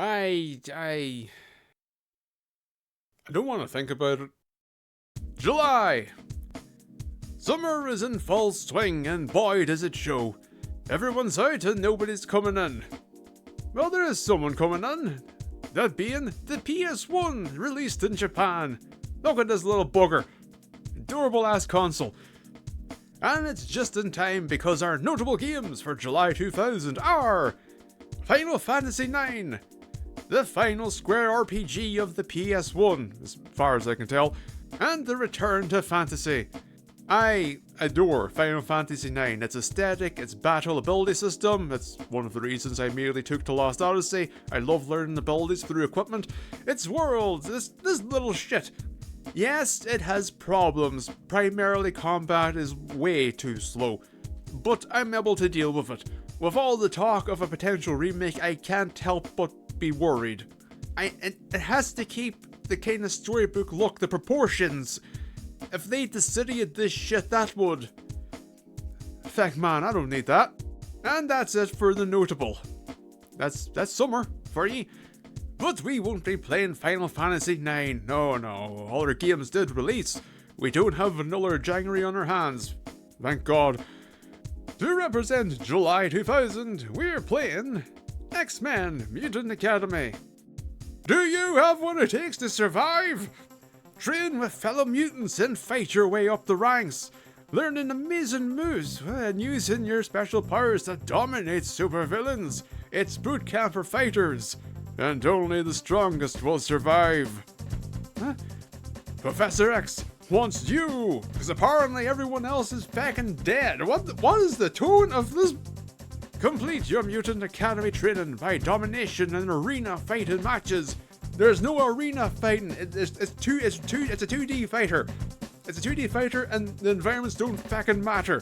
I don't want to think about it. July! Summer is in full swing, and boy does it show. Everyone's out and nobody's coming in. Well, there is someone coming in. That being the PS1, released in Japan. Look at this little bugger. Adorable ass console. And it's just in time because our notable games for July 2000 are Final Fantasy IX, the final Square RPG of the PS1, as far as I can tell, and the Return to Fantasy. I adore Final Fantasy IX. Its aesthetic, its battle ability system, it's one of the reasons I immediately took to Lost Odyssey. I love learning abilities through equipment. Its world, this little shit. Yes, it has problems. Primarily combat is way too slow, but I'm able to deal with it. With all the talk of a potential remake, I can't help but be worried. It has to keep the kind of storybook look, the proportions. If they'd decidued this shit, that would... Feck man, I don't need that. And that's it for the notable. That's summer for ye. But we won't be playing Final Fantasy IX. No, all our games did release. We don't have another January on our hands. Thank God. To represent July 2000, we're playing X-Men Mutant Academy. Do you have what it takes to survive? Train with fellow mutants and fight your way up the ranks, learning amazing moves and using your special powers to dominate supervillains. It's boot camp for fighters, and only the strongest will survive. Huh? Professor X wants you, because apparently everyone else is fucking dead. What is the tone of this? Complete your Mutant Academy training by domination and arena fighting matches. There's no arena fighting. It's a 2D fighter. It's a 2D fighter, and the environments don't fucking matter.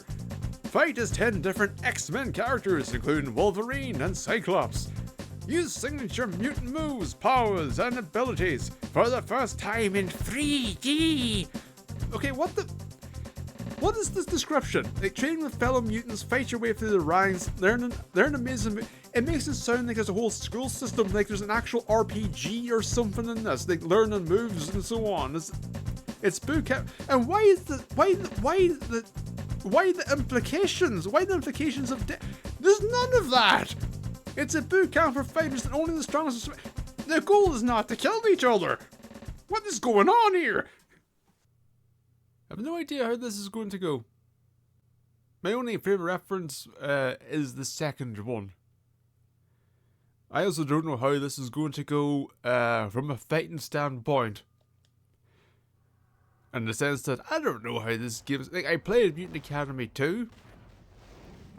Fight as 10 different X-Men characters, including Wolverine and Cyclops. Use signature mutant moves, powers, and abilities for the first time in 3D. Okay, what is this description? Like, train with fellow mutants, fight your way through the ranks, learn amazing. It makes it sound like there's a whole school system, like there's an actual RPG or something in this, like learning moves and so on. It's boot camp. And why the implications? Why the implications of there's none of that. It's a boot camp for fighters and only the strongest. The goal is not to kill each other. What is going on here? I have no idea how this is going to go. My only frame of reference is the second one. I also don't know how this is going to go from a fighting standpoint. In the sense that I don't know how this gives... Like, I played Mutant Academy 2.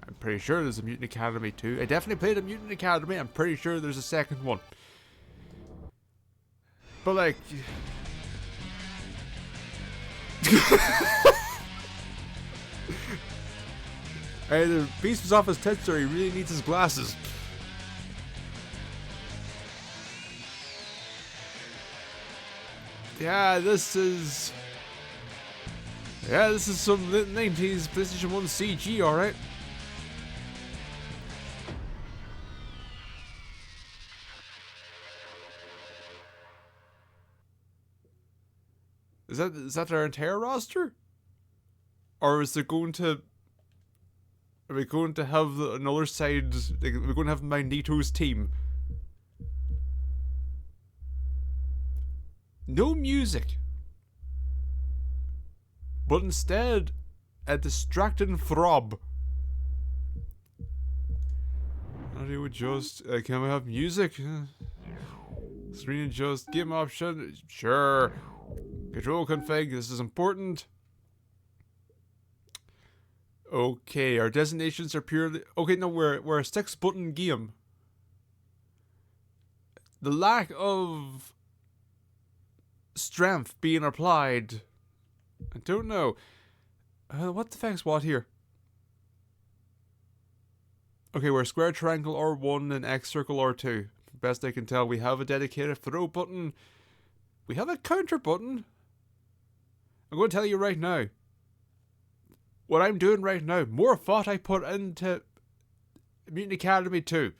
I'm pretty sure there's a Mutant Academy 2. I definitely played a Mutant Academy. I'm pretty sure there's a second one. But like... Either Beast was off his tits or he really needs his glasses. Yeah, this is some 90s PlayStation 1 CG, alright. Is that our entire roster? Or is there going to... Are we going to have another side... Like, we're going to have Magneto's team? No music. But instead, a distracting throb. How do we adjust? Can we have music? Screen adjust, game option? Sure. Control config, this is important. Okay, our designations are purely... Okay, no, we're a 6-button game. The lack of strength being applied. I don't know. What the fuck's what here? Okay, we're square, triangle, R1, and X, circle, R2. Best I can tell, we have a dedicated throw button. We have a counter button. I'm going to tell you right now. What I'm doing right now, more thought I put into Mutant Academy 2.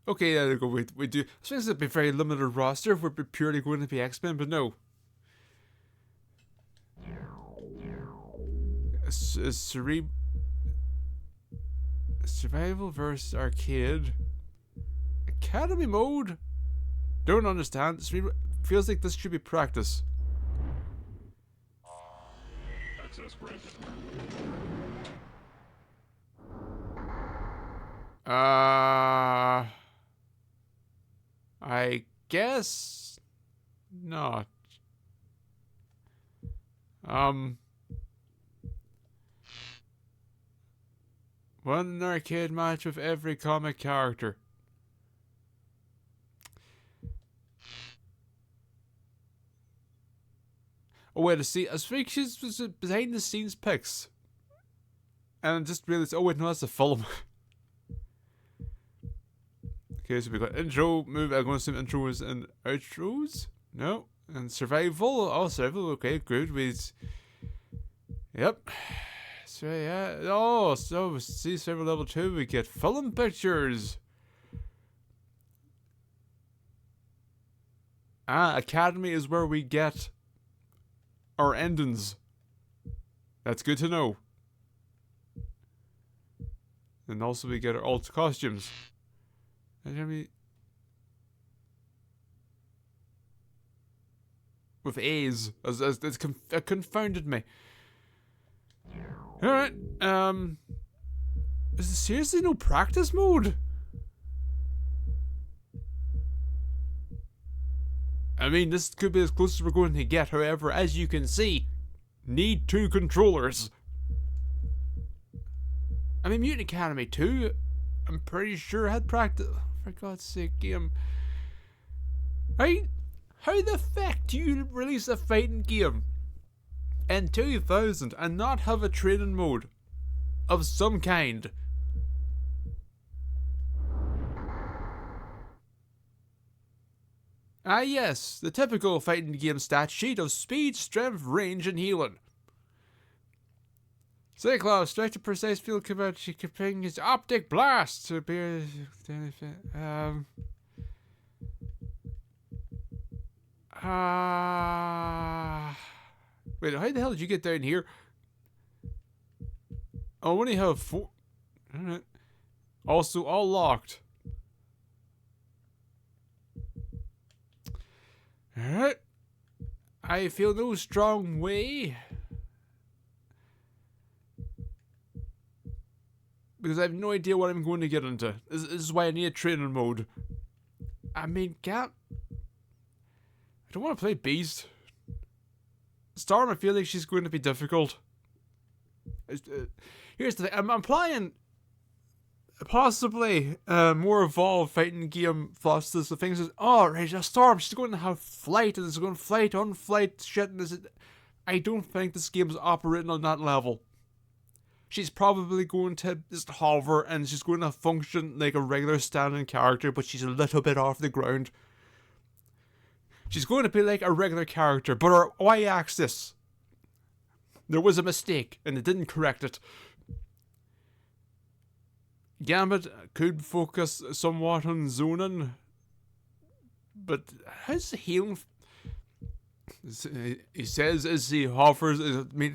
Okay, there we go. We do. I think it'd be a very limited roster if we're purely going to be X-Men, but no. Survival versus arcade. Academy mode? Don't understand. Feels like this should be practice. Access granted. I guess not. One arcade match with every comic character. Oh wait, I think she's behind the scenes pics. And I just realized, oh wait, no, that's a film. Okay, so we got intro, move, I'm going to assume intros and outros? No. And survival, oh survival, okay, good, yep. So yeah, oh, so see survival level 2, we get film pictures. Academy is where we get our endings. That's good to know. And also we get our alt costumes. And with A's, it confounded me. Alright, is there seriously no practice mode? I mean, this could be as close as we're going to get, however, as you can see, need 2 controllers. I mean, Mutant Academy 2, I'm pretty sure had practice. For God's sake, game. Right? How the fuck do you release a fighting game in 2000 and not have a training mode of some kind? Ah yes, the typical fighting game stat sheet of speed, strength, range, and healing. Cyclops, strike to precise field command, she can ping his optic blast to appear. Wait, how the hell did you get down here? I only have 4. Alright. Also, all locked. Alright. I feel no strong way. Because I have no idea what I'm going to get into. This is why I need a training mode. I mean, I don't want to play Beast. Storm, I feel like she's going to be difficult. Here's the thing. I'm playing possibly more evolved fighting game flosses. The things is, oh, right, a Storm, she's going to have flight, and it's going to flight, unflight, shit. And I don't think this game is operating on that level. She's probably going to just hover, and she's going to function like a regular standing character, but she's a little bit off the ground. She's going to be like a regular character, but her Y-axis, there was a mistake, and it didn't correct it. Gambit could focus somewhat on zoning, but how's the healing? He says as he hovers,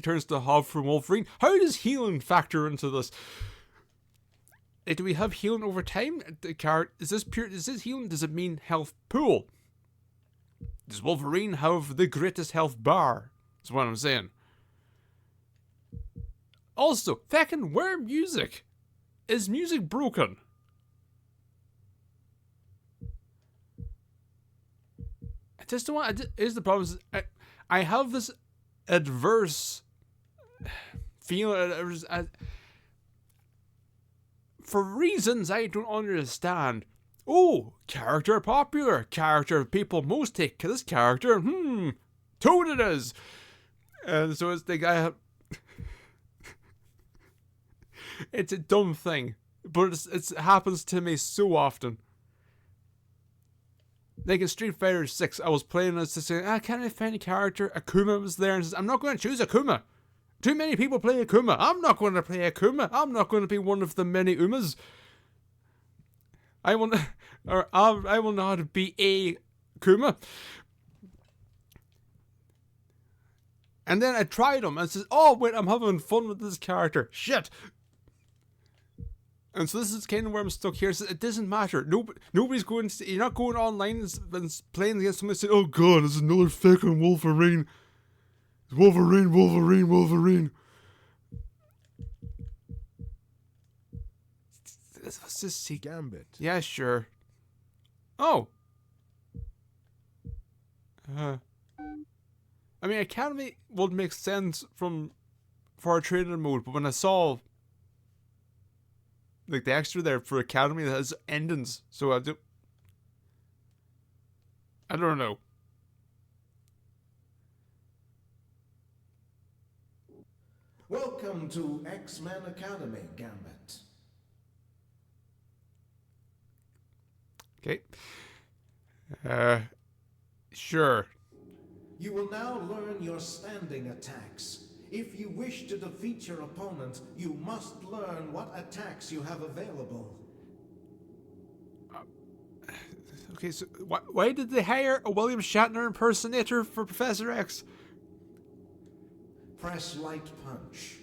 turns to hover from Wolverine. How does healing factor into this? Do we have healing over time? Is this pure? Is this healing? Does it mean health pool? Does Wolverine have the greatest health bar? That's what I'm saying. Also, fucking where music? Is music broken? I just don't want. Here's the problem: I have this adverse feeling for reasons I don't understand. Oh, character popular, character people most take this character. Toon it is, and so it's the guy. It's a dumb thing, but it happens to me so often. Like in Street Fighter 6, I was playing and I was just saying, can't I find a character? Akuma was there and says, I'm not going to choose Akuma. Too many people play Akuma. I'm not going to play Akuma. I'm not going to be one of the many Umas. Or I will not be a Kuma. And then I tried him and says, oh wait, I'm having fun with this character. Shit. And so this is kind of where I'm stuck here. So it doesn't matter. Nobody's going to, you're not going online and playing against someone and saying, oh god, it's another fucking Wolverine. It's Wolverine. Let's just see. Gambit. Yeah, sure. Oh. I mean, Academy would make sense for a trainer mode, but when I saw like the extra there for Academy that has endings, so I don't know. Welcome to X-Men Academy, Gambit. Okay. Sure. You will now learn your standing attacks. If you wish to defeat your opponent, you must learn what attacks you have available. Okay, so why did they hire a William Shatner impersonator for Professor X? Press light punch.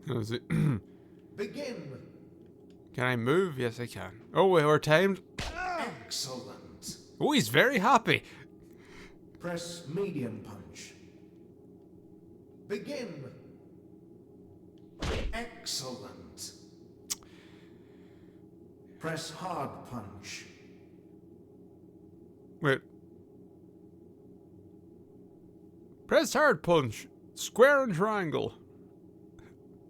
Is it Begin. Can I move? Yes, I can. Oh, we're timed. Excellent. Oh, he's very happy. Press medium punch. Begin. Excellent. Press hard punch. Wait. Press hard punch. Square and triangle.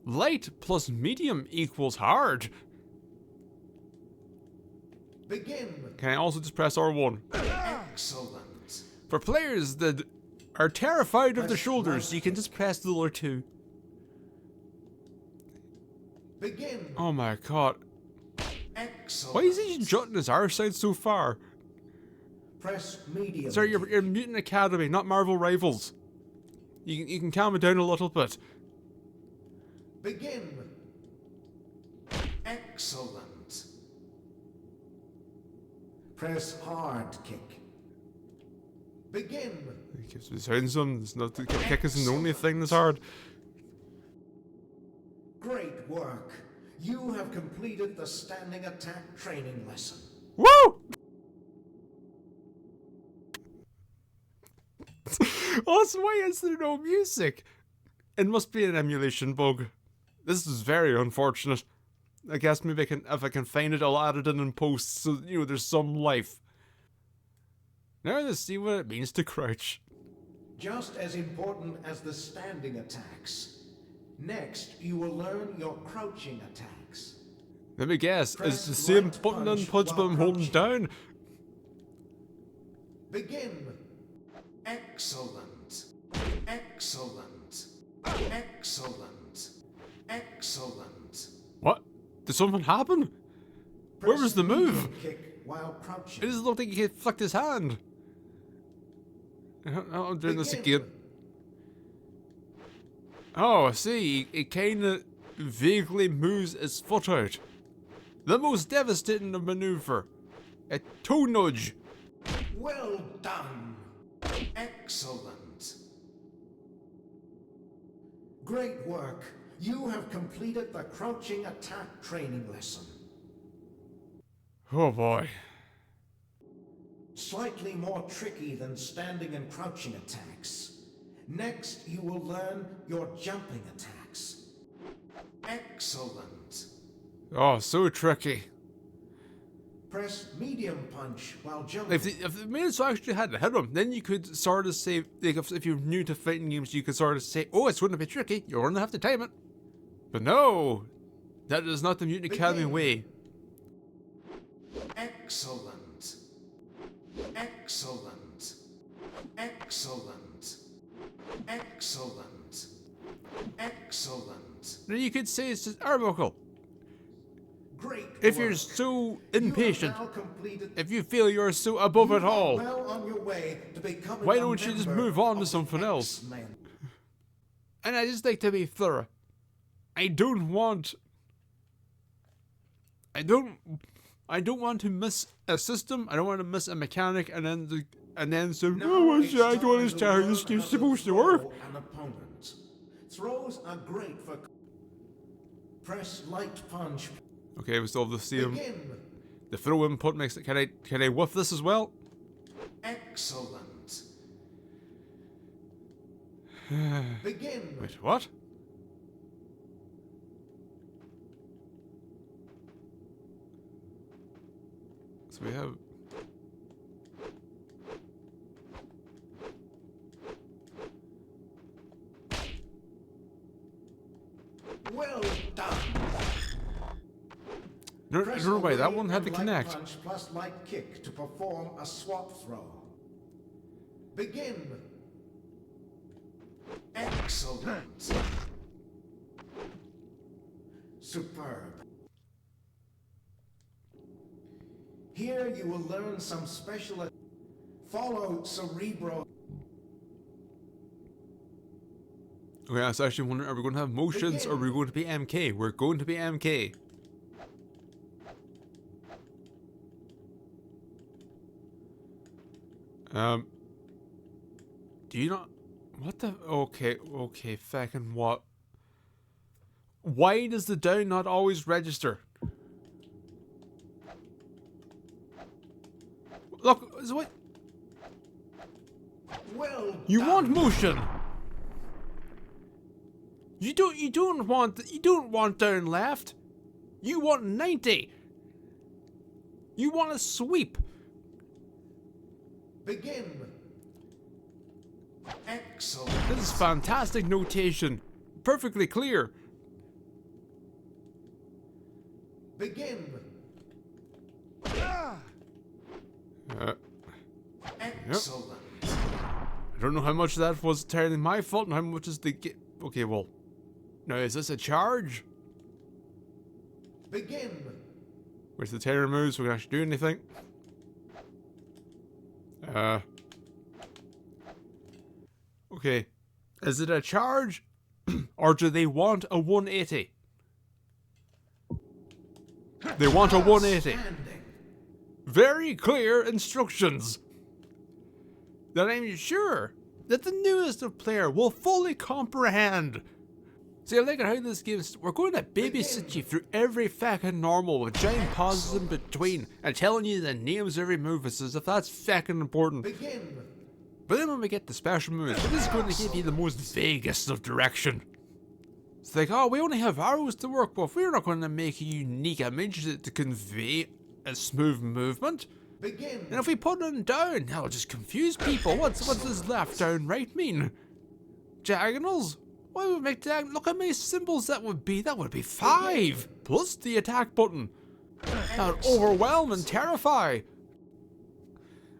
Light plus medium equals hard. Begin. Can I also just press R1? Excellent. For players that are terrified of the shoulders, you can just press the other two. Begin. Oh my god. Excellent. Why is he jutting his arse out so far? Press medium. Sorry, you're Mutant Academy, not Marvel Rivals. You can calm it down a little bit. Begin. Excellent. Press hard kick. Begin. He keeps me sounding something. It's not the kick isn't the only thing that's hard. Great work. You have completed the standing attack training lesson. Woo! Also, why is there no music? It must be an emulation bug. This is very unfortunate. I guess maybe if I can find it, I'll add it in post so, there's some life. Now let's see what it means to crouch. Just as important as the standing attacks. Next, you will learn your crouching attacks. Let me guess, Press it's the same right button and punch punch but I'm while holding crouching. down. Begin. Excellent. Excellent. Excellent. Excellent. What? Did something happen? Where was the medium move? Kick while crouching. It doesn't look like he flicked his hand. I'm doing this Begin. again. Oh, I see. It kinda vaguely moves its foot out. The most devastating of maneuver. A toe nudge. Well done. Excellent. Great work. You have completed the crouching attack training lesson. Oh boy. Slightly more tricky than standing and crouching attacks. Next, you will learn your jumping attacks. Excellent. Oh, so tricky. Press medium punch while jumping. If the minutes actually had to hit him, then you could sort of say, like if you're new to fighting games, you could sort of say, oh, it's going to be tricky, you're going to have to time it. But no, that is not the Mutant Academy way. Excellent. Excellent. Excellent. Excellent. Excellent. Then you could say it's just Arebuckle. Great If work. you're so You have impatient, now completed. if you feel you're so above You it are all, well on your way to becoming why a don't you just member move on to of the something else? X-Men. And I just like to be thorough. I don't want I don't want to miss a system. I don't want to miss a mechanic, and then say, oh, what's that? I don't understand how this game's supposed to work. An opponent. Throws are great for press light punch. Okay, we still have the same. Begin. The throw input makes it. Can I whiff this as well? Excellent. Begin. Wait, what? So we have. Well done. No, Press no, wait, that away one had to and light connect. punch plus light kick to perform a swap throw. Begin. Excellent. Superb. Here you will learn some special. Follow Cerebro. Okay, I was actually wondering, are we going to have motions or are we going to be MK? We're going to be MK. Do you not? What the? Okay, fucking what? Why does the down not always register? Look, is what? Well You done. want motion? You don't want down left. You want 90. You want a sweep. Begin. Excellent. This is fantastic notation. Perfectly clear. Begin. Excellent. I don't know how much of that was entirely my fault and how much is the okay, well. Now, is this a charge? Begin. Where's the tailor moves so we can actually do anything? Okay. Is it a charge? Or do they want a 180? They want a 180. Outstanding. Very clear instructions. That I'm sure that the newest of player will fully comprehend. See, I like how this game's. We're going to babysit you through every fucking normal with giant pauses in between and telling you the names of every move as if that's fucking important. Begin. But then when we get the special moves, this is going to give you the most vaguest of direction. It's like, oh, we only have arrows to work with. We're not going to make a unique image to convey a smooth movement. Begin. And if we put it down, that'll just confuse people. What's this left, down, right mean? Diagonals? Why would we make diagonal? Look how many symbols that would be. That would be 5 plus the attack button. That would overwhelm and terrify.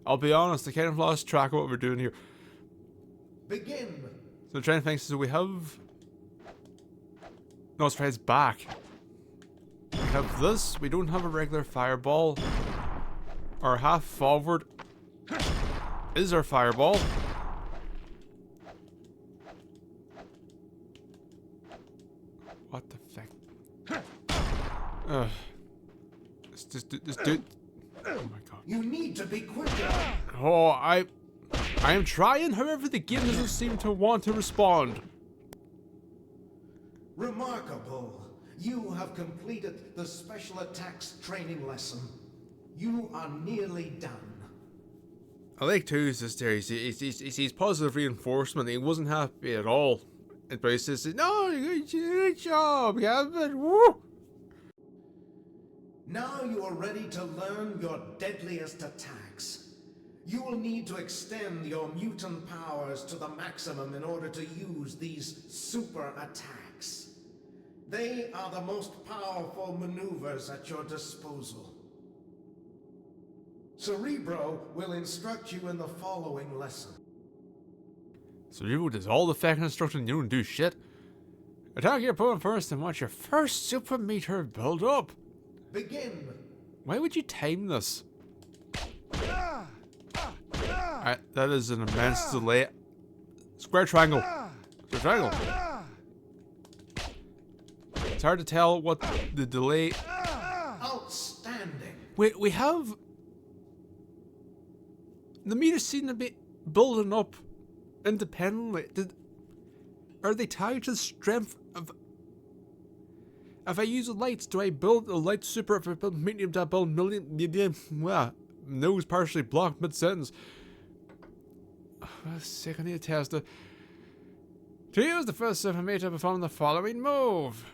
I'll be honest, I kind of lost track of what we're doing here. Begin. So I'm trying to think. So we have. No, it's back. We have this. We don't have a regular fireball. Our half forward is our fireball. What the fuck? This dude. Oh my god. You need to be quicker. Oh, I am trying. However, the game doesn't seem to want to respond. Remarkable. You have completed the special attacks training lesson. You are nearly done. I like Toon's there. He's positive reinforcement. He wasn't happy at all. But he says, "No, good job, Gavin. Woo!" Now you are ready to learn your deadliest attacks. You will need to extend your mutant powers to the maximum in order to use these super attacks. They are the most powerful maneuvers at your disposal. Cerebro will instruct you in the following lesson. Cerebro does all the fucking instruction. You don't do shit. Attack your opponent first and watch your first super meter build up. Begin. Why would you time this? That is an immense delay. Square triangle. Square triangle. It's hard to tell what the delay. we have the meters seem to be building up independently. Are they tied to the strength of? If I use the lights, do I build a light super? If I build medium, do I build million? Well, nose partially blocked mid-sentence. Sick, I need to test it. To use the first super meter, perform the following move.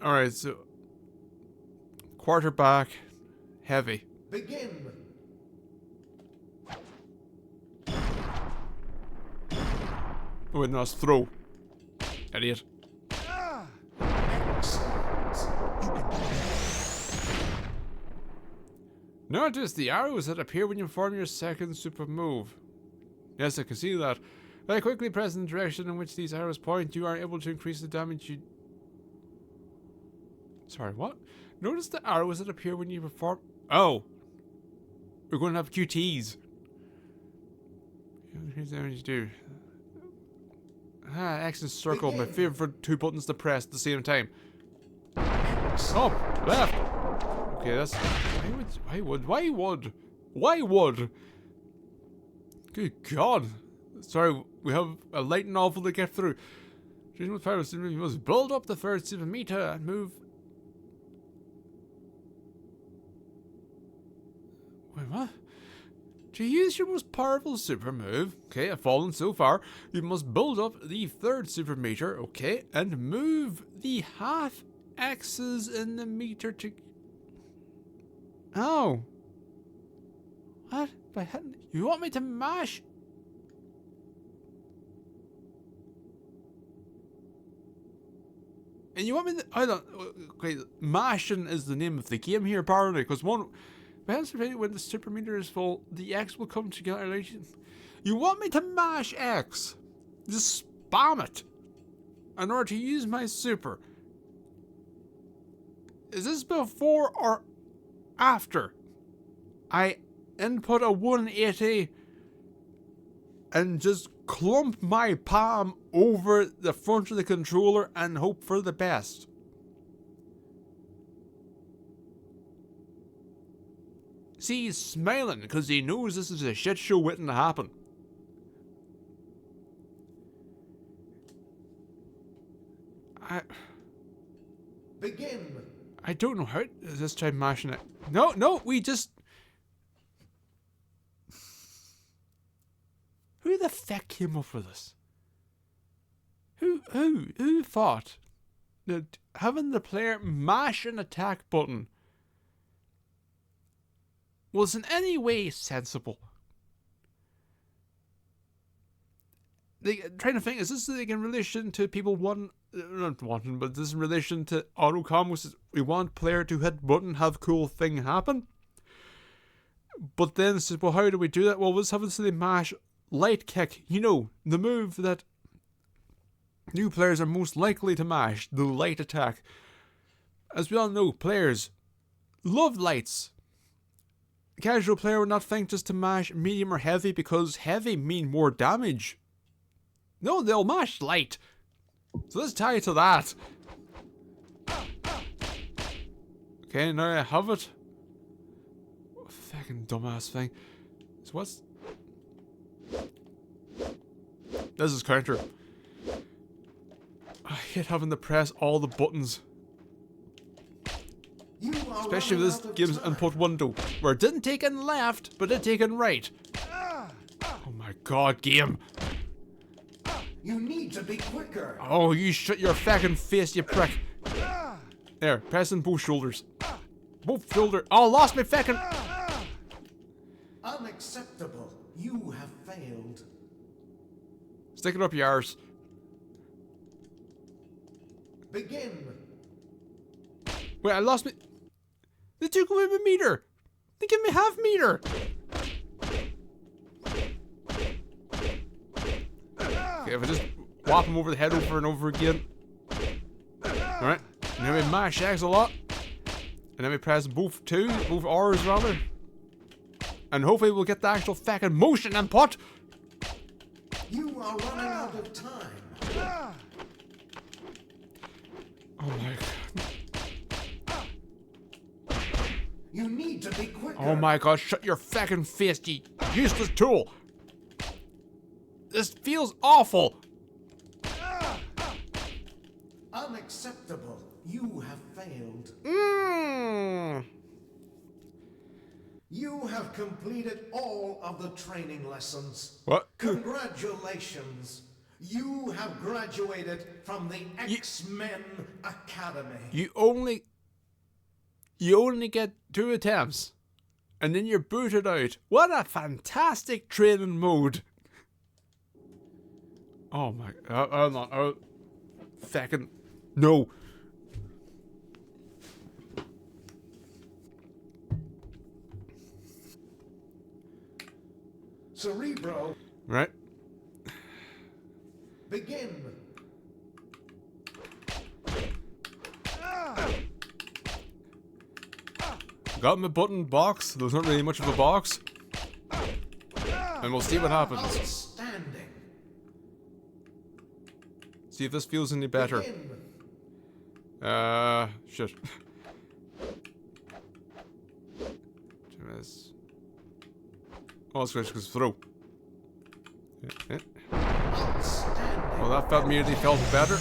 Alright, so quarterback, heavy. Begin. Oh, wait, no, it's throw. Idiot. Notice the arrows that appear when you perform your second super move. Yes, I can see that. By quickly pressing the direction in which these arrows point, you are able to increase the damage you... Sorry, what? Notice the arrows that appear when you perform... Oh! We're going to have QTs. Here's the damage you do. X and circle, my favorite two buttons to press at the same time. Up, left. Okay, that's... Why would? Good God. Sorry, we have a light novel to get through. You must build up the first super meter and move... Wait, what? To use your most powerful super move, okay, I've fallen so far, you must build up the third super meter, okay, and move the half X's in the meter to... Oh. What? By hitting... You want me to mash... And you want me to... I don't... Okay, mashing is the name of the game here, apparently, because one... When the super meter is full, the X will come together. You want me to mash X? Just spam it in order to use my super. Is this before or after I input a 180 and just clump my palm over the front of the controller and hope for the best? See, he's smiling because he knows this is a shit show waiting to happen. Begin. I don't know how. Let's try mashing it. No, we just... Who the feck came up with this? Who thought that having the player mash an attack button was in any way sensible? Trying to think, is this like in relation to people not wanting, but this is in relation to autocom, which is we want player to hit button, have cool thing happen. But then says, well, how do we do that? Well, let's have this the mash light kick. You know, the move that new players are most likely to mash, the light attack. As we all know, players love lights. A casual player would not think just to mash medium or heavy because heavy mean more damage. No, they'll mash light. So let's tie it to that. Okay, now I have it. What a fucking dumbass thing. So what's... This is counter. I hate having to press all the buttons. Especially with this game's input window, where it didn't take in left, but it take in right. Oh my god, game. You need to be quicker. Oh, you shut your fucking face, you prick. There, pressing both shoulders. Both shoulder. Oh, lost my fucking... Unacceptable. You have failed. Stick it up your arse. Begin. Wait, I lost me... They took away my meter. They give me half meter. Okay, if I just whop him over the head over and over again. Alright. And then we mash X a lot. And then we press both R's rather. And hopefully we'll get the actual fucking motion input. You are running out of time. Oh my god. You need to be quicker. Oh my god, shut your fucking face, you useless tool! This feels awful! Unacceptable. You have failed. You have completed all of the training lessons. What? Congratulations. You have graduated from the X-Men Academy. You only get 2 attempts, and then you're booted out. What a fantastic training mode! Oh my, hold on, oh, fucking, no. Cerebro, Right? begin. Got my button box. There's not really much of a box. And we'll see what happens. Outstanding. See if this feels any better. Begin. Shit. Oh, switch goes through. Outstanding. Well, that felt immediately felt better.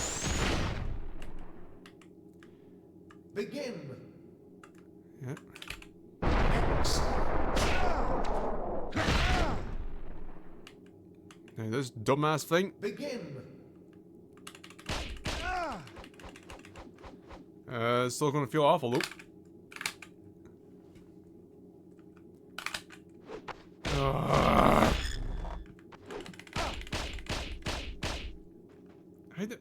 Begin. Yeah. Now this dumbass thing. Begin. It's still gonna feel awful though. I did.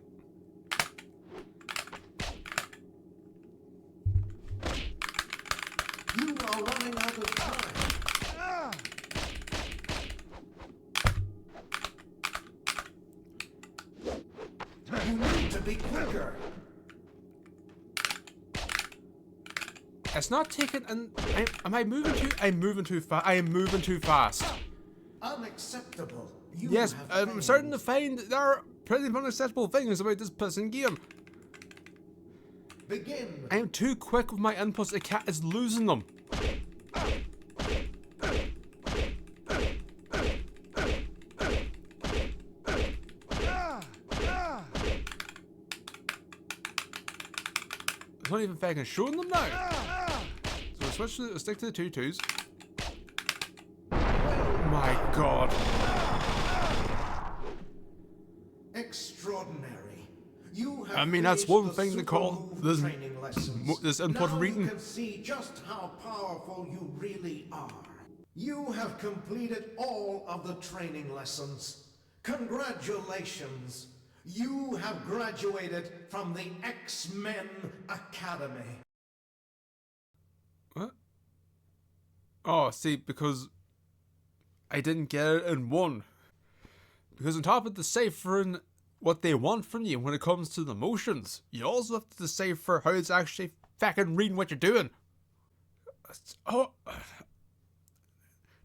You are running out of time. You need to be quicker. It's not taking. And am I moving too? I'm moving too fast. I am moving too fast. Unacceptable. You Yes, have I'm failed. starting to find there are pretty unacceptable things about this pissing game. Begin. I'm too quick with my inputs. The cat is losing them. It's not even fucking showing them now. So stick to the 2-2s. My god. Extraordinary. You have I mean, that's finished one the thing to super call move this- training lessons. this input now reading. You can see just how powerful you really are. You have completed all of the training lessons. Congratulations. You have graduated from the X-Men Academy. What? Oh, see, because I didn't get it in one. Because on top of deciphering what they want from you when it comes to the motions, you also have to decipher how it's actually fucking reading what you're doing. Oh,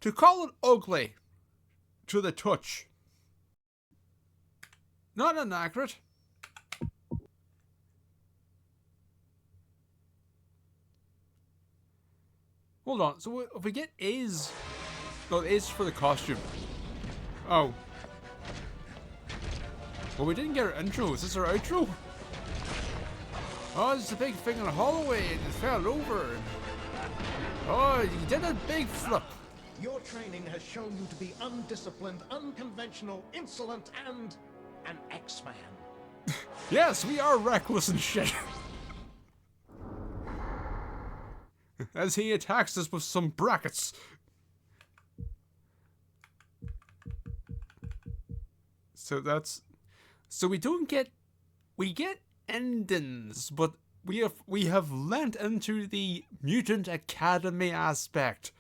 to call it ugly to the touch. Not inaccurate. Hold on, so if we get A's... No, A's for the costume. Oh. Well, we didn't get our intro. Is this our outro? Oh, there's a big thing in the hallway and it fell over. Oh, you did a big flip. Your training has shown you to be undisciplined, unconventional, insolent, and an X-Man. Yes, we are reckless and shit. As he attacks us with some brackets. So that's... So we don't get... We get endings, but we have lent into the Mutant Academy aspect.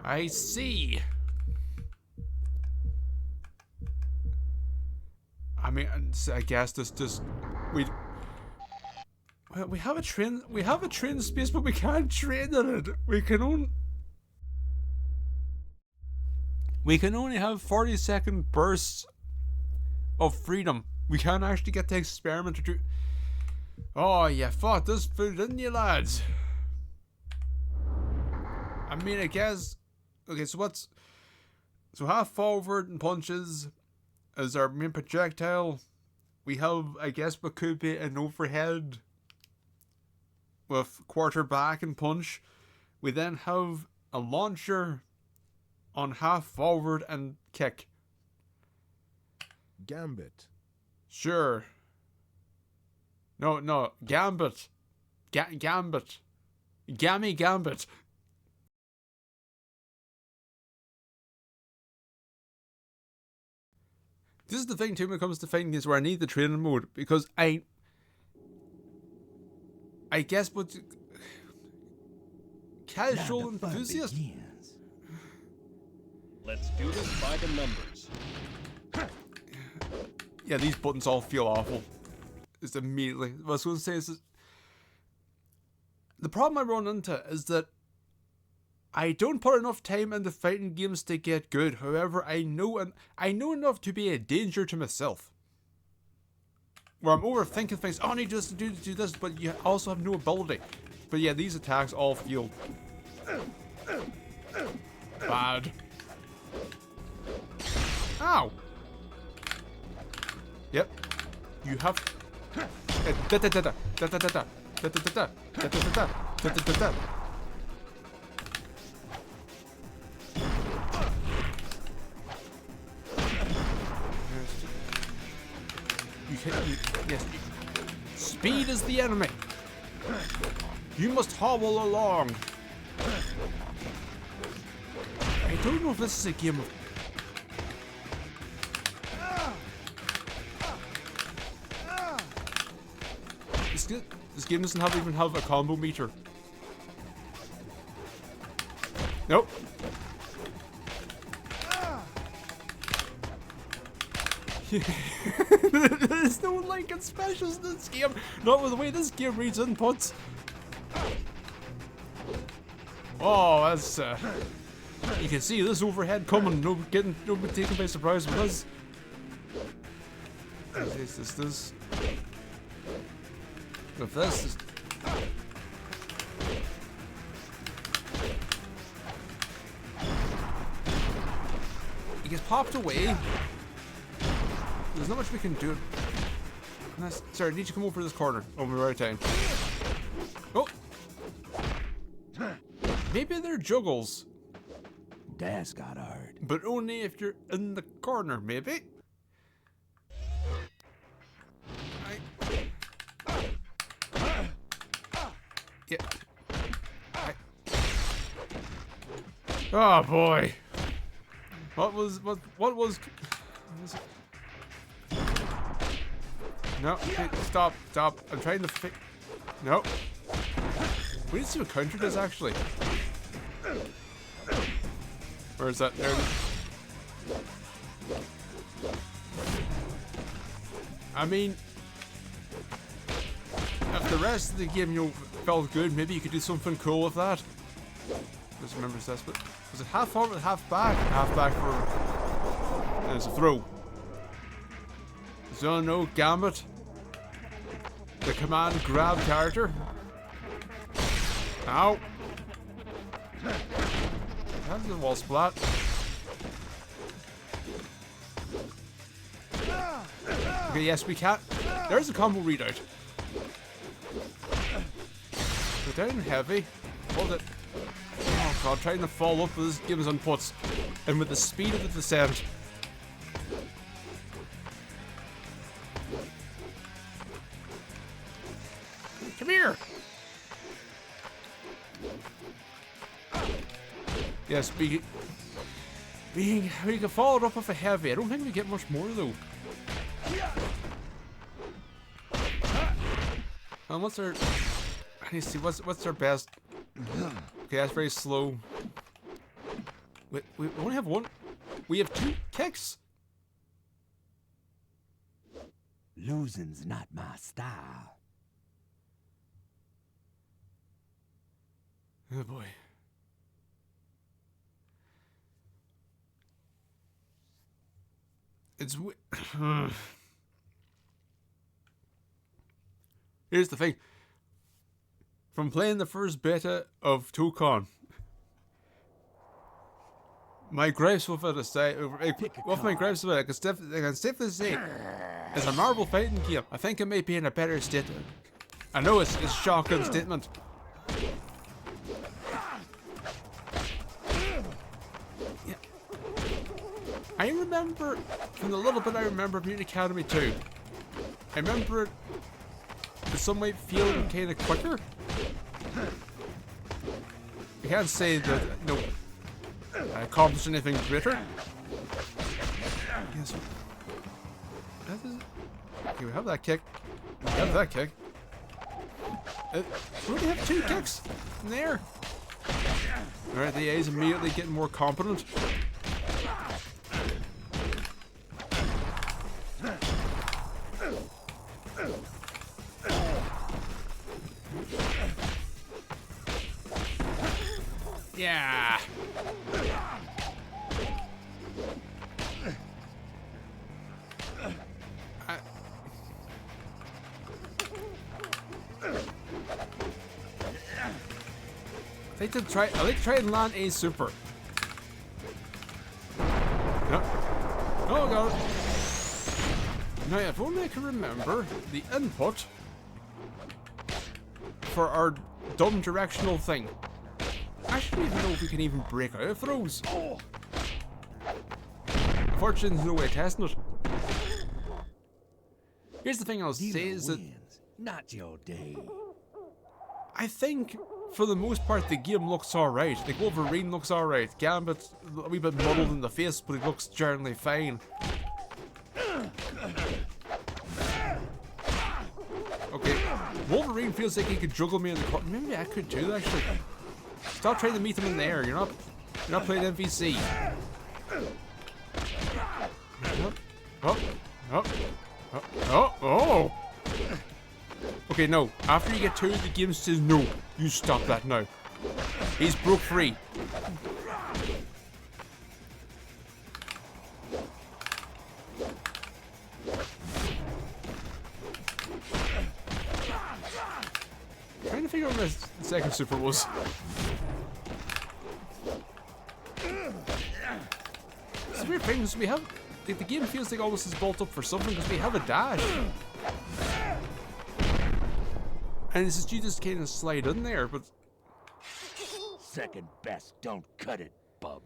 I see. I mean, I guess this just... Well, we have a train space, but we can't train in it. We can only have 40-second bursts of freedom. We can't actually get to experiment or do... Oh, you fought this food, didn't you, lads? I mean, I guess... Okay, so what's... So half forward and punches is our main projectile. We have, I guess, what could be an overhead with quarterback and punch. We then have a launcher on half forward and kick. Gambit. Sure. No, gambit. Gambit. Gammy gambit. This is the thing too when it comes to fighting games where I need the training mode, because I guess what casual enthusiast. Let's do this by the numbers. Yeah, these buttons all feel awful. Just immediately. What I was going to say is the problem I run into is that I don't put enough time into fighting games to get good. However, I know enough to be a danger to myself. Where I'm overthinking things. Oh, I need just to do this, but you also have no ability. But yeah, these attacks all feel bad. Ow! Yep. You have. Yes. Speed is the enemy. You must hobble along. I don't know if this is a game of. This game doesn't even have a combo meter. Nope. There's no Lincoln specials in this game. Not with the way this game reads inputs. Oh, that's you can see this overhead coming. Nobody taken by surprise with this. This. If this is... He gets popped away. There's not much we can do. Sorry, I need to come over this corner. Over the right time. Oh! Maybe they're juggles. That's got hard. But only if you're in the corner, maybe? Yeah. Oh boy. What was No, okay, stop. I'm trying to fix. No. We need to see what counter does actually. Where is that? There it is. I mean, if the rest of the game, felt good, maybe you could do something cool with that. Just remember this, but was it half forward, half back? Half back for. There's a throw. So no gambit. The command grab character. Ow. That's the wall splat. Okay, yes, we can't. There's a combo readout. Go down heavy. Hold it. Oh god, trying to follow up with this game's inputs. And with the speed of the descent. Come here! Yes, we can follow it up with a heavy. I don't think we get much more though. And what's our... I need to see, what's our best... Okay, that's very slow. We only have one... We have 2 kicks! Losing's not my style. Oh boy. It's... Here's the thing. From playing the first beta of Toon, my gripes with it aside, with my gripes with it, I can safely say, it's a marble fighting game. I think it may be in a better state. I know it's a shocking statement. Yeah. I remember, from the little bit I remember of Mutant Academy 2, I remember it in some way feeling kind of quicker. I can't say that, I accomplished anything greater. Yes. Okay, we have that kick. We have that kick. We only have 2 kicks in the air. Alright, the A is immediately getting more competent. Yeah. I like to try and land a super. No. Oh god. Now if only I can remember the input for our dumb directional thing. I don't even know if we can even break out of throws. Unfortunately, there's no way of testing it. Here's the thing I'll say is that not your day. I think for the most part the game looks alright. Like Wolverine looks alright. Gambit's a wee bit muddled in the face, but it looks generally fine. Okay, Wolverine feels like he could juggle me in the corner. Maybe I could too, actually. Stop trying to meet him in the air. You're not playing MVC. Oh. Okay, no. After you get 2, the game says no. You stop that now. He's broke free. Trying to figure out where the second super was. It's a weird thing because we have, like, the game feels like almost is built up for something because we have a dash. And it's just you just kind of slide in there, but Second best, don't cut it, bub.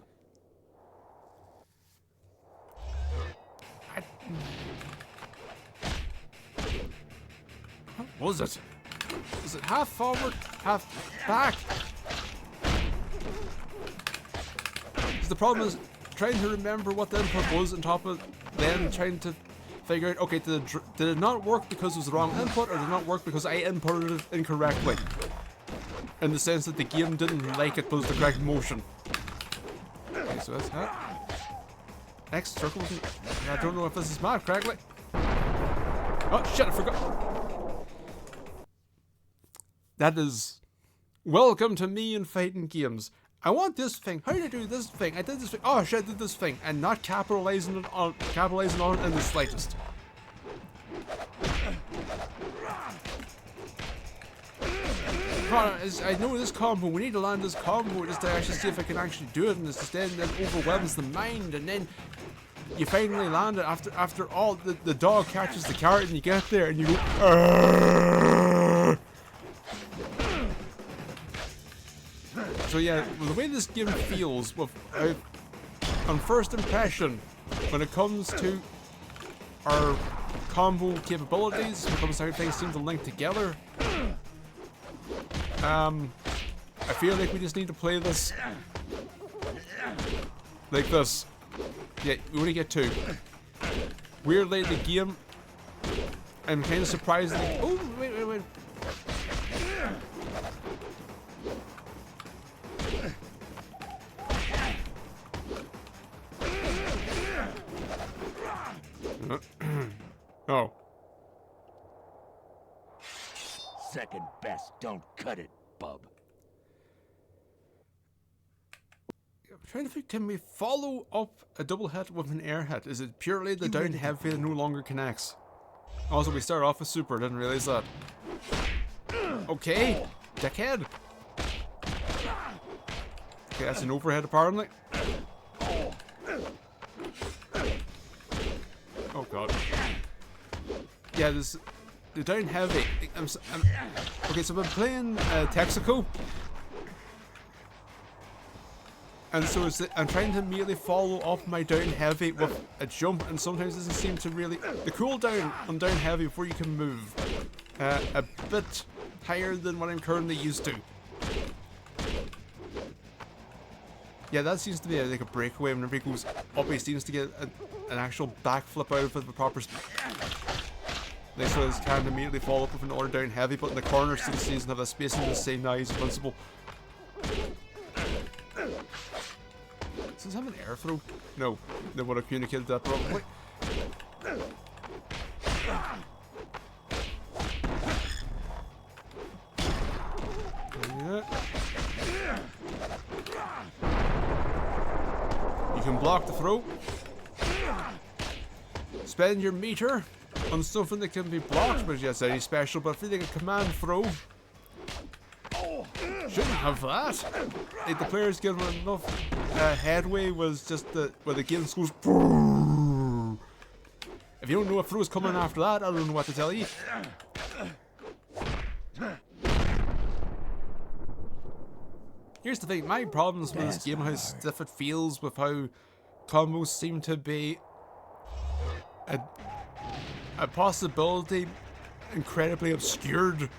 What was it? Was it half forward, half back? The problem is trying to remember what the input was on top of then trying to figure out, okay, did it not work because it was the wrong input, or did it not work because I inputted it incorrectly? In the sense that the game didn't like it, but it was the correct motion. Okay, so that's that. Next circle. I don't know if this is mapped correctly. Oh shit, I forgot. That is... Welcome to me in fighting games. I want this thing. How did I do this thing? I did this thing. Oh shit, I did this thing. And not capitalizing on it in the slightest. I know this combo. We need to land this combo just to actually see if I can actually do it. And it's just then overwhelms the mind. And then you finally land it after all. The dog catches the carrot and you get there and you go... Arrgh! So yeah, the way this game feels, on first impression, when it comes to our combo capabilities, when it comes to how things seem to link together, I feel like we just need to play this like this. Yeah, we only get 2. Weirdly, the game, I'm kind of surprised. Oh, wait. Oh. Second best, don't cut it, bub. I'm trying to think, can we follow up a double hit with an air hit? Is it purely the down heavy that no longer connects? Also, we start off with super, didn't realize that. Okay, dickhead. Okay, that's an overhead apparently. Oh god. Yeah, this the down heavy. Okay, so I've been playing Texaco. And so I'm trying to immediately follow up my down heavy with a jump, and sometimes it doesn't seem to really... The cooldown on down heavy before you can move a bit higher than what I'm currently used to. Yeah, that seems to be like a breakaway. Whenever he goes up, he seems to get an actual backflip out of it with proper... Like, so he can't immediately follow up with another down heavy, but in the corner still doesn't have that space in the same now as principle. Does it have an air throw? No, they would have communicated that probably. Yeah. You can block the throw. Spend your meter on something that can be blocked, but yes, any special, but if you think a command throw. Shouldn't have that. Like, the players give him enough headway was just where the game goes. If you don't know what throw is coming after that, I don't know what to tell you. Here's the thing, my problems with this game, how stiff it feels, with how combos seem to be a possibility incredibly obscured.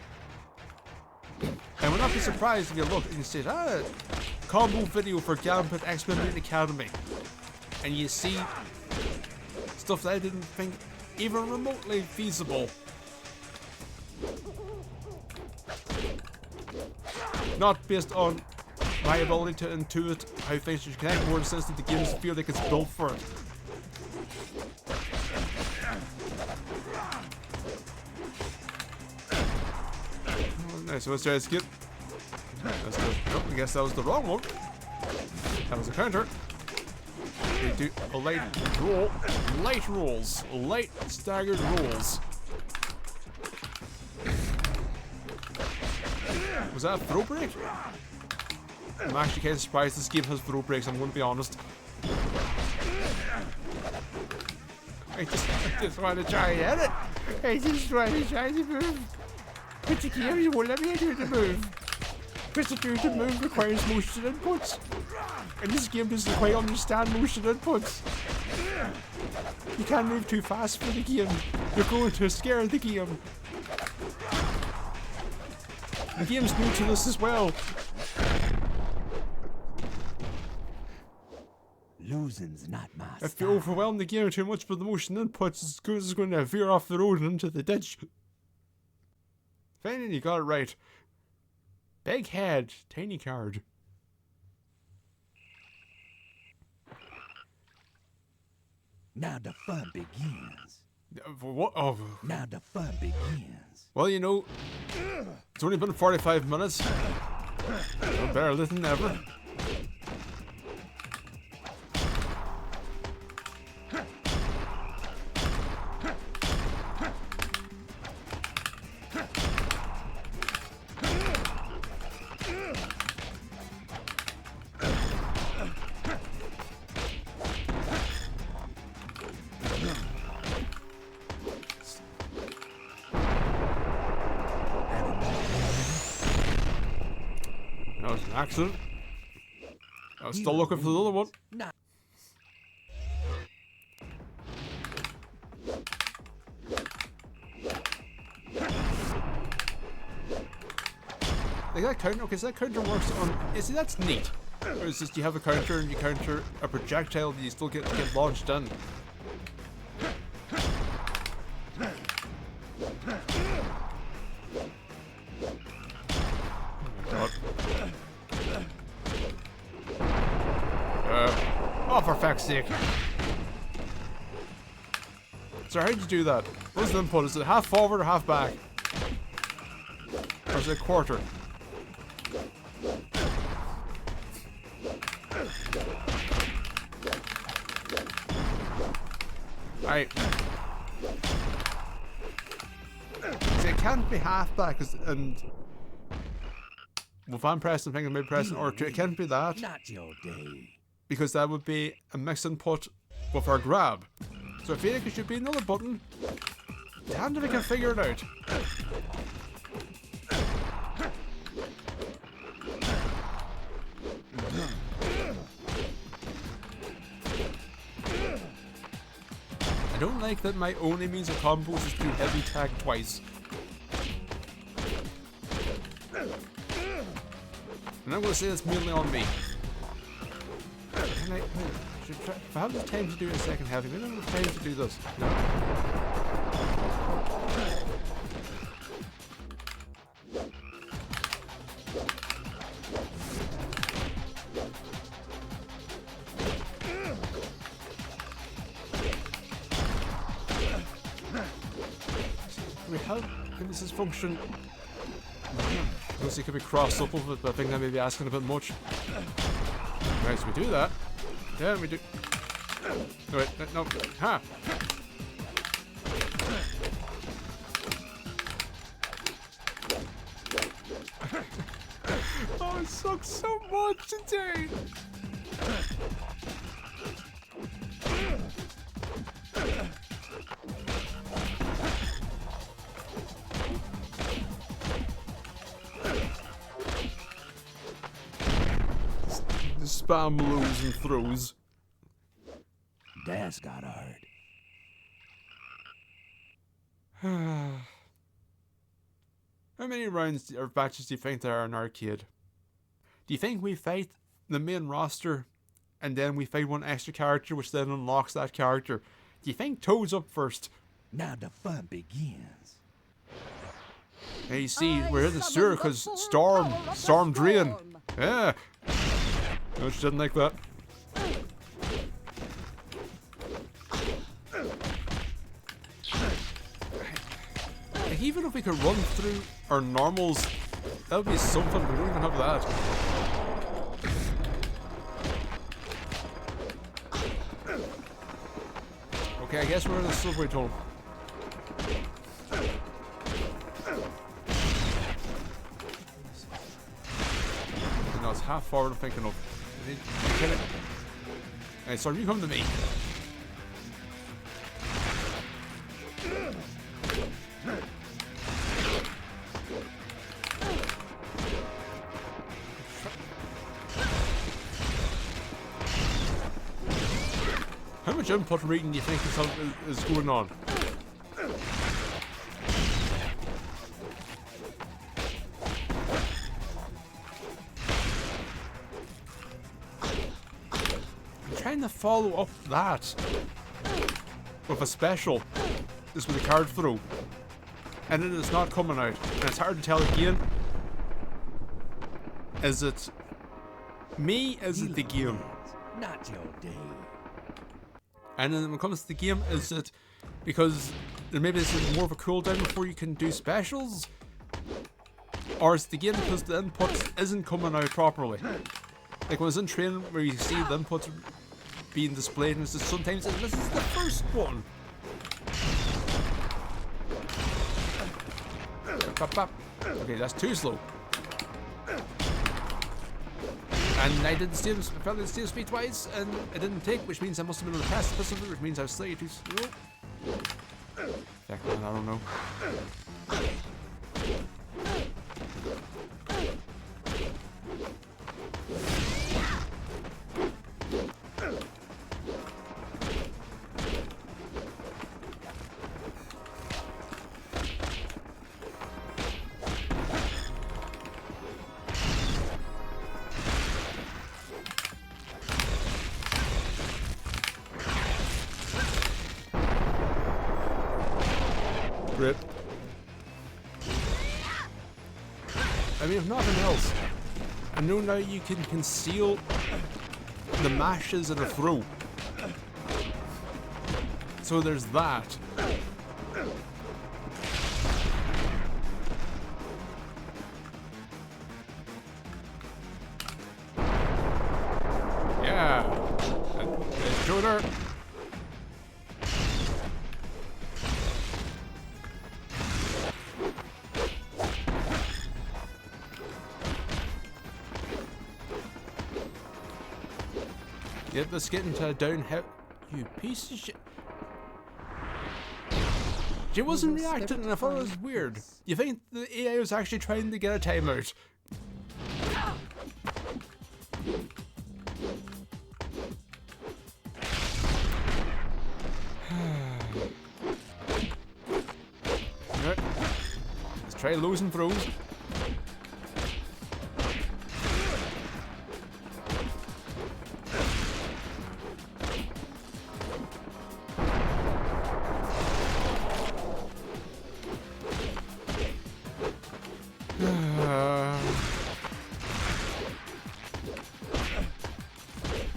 And we'll not be surprised if you look and you say, combo video for Gambit Expedition Academy. And you see stuff that I didn't think even remotely feasible. Not based on my ability to intuit how things should connect, more in the sense that the game doesn't feel like it's built for it. Nice, so let's try to skip. Oh, I guess that was the wrong one. That was a counter. We do a light roll. Light rolls. Light staggered rolls. Was that a throw break? I'm actually kind of surprised this game has throw breaks, I'm going to be honest. I just want to try and hit it. I just want to try to move. But the game won't let me do the move. Because to do the move requires motion inputs. And this game doesn't quite understand motion inputs. You can't move too fast for the game. You're going to scare the game. The game's new to this as well. Losing's not my style. If you overwhelm the game too much with the motion inputs, it's going to veer off the road and into the ditch. Finally, you got it right. Big head, tiny card. Now the fun begins. What? Oh. Now the fun begins. Well, you know, it's only been 45 minutes. So better late than never. That was an accident. I was still looking for the other one. Like that counter, okay, so that counter works on, see, that's neat. Or it's just you have a counter and you counter a projectile that you still get launched in. Oh, for fuck's sake. So how'd you do that? What's the input? Is it half forward or half back? Or is it a quarter? Right. can't be half that, and if I'm pressing finger, maybe pressing R2, it can't be that. Not your day. Because that would be a mix input with our grab. So I feel like it should be another button. Damn if I can figure it out. I don't like that my only means of combos is to heavy tag twice. And I'm going to say that's mainly on me. Can I, if I have the time to do a second heavy, maybe I don't have time to do this. No. How can this function? Because it could be crossed up with it, but I think that may be asking a bit much. Right, so we do that. Yeah, we do. No, wait, no. Ha! Oh, it sucks so much today! The spam lows and throws. That's got hard. How many rounds or batches do you think there are in arcade? Do you think we fight the main roster and then we fight one extra character which then unlocks that character? Do you think Toad's up first? Now the fun begins. Hey, you see, we're in the sewer because Storm Drain. Yeah. No, she didn't like that. Like, even if we could run through our normals, that would be something. We don't even have that. Okay, I guess we're in the subway tunnel. No, it's half forward I'm thinking of. Hey, sorry, you come to me. How much input reading do you think is going on? I'm trying to follow up that with a special, just with a card throw, and then it's not coming out, and it's hard to tell again. Is it me? Is it the game? Not your day. And then when it comes to the game, is it because there maybe there's more of a cooldown before you can do specials? Or is it the game because the input isn't coming out properly? Like when I was in training where you see the inputs being displayed and it's just sometimes this is the first one. Okay, that's too slow. And I didn't steal, I fell in steal speed twice, and it didn't take, which means I must have been able to pass the pistol, which means I was slightly too slow. Heck, man, I don't know. Rip. I mean, if nothing else, I know now you can conceal the mashes in a throw. So there's that. Yeah. Shooter. Yep, let's get into downhill. You piece of shit. She wasn't reacting and I thought it was weird. You think the AI was actually trying to get a timeout? Right. Let's try losing throws.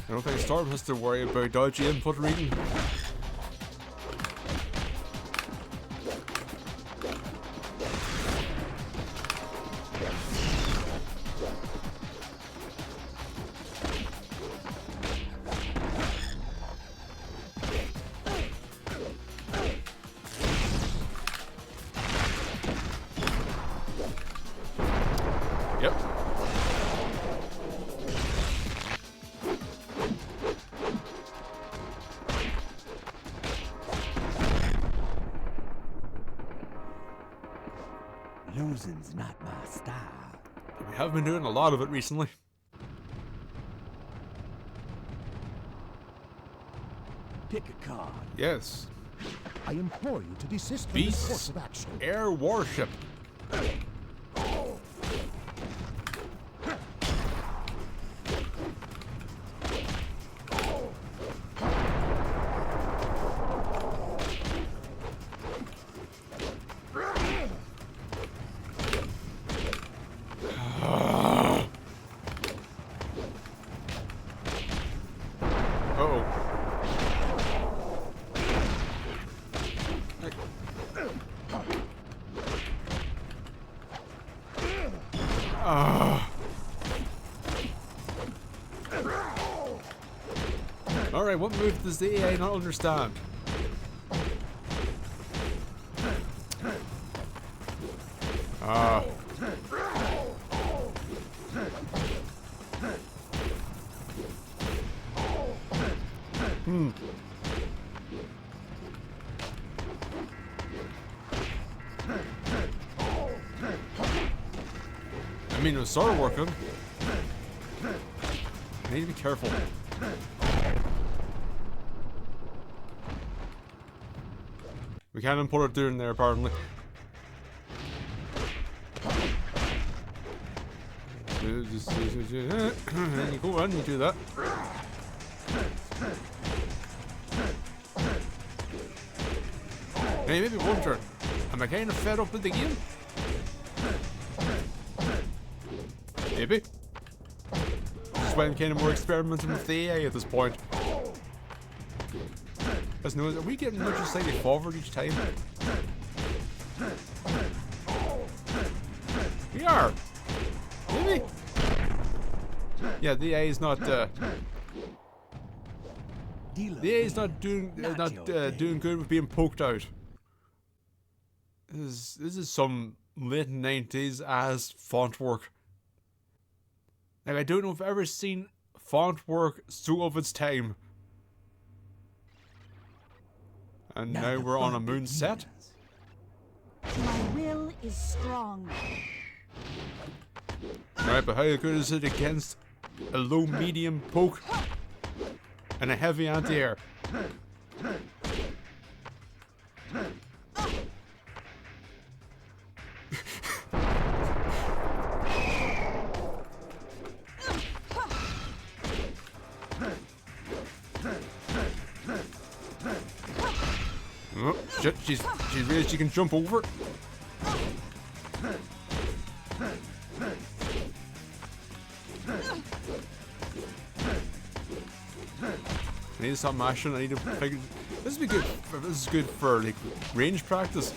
I don't think Storm has to worry about dodgy input reading. Yep. Losing's not my style. We have been doing a lot of it recently. Pick a card. Yes. I implore you to desist from this course Beast of action. Air Warship. Alright, what move does the AI not understand? I mean, it was sort of working. I need to be careful. We can't put it down there, apparently. You go on, you do that. Hey, maybe wonder, am I kind of fed up with the game? Maybe. Just went kind of more experimenting with the AI at this point. As no, are we getting much slightly forward each time? We are. Maybe. Yeah, the AI is not. The AI is not doing doing good with being poked out. This is some late 90s ass font work. Like, I don't know if I've ever seen font work so of its time. And now we're on a moon set. My will is strong. Alright, but how good is it against a low medium poke and a heavy anti-air? Oh, shit, she realized she can jump over. I need to stop mashing. I need to figure. This would be good. This is good for like range practice.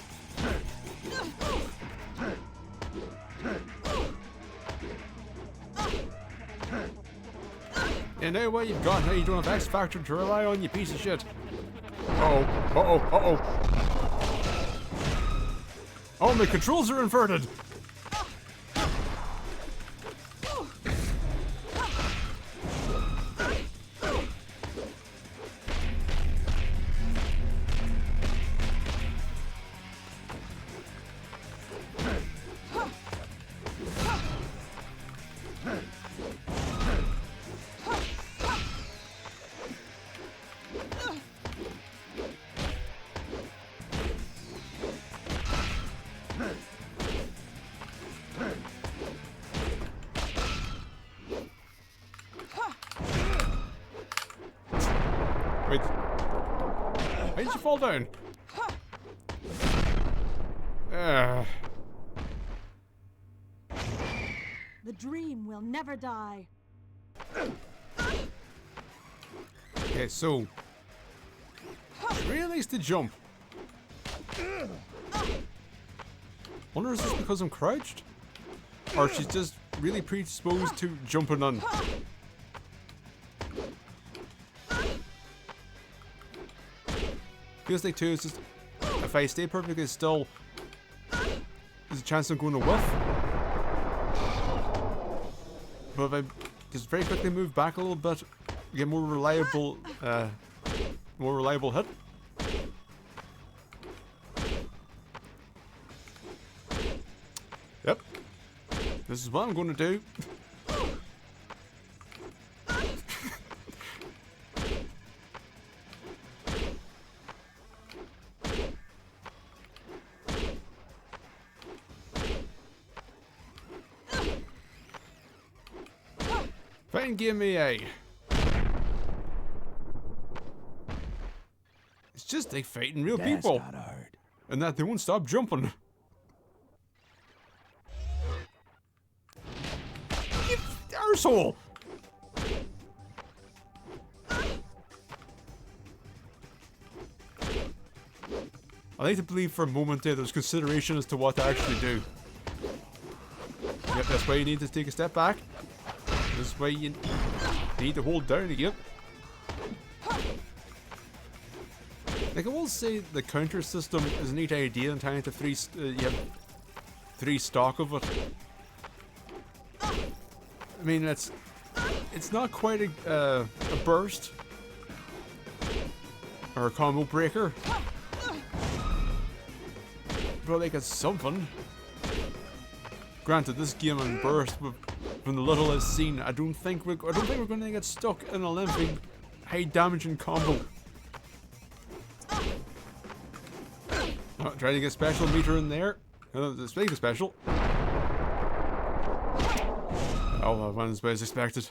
Yeah, now what you've got, now you don't have X Factor to rely on, you piece of shit. Uh-oh. Oh, my controls are inverted. Wait. How did you fall down? The dream will never die. Okay, so she really likes to jump. Wonder is this because I'm crouched? Or she's just really predisposed to jumping on. Feels like too, it's just if I stay perfectly still, there's a chance I'm going to whiff. But if I just very quickly move back a little bit, get more reliable hit. Yep. This is what I'm going to do. Fine, give me a. It's just like fighting real people. That's not hard. And that they won't stop jumping. You arsehole! I like to believe for a moment there there's consideration as to what to actually do. Yep, that's why you need to take a step back. This way you need to hold down again. Like I will say, the counter system is a neat idea in time to you have 3 stock of it. I mean, it's not quite a burst or a combo breaker, but like it's something. Granted, this game on burst, from the little I've seen, I don't think we're going to get stuck in a lengthy, high damaging combo. Oh, try to get special meter in there. Speaking of special. Oh, that went as bad as expected.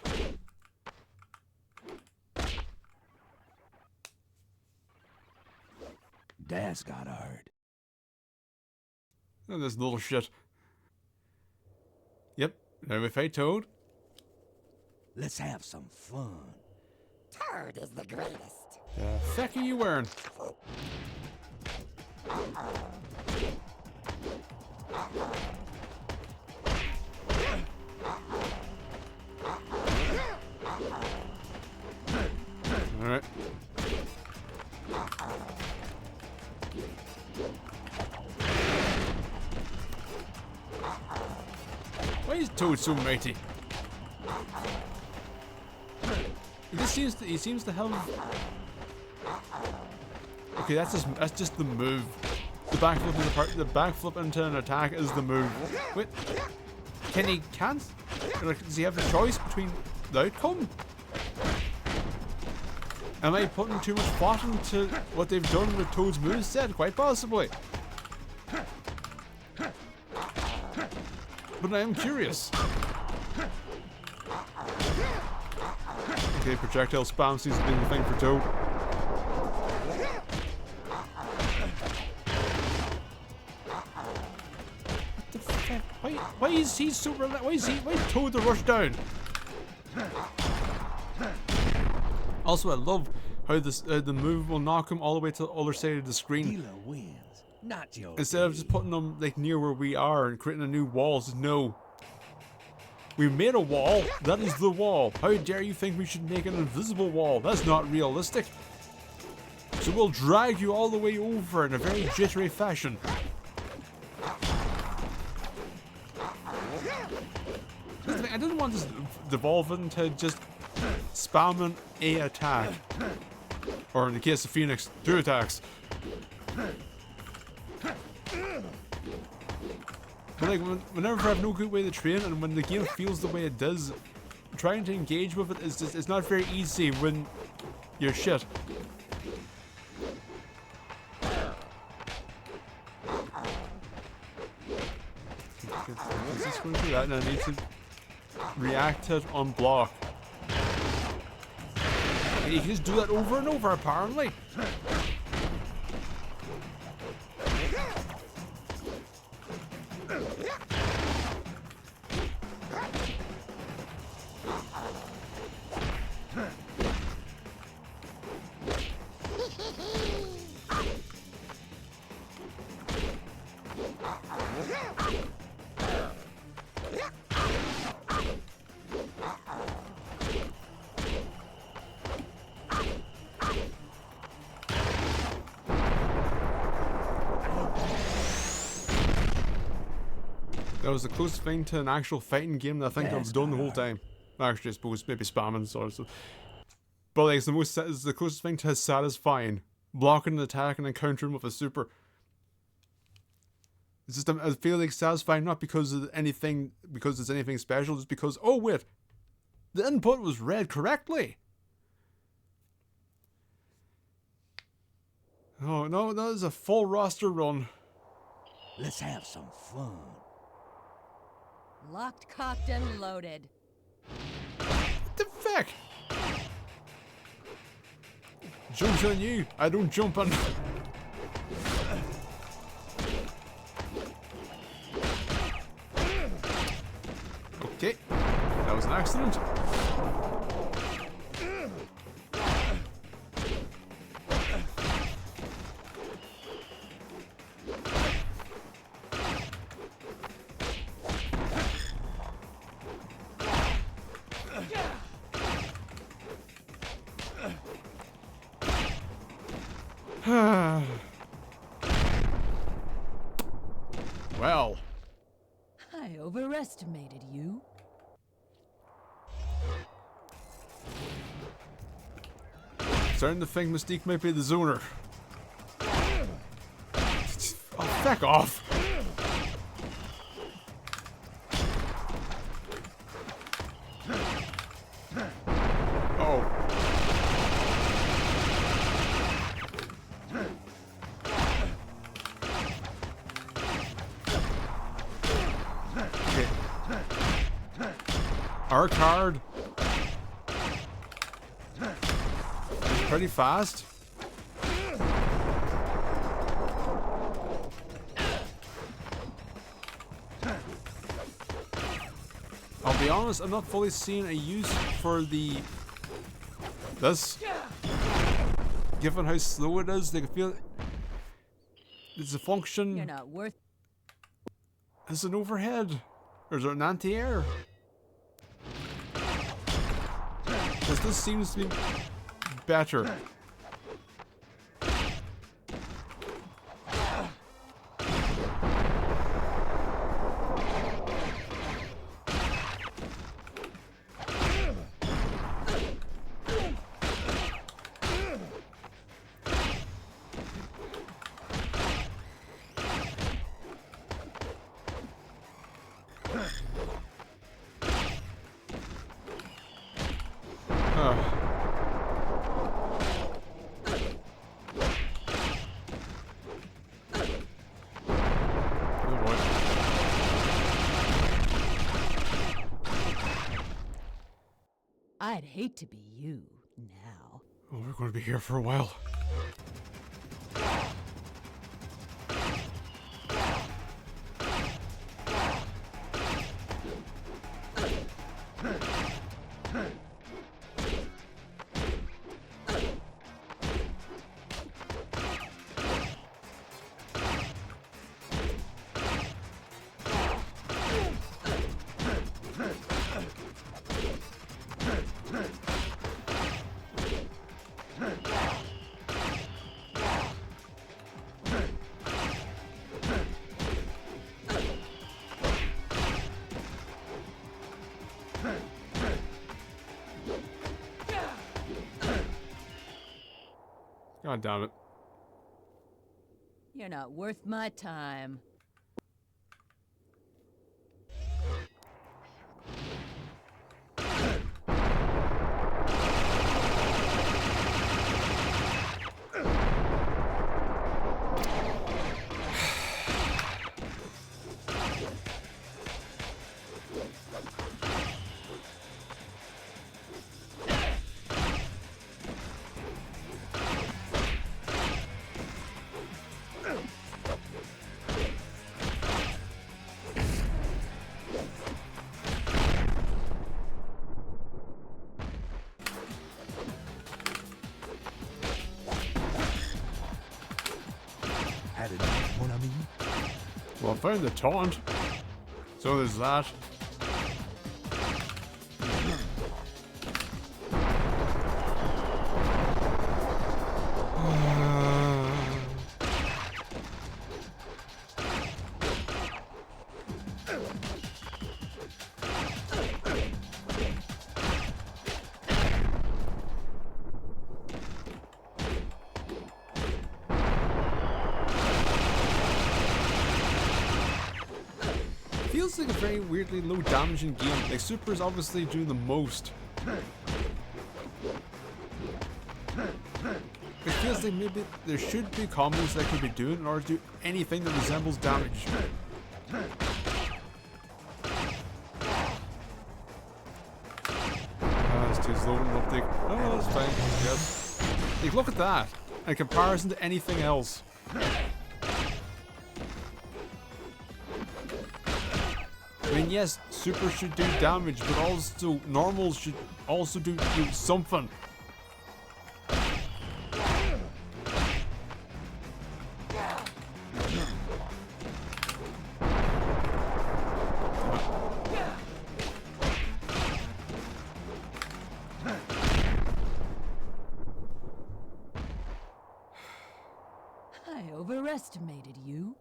That's got hard. And this little shit. Yep, now we fight Toad. Let's have some fun. Toad is the greatest. The feck are you wearing? Alright. Why is Toad so mighty? He seems to have. Okay, that's just the move. The backflip into an attack is the move. Wait, does he have a choice between the outcome? Am I putting too much thought into what they've done with Toad's moveset? Quite possibly. But I am curious. Okay, projectile spam seems to be the thing for Toad. What the fuck? Why is he so why is Toad the rush down? Also, I love how this the move will knock him all the way to the other side of the screen. Dealer wins. Not your Instead of just putting them like near where we are and creating a new wall. Says, no. We made a wall. That is the wall. How dare you think we should make an invisible wall? That's not realistic. So we'll drag you all the way over in a very jittery fashion. I didn't want this to devolve into just spamming a attack. Or in the case of Phoenix, 2 attacks. But like, whenever I have no good way to train, and when the game feels the way it does, trying to engage with it is just, it's not very easy when you're shit. Is this going to do that? And I need to react it on block. And you can just do that over and over, apparently. That was the closest thing to an actual fighting game that I think I've done the whole time. Actually, I suppose maybe spamming sort of. But like, it's the closest thing to satisfying blocking an attack and then countering with a super. It's just I feel like satisfying not because of anything, because it's anything special, just because oh wait, the input was read correctly. Oh no, that is a full roster run. Let's have some fun. Locked, cocked, and loaded. What the fuck? Jumps on you. I don't jump on. Okay, that was an accident. Well. I overestimated you. Starting to think Mystique might be the zoner. Oh, feck off. Oh. Okay. Our card. Pretty fast. I'll be honest, I'm not fully seeing a use for this. Given how slow it is, they feel it's a function. You're not worth. Is it an overhead? Or is it an anti-air? Because this seems to be better. I'd hate to be you now. Oh, we're going to be here for a while. God damn it. You're not worth my time. Well, I found the taunt. So there's that. Feels like a very weirdly low damaging game. Like Super is obviously doing the most. It feels like maybe there should be combos that could be doing in order to do anything that resembles damage. It's too slow an uptake. Oh, that's fine, I guess. Like, look at that. In comparison to anything else. I mean, yes, Super should do damage, but also normals should also do something. I overestimated you.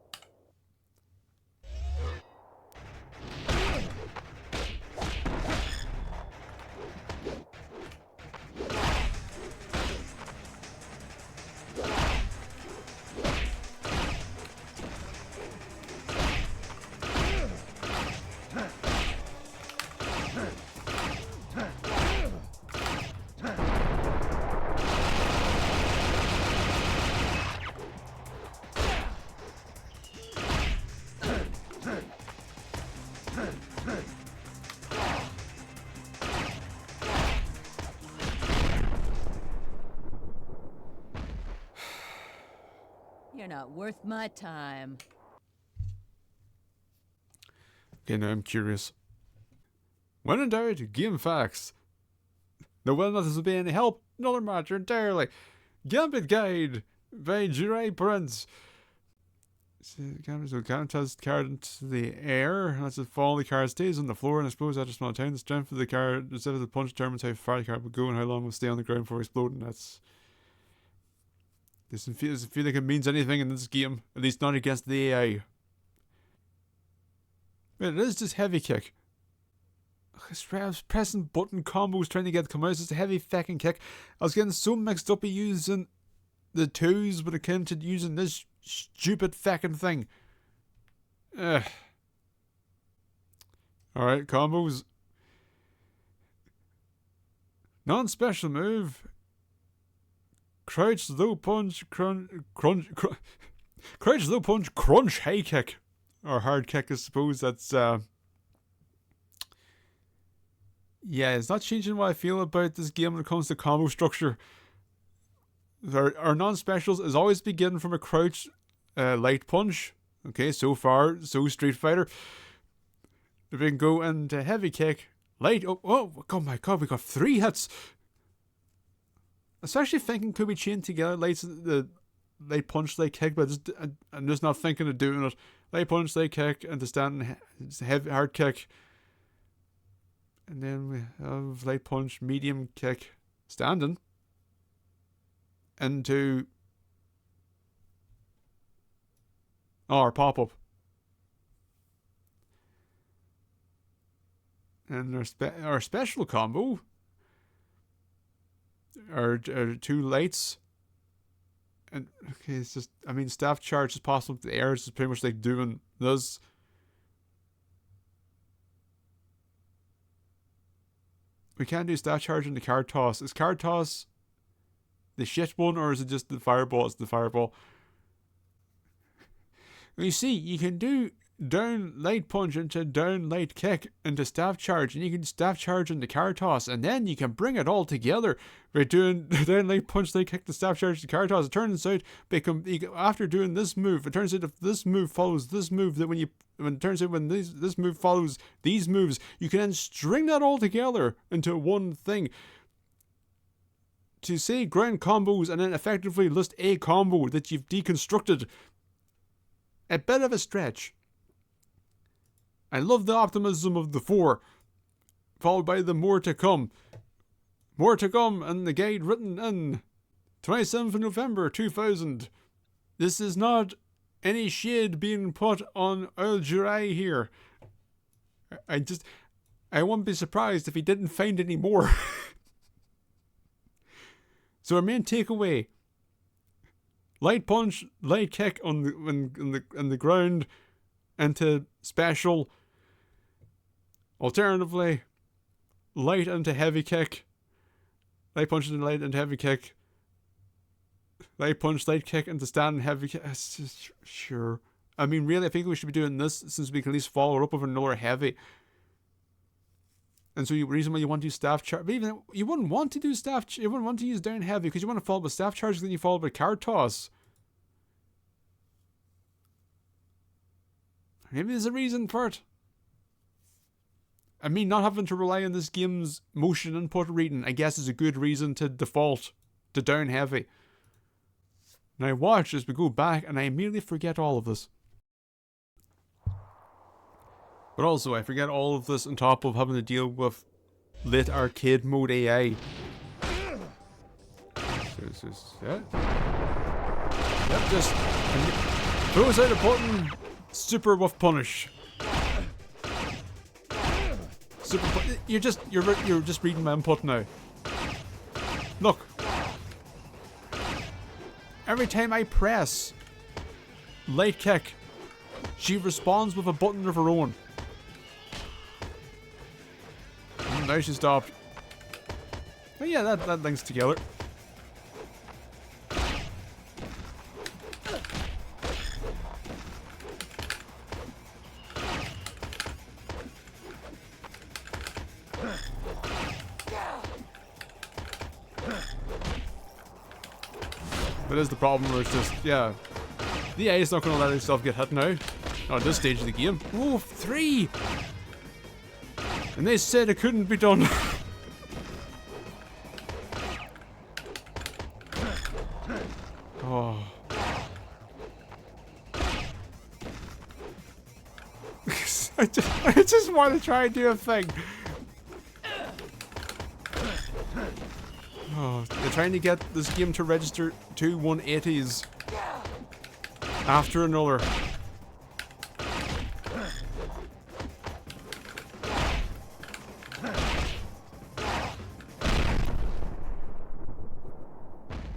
You're not worth my time. Okay, now I'm curious. When in doubt, game facts. Now, whether or not this will be any help, another matter entirely. Gambit Guide by Jirai Prince. So Gambit tosses the card into the air. As it falls, the card stays on the floor and explodes after a small time. The strength of the card, instead of the punch, determines how far the card will go and how long it will stay on the ground before exploding. That's. Doesn't feel like it means anything in this game, at least not against the AI. But it is just heavy kick. I was pressing button combos trying to get it to come out. It's just a heavy fucking kick. I was getting so mixed up with using the twos when it came to using this stupid fucking thing. Ugh. Alright, combos. Non-special move. Crouch, low punch, crouch, low punch, crunch, high kick. Or hard kick, I suppose. That's, yeah, it's not changing what I feel about this game when it comes to combo structure. Our non-specials is always beginning from a crouch, light punch. Okay, so far, so Street Fighter. If we can go into heavy kick, light, oh my god, we got 3 hits. I was actually thinking, could we chain together the light punch, light kick, but I'm just not thinking of doing it. Light punch, light kick, and the standing heavy hard kick. And then we have light punch, medium kick, standing. Into our pop-up. And our special combo are 2 lights. And okay, it's just, I mean, staff charge is possible. The air is pretty much like doing this. We can't do staff charge in the card toss. Is card toss the shit one, or is it just the fireball? It's the fireball. You see, you can do down light punch into down light kick into staff charge, and you can staff charge into card toss, and then you can bring it all together by doing down light punch, light kick, the staff charge, the card toss. It turns out after doing this move, it turns out if this move follows this move, that when this move follows these moves, you can then string that all together into one thing. To say ground combos and then effectively list a combo that you've deconstructed, a bit of a stretch. I love the optimism of the 4, followed by the more to come. More to come, and the guide written in 27th of November 2000. This is not any shade being put on Earl Jurai here. I won't be surprised if he didn't find any more. So our main takeaway: light punch, light kick on the ground into special. Alternatively, light into heavy kick. Light punch into light into heavy kick. Light punch, light kick into standing heavy kick. Sure. I mean, really, I think we should be doing this since we can at least follow it up with another heavy. And so the reason why you want to use staff charge, but even you wouldn't want to do you wouldn't want to use down heavy because you want to follow up with staff charge, then you follow up with card toss. Maybe there's a reason for it. I mean, not having to rely on this game's motion input reading, I guess, is a good reason to default to down heavy. Now watch as we go back and I immediately forget all of this. But also, I forget all of this on top of having to deal with lit arcade mode AI. Yep, just throws out a button, super with punish. You're just reading my input now. Look. Every time I press light kick, she responds with a button of her own. Now she stopped. But yeah, that links together. But is the problem where it's just, yeah, the AI is not going to let itself get hit now. Not at this stage of the game. Oh, 3! And they said it couldn't be done. Oh. I just want to try and do a thing. Oh, they're trying to get this game to register 2 180s after another.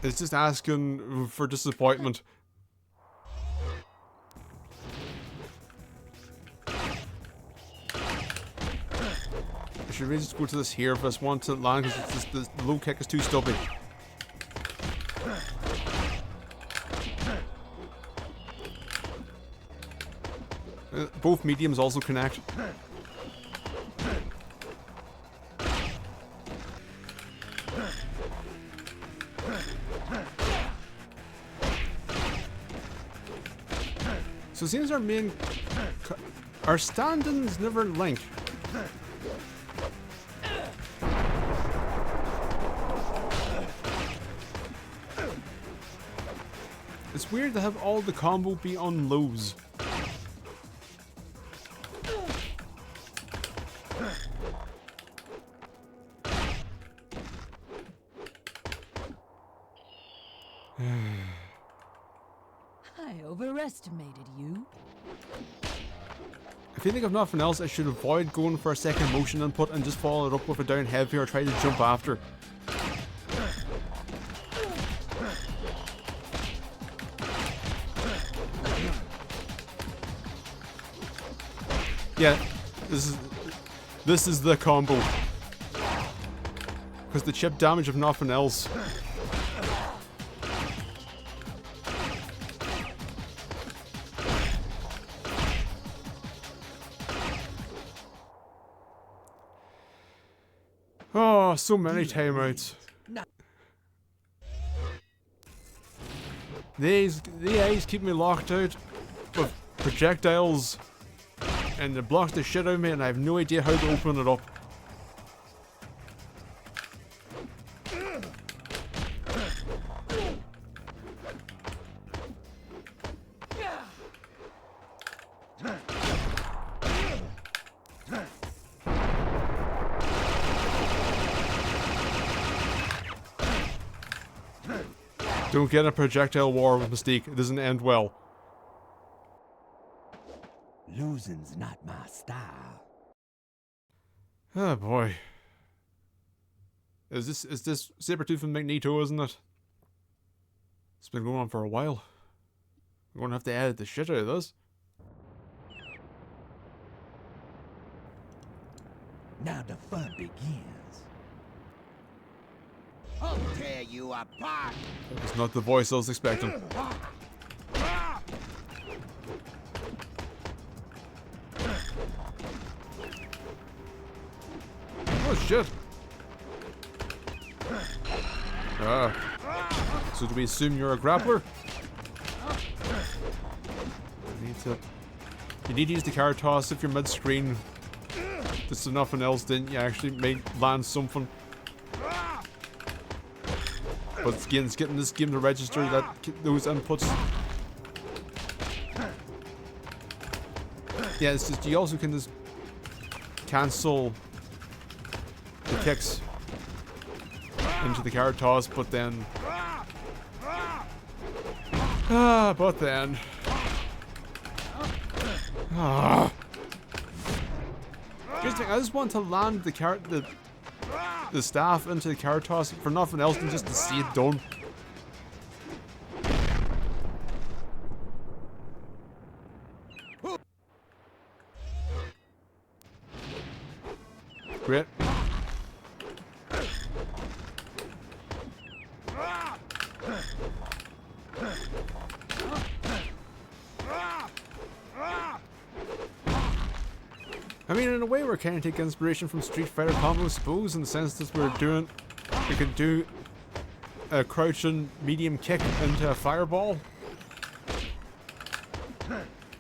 It's just asking for disappointment. I should really just go to this here if I just want to land because the low kick is too stubby. Both mediums also connect. So it seems our stand-ins never link. It's weird to have all the combo be on lows. I overestimated you. If you think of nothing else, I should avoid going for a second motion input and just follow it up with a down heavy or try to jump after. Yeah, this is the combo. Because the chip damage of nothing else. Oh, so many timeouts. The AIs keep me locked out with projectiles and it blocks the shit out of me and I have no idea how to open it up. Don't get a projectile war with Mystique. It doesn't end well. Losing's not my style. Oh boy. Is this Sabretooth and Magneto, isn't it? It's been going on for a while. We're gonna have to edit the shit out of this. Now the fun begins. I'll tear you apart. It's not the voice I was expecting. Oh shit. So do we assume you're a grappler? You need to use the card toss if you're mid-screen. Just so nothing else, then you actually may land something. But again, it's getting this game to register those inputs. Yeah, it's just, you also can just cancel the kicks into the card toss, but then... Here's the thing, I just want to land the staff into the card toss for nothing else than just to see it done. Great. I mean, in a way, we're kind of taking inspiration from Street Fighter combo, I suppose, in the sense that we can do a crouching medium kick into a fireball.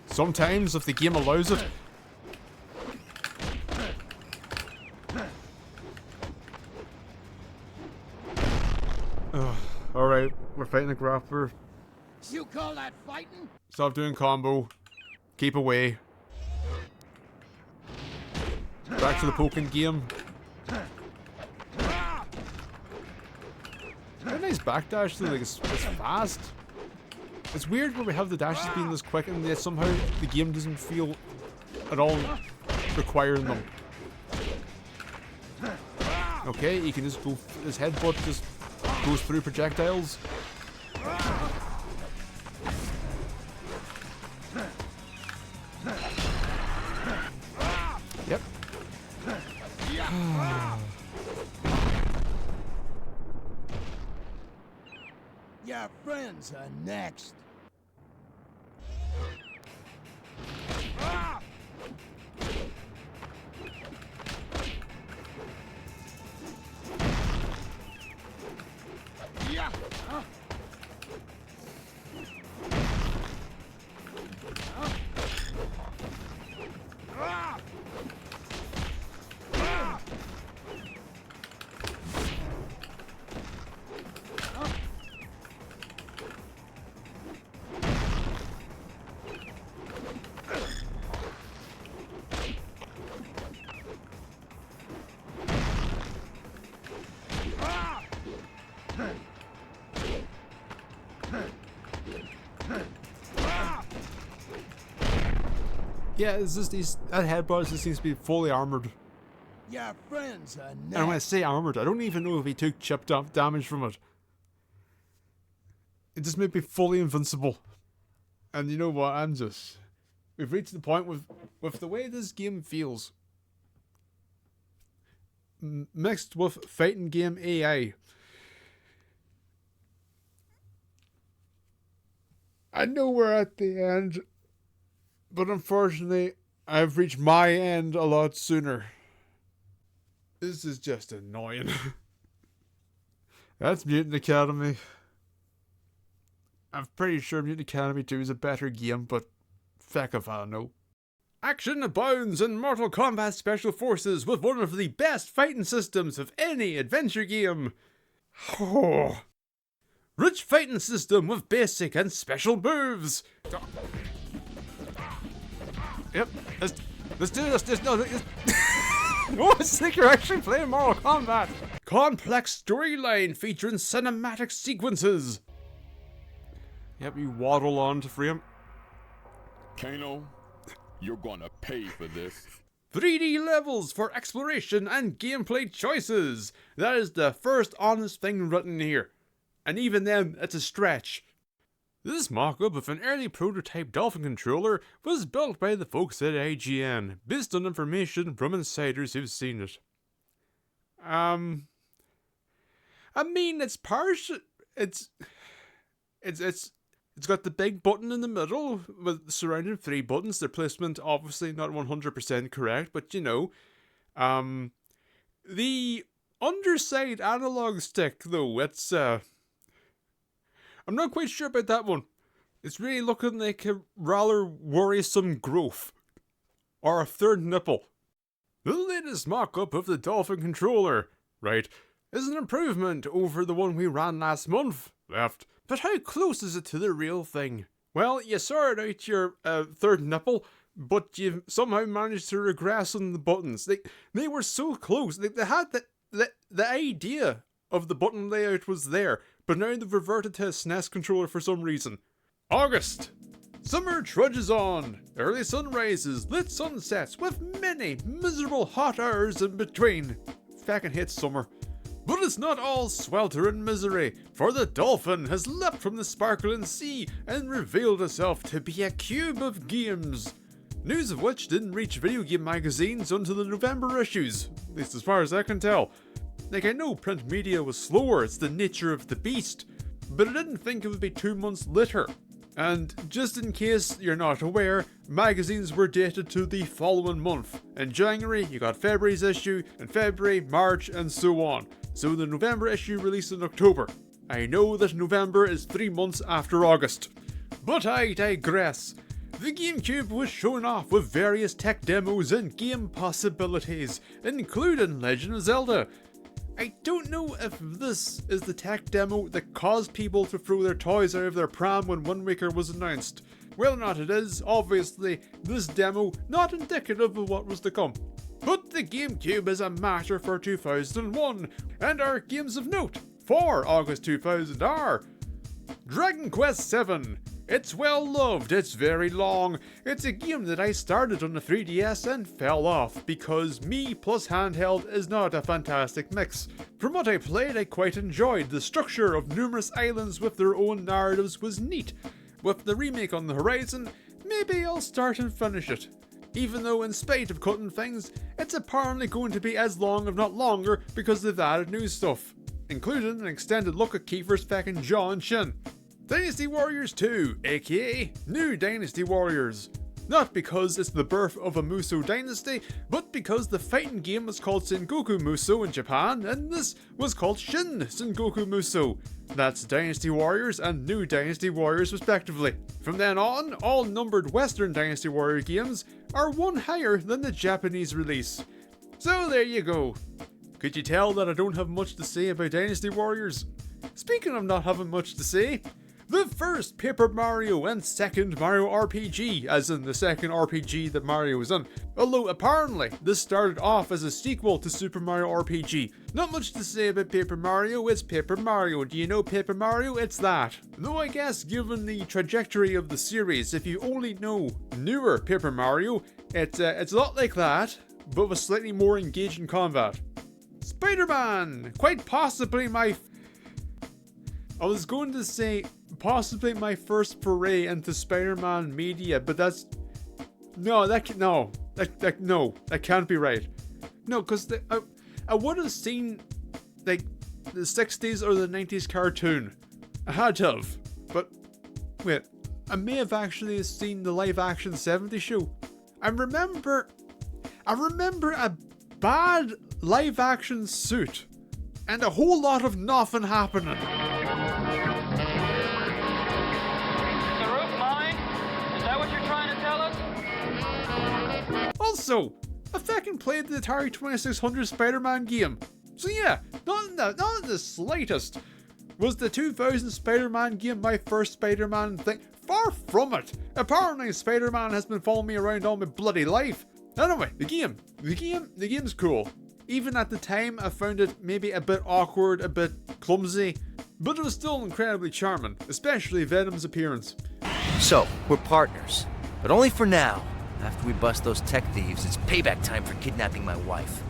Sometimes, if the game allows it. Alright, we're fighting a grappler. You call that fighting? Stop doing combo. Keep away. Back to the poking game. Very nice backdash though, like it's fast. It's weird when we have the dashes being this quick and yet somehow the game doesn't feel at all requiring them. Okay, he can just go, his headbutt just goes through projectiles. Yep. Your friends are next. Yeah. Yeah, it's just that headbutt just seems to be fully armored. Your friends are next. And when I say armored, I don't even know if he took chip damage from it. It just made me fully invincible. And you know what? We've reached the point with the way this game feels. Mixed with fighting game AI. I know we're at the end. But unfortunately, I've reached my end a lot sooner. This is just annoying. That's Mutant Academy. I'm pretty sure Mutant Academy 2 is a better game, but feck if I know. Action abounds in Mortal Kombat Special Forces with one of the best fighting systems of any adventure game. Oh. Rich fighting system with basic and special moves. Yep, let's do this. Oh, it's like you're actually playing Mortal Kombat. Complex storyline featuring cinematic sequences. Yep, you waddle on to free him. Kano, you're gonna pay for this. 3D levels for exploration and gameplay choices. That is the first honest thing written here. And even then, it's a stretch. This mock-up of an early prototype Dolphin controller was built by the folks at IGN, based on information from insiders who've seen it. I mean, it's partial. It's got the big button in the middle with surrounding 3 buttons. Their placement obviously not 100% correct, but you know, the underside analog stick though, it's I'm not quite sure about that one. It's really looking like a rather worrisome growth. Or a third nipple. The latest mock-up of the Dolphin controller, right, is an improvement over the one we ran last month. Left. But how close is it to the real thing? Well, you sorted out your third nipple, but you somehow managed to regress on the buttons. They were so close. They had the idea of the button layout was there, but now they've reverted to a SNES controller for some reason. August. Summer trudges on. Early sunrises, lit sunsets, with many miserable hot hours in between. Fucking hate summer. But it's not all swelter and misery, for the Dolphin has leapt from the sparkling sea and revealed itself to be a cube of games. News of which didn't reach video game magazines until the November issues, at least as far as I can tell. Like, I know print media was slower, it's the nature of the beast, but I didn't think it would be 2 months later. And just in case you're not aware, magazines were dated to the following month. In January, you got February's issue, in February, March, and so on. So the November issue released in October. I know that November is 3 months after August. But I digress. The GameCube was shown off with various tech demos and game possibilities, including Legend of Zelda. I don't know if this is the tech demo that caused people to throw their toys out of their pram when Wind Waker was announced. Whether or not it is, obviously, this demo not indicative of what was to come. But the GameCube is a matter for 2001, and our games of note for August 2000 are Dragon Quest VII. It's well loved, it's very long, it's a game that I started on the 3DS and fell off, because me plus handheld is not a fantastic mix. From what I played, I quite enjoyed. The structure of numerous islands with their own narratives was neat. With the remake on the horizon, maybe I'll start and finish it. Even though in spite of cutting things, it's apparently going to be as long if not longer because they've added new stuff, including an extended look at Kiefer's fucking jaw and chin. Dynasty Warriors 2, aka New Dynasty Warriors. Not because it's the birth of a Musou dynasty, but because the fighting game was called Sengoku Musou in Japan, and this was called Shin Sengoku Musou. That's Dynasty Warriors and New Dynasty Warriors respectively. From then on, all numbered Western Dynasty Warrior games are one higher than the Japanese release. So there you go. Could you tell that I don't have much to say about Dynasty Warriors? Speaking of not having much to say, the first Paper Mario and second Mario RPG, as in the second RPG that Mario was in. Although apparently this started off as a sequel to Super Mario RPG. Not much to say about Paper Mario, it's Paper Mario. Do you know Paper Mario? It's that. Though I guess given the trajectory of the series, if you only know newer Paper Mario, it's a lot like that, but with slightly more engaging combat. Spider-Man! Quite possibly I was going to say possibly my first foray into Spider-Man media, but that's that can't be right. No, because I would have seen like the 60s or the 90s cartoon. I had to have, but wait, I may have actually seen the live-action 70s show. I remember a bad live-action suit and a whole lot of nothing happening. Also, I fucking played the Atari 2600 Spider-Man game. So yeah, not in the slightest. Was the 2000 Spider-Man game my first Spider-Man thing? Far from it. Apparently Spider-Man has been following me around all my bloody life. Anyway, the game's cool. Even at the time, I found it maybe a bit awkward, a bit clumsy, but it was still incredibly charming, especially Venom's appearance. So, we're partners, but only for now. After we bust those tech thieves, it's payback time for kidnapping my wife.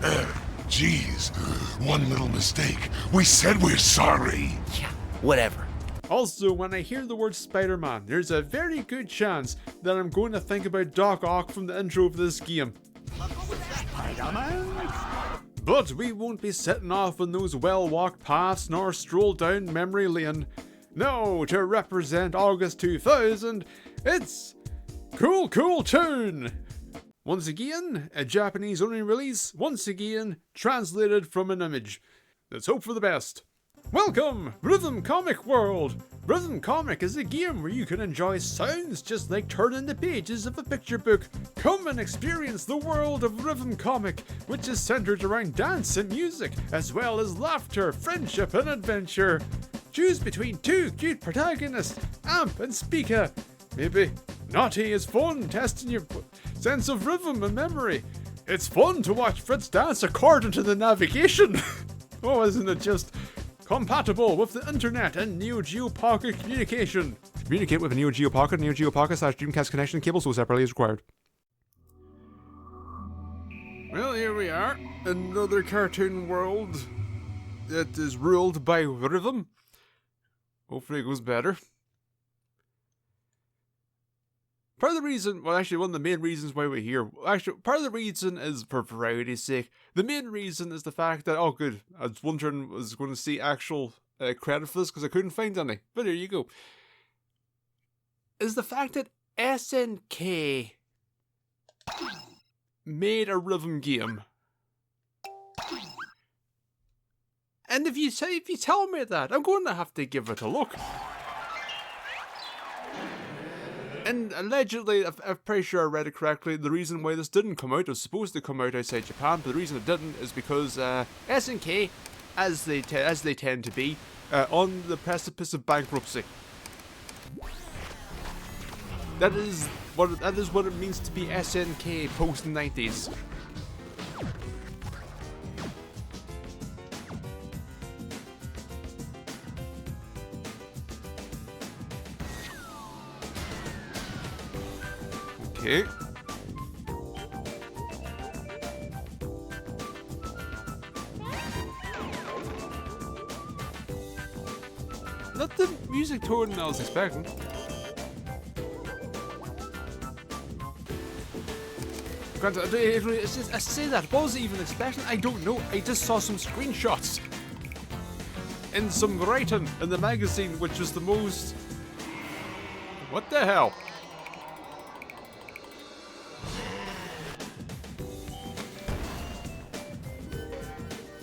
Jeez, one little mistake. We said we're sorry. Yeah, whatever. Also, when I hear the word Spider-Man, there's a very good chance that I'm going to think about Doc Ock from the intro of this game. But we won't be setting off on those well-walked paths nor stroll down memory lane. No, to represent August 2000, it's Cool Toon! Once again, a Japanese-only release, once again, translated from an image. Let's hope for the best. Welcome, Rhythm Comic World! Rhythm Comic is a game where you can enjoy sounds just like turning the pages of a picture book. Come and experience the world of Rhythm Comic, which is centered around dance and music, as well as laughter, friendship and adventure. Choose between two cute protagonists, Amp and Speaker. Maybe Naughty is fun, testing your sense of rhythm and memory. It's fun to watch Fritz dance according to the navigation. Oh, isn't it just compatible with the internet and Neo Geo Pocket communication. Communicate with a Neo Geo Pocket, Neo Geo Pocket / Dreamcast connection cable so separately as required. Well, here we are. Another cartoon world that is ruled by rhythm. Hopefully it goes better. Part of the reason, well actually one of the main reasons why we're here, actually part of the reason is for variety's sake. The main reason is the fact that, oh good, I was wondering, was going to see actual credit for this because I couldn't find any, but here you go. Is the fact that SNK made a rhythm game. And if you tell me that, I'm going to have to give it a look. And allegedly, I'm pretty sure I read it correctly, the reason why this didn't come out, it was supposed to come out outside Japan, but the reason it didn't is because SNK, as they tend to be, on the precipice of bankruptcy. That is what it means to be SNK post-90s. Okay. Not the music tone I was expecting. Granted, I say that, what was I even expecting? I don't know, I just saw some screenshots. And some writing in the magazine, which was the most... What the hell?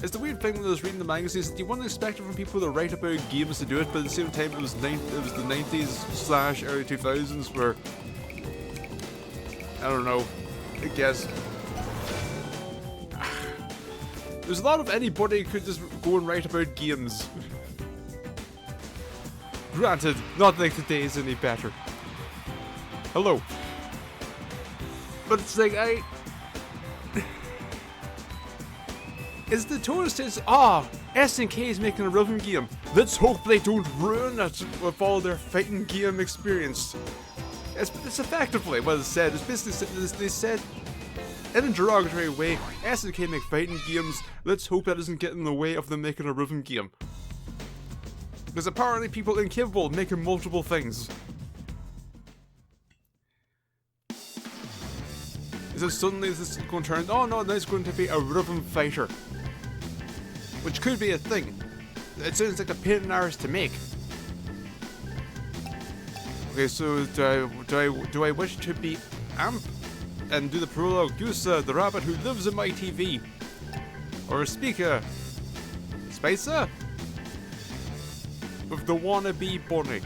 It's the weird thing when I was reading the magazines that you wouldn't expect it from people that write about games to do it, but at the same time it was the 90s / early 2000s where, I don't know, I guess there's a lot of anybody could just go and write about games. Granted, not like today is any better. Hello. But it's like, is the tone says, SNK is making a rhythm game. Let's hope they don't ruin it with all their fighting game experience. It's effectively what it said. It's basically, they said, in a derogatory way, SNK make fighting games. Let's hope that doesn't get in the way of them making a rhythm game. Because apparently people incapable of making multiple things. Is it suddenly this going to turn? Oh no, now it's going to be a rhythm fighter. Which could be a thing. It sounds like a pain in the arse to make. Okay, so do I wish to be Amp and do the prologue Gusa, the rabbit who lives in my TV? Or Speaker? Spicer? With the wannabe bunny.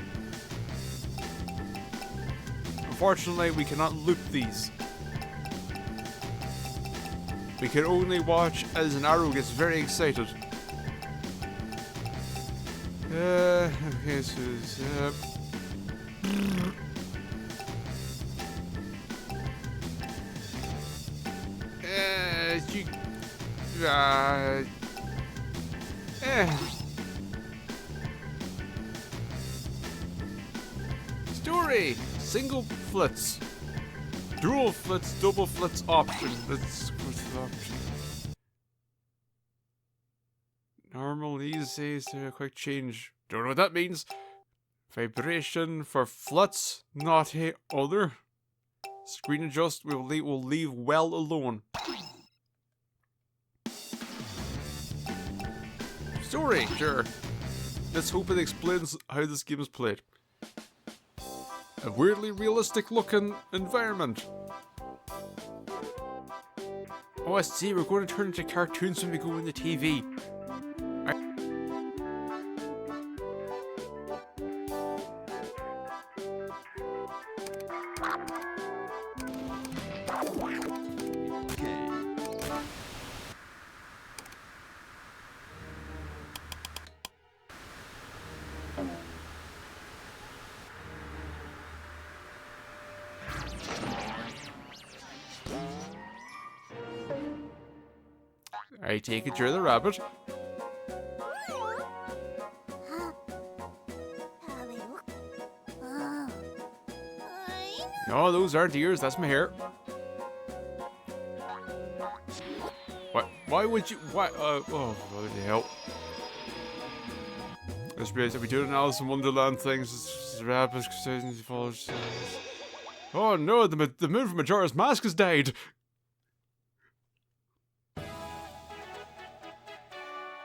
Unfortunately, we cannot loop these. We can only watch as an arrow gets very excited. Okay, so it's, Story. Single flits. Dual flits, double flits option. That's what's the option. Normal, easy, so quick change. Don't know what that means. Vibration for flits, not a other. Screen adjust, we'll leave well alone. Story, sure. Let's hope it explains how this game is played. A weirdly realistic looking environment. Oh, I see, we're going to turn into cartoons when we go in the TV. I take it you're the rabbit. No, those aren't ears, that's my hair. What? Why would you? Why? Oh, what the hell? I just realized that we do an Alice in Wonderland things. Rabbits, oh no, the moon from Majora's Mask has died.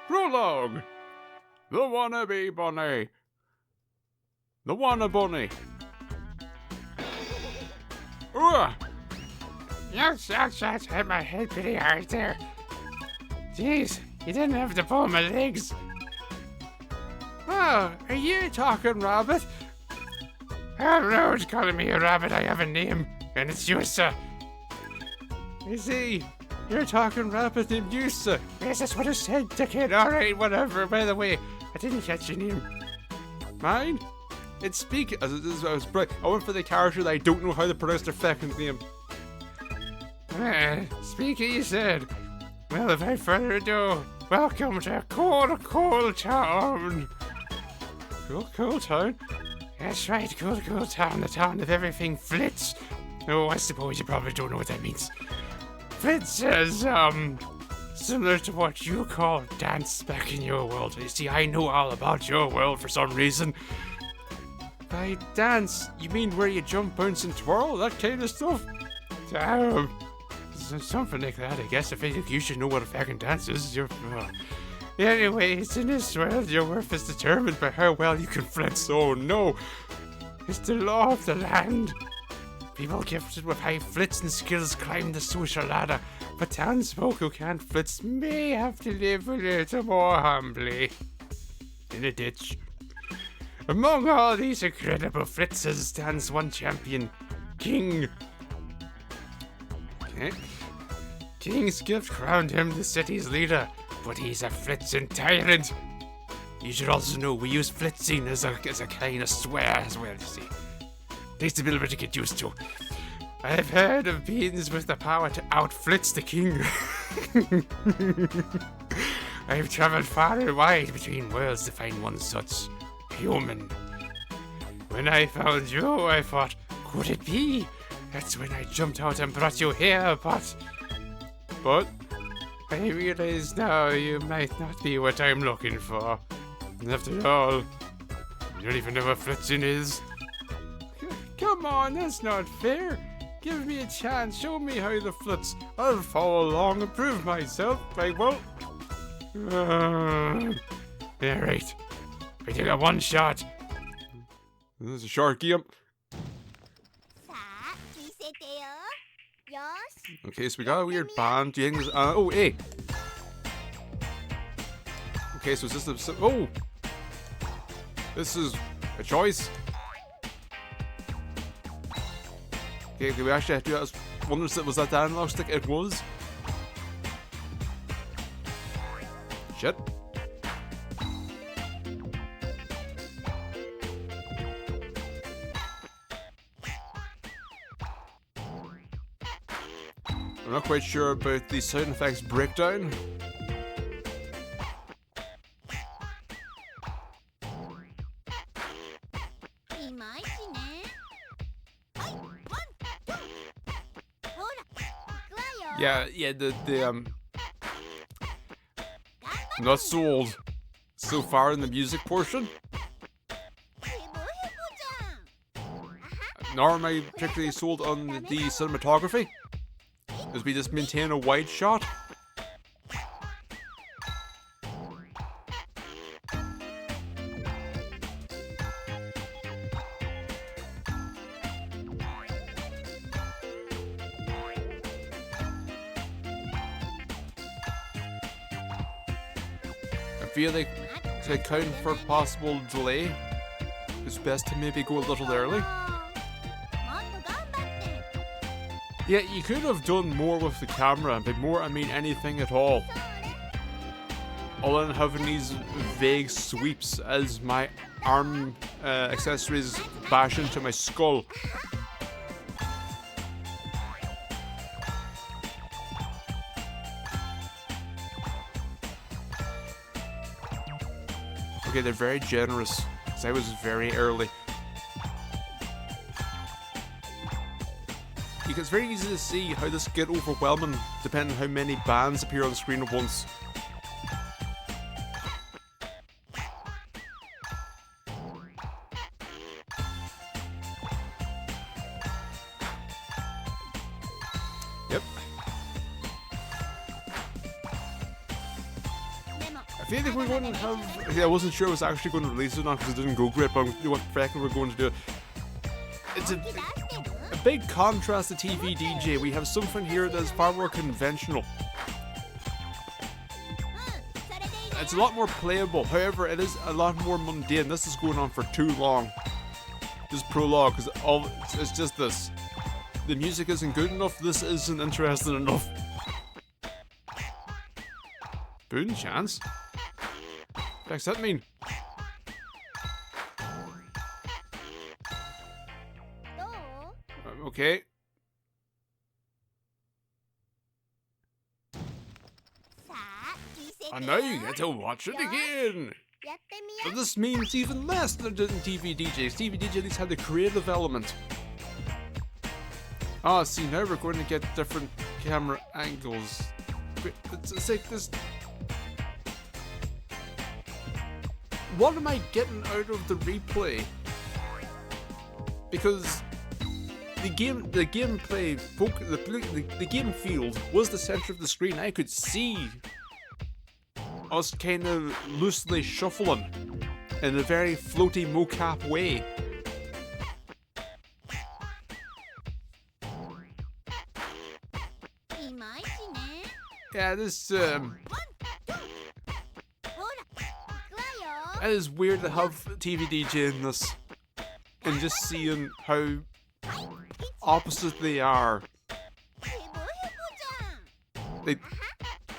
Prologue. The wannabe bunny. The wanna bunny. Ooh! You shots hit my head pretty hard there. Jeez, you didn't have to pull my legs. Oh, are you talking rabbit? Oh no, it's calling me a rabbit. I have a name, and it's Yusa. You see, you're talking rabbit named Yusa. Yes, that's what I said, dickhead. Alright, whatever. By the way, I didn't catch your name. Mine? It's Speak. I went for the character that I don't know how to pronounce their second name. Speaky, you said. Well, without further ado, welcome to Cool Town. Cool Town? That's right, Cool Town, the town of everything flits. Oh, I suppose you probably don't know what that means. Flits is, similar to what you call dance back in your world. You see, I know all about your world for some reason. By dance, you mean where you jump, bounce, and twirl? That kind of stuff? Something like that, I guess. I think you should know what a fucking dance is. Anyways, in this world, your worth is determined by how well you can flex. Oh no! It's the law of the land. People gifted with high flits and skills climb the social ladder, but townsfolk who can't flits may have to live a little more humbly. In a ditch. Among all these incredible flitzers stands one champion, King. Okay. King's gift crowned him the city's leader, but he's a flitzing tyrant. You should also know we use flitzing as a kind of swear as well, you see. Takes a little bit to get used to. I've heard of beings with the power to outflitz the king. I've traveled far and wide between worlds to find one such human. When I found you, I thought, could it be? That's when I jumped out and brought you here, but I realize now you might not be what I'm looking for. After all, you don't even know what flitzing is. Come on, that's not fair. Give me a chance, show me how the flits. I'll follow along and prove myself. I won't. Alright. I take a one shot. This is a short game. Okay, so we got a weird band. Do you think there's, oh, hey. Okay, so is this the, oh. This is a choice. Okay, we actually have to do that. I was wondering, was that the analog stick? It was. Shit. I'm not quite sure about the sound effects breakdown. Yeah, not sold so far in the music portion. Nor am I particularly sold on the cinematography, as we just maintain a wide shot. I feel like to account for possible delay, it's best to maybe go a little early. Yeah, you could have done more with the camera, but more, I mean anything at all. Other than having these vague sweeps as my arm accessories bash into my skull. Okay, they're very generous, because I was very early. It's very easy to see how this get overwhelming depending on how many bands appear on the screen at once. Yep. I feel like we're going to have... Yeah, I wasn't sure I was actually going to release it or not because it didn't go great, but what reckon we're going to do it. It's a big contrast to TV DJ. We have something here that's far more conventional. It's a lot more playable, however it is a lot more mundane. This is going on for too long. This prologue, because it's just this. The music isn't good enough, this isn't interesting enough. Boon chance? What does that mean? Okay. And now you get to watch it again! But this means even less than TV DJs. TV DJ at least had the creative element. Ah, see, now we're going to get different camera angles. It's like this... What am I getting out of the replay? Because... The gameplay, the game field was the center of the screen. I could see us kind of loosely shuffling in a very floaty mocap way. Yeah, this it is weird to have TV DJ in this and just seeing how opposite they are.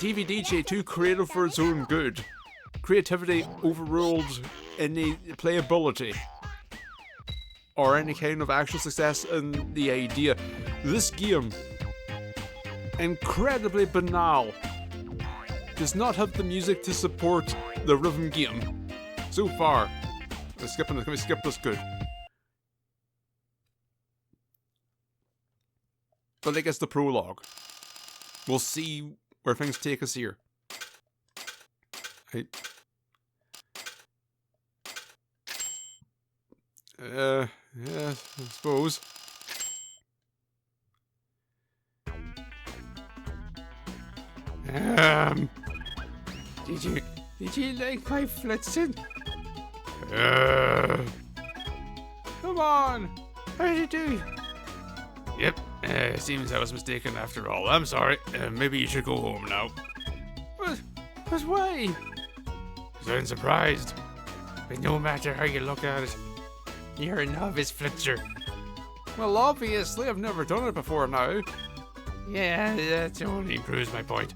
TV DJ too creative for its own good. Creativity overruled any playability or any kind of actual success in the idea. This game, incredibly banal, does not have the music to support the rhythm game. So far. Can we skip this good? But I guess the prologue. We'll see where things take us here. Yeah, I suppose. Did you like my flitzing? Come on! How did you do? Yep, seems I was mistaken after all. I'm sorry. Maybe you should go home now. But why? Because I'm surprised. But no matter how you look at it, you're a novice flitzer. Well, obviously, I've never done it before now. Yeah, that only proves my point.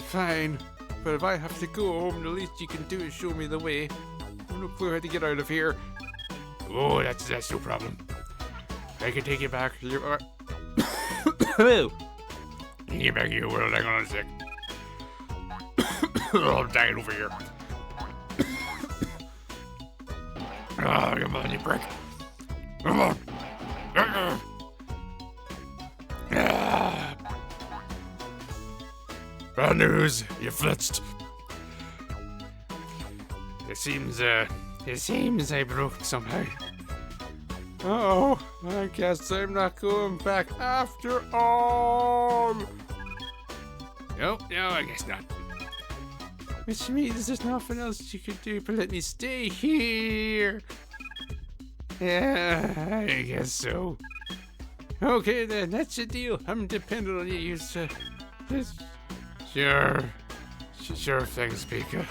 Fine, but if I have to go home, the least you can do is show me the way. I've no clue how to get out of here. Oh, that's no problem. I can take you back. Get back here, world. Hang on a sec. I'm dying over here. Oh, come on, you prick. Come on. Bad news, you flitzed. It seems I broke somehow. Oh, I guess I'm not going back after all. No, I guess not. Which means there's nothing else you could do but let me stay here. Yeah, I guess so. Okay then, that's the deal. I'm dependent on you, so just sure thing, Speaker.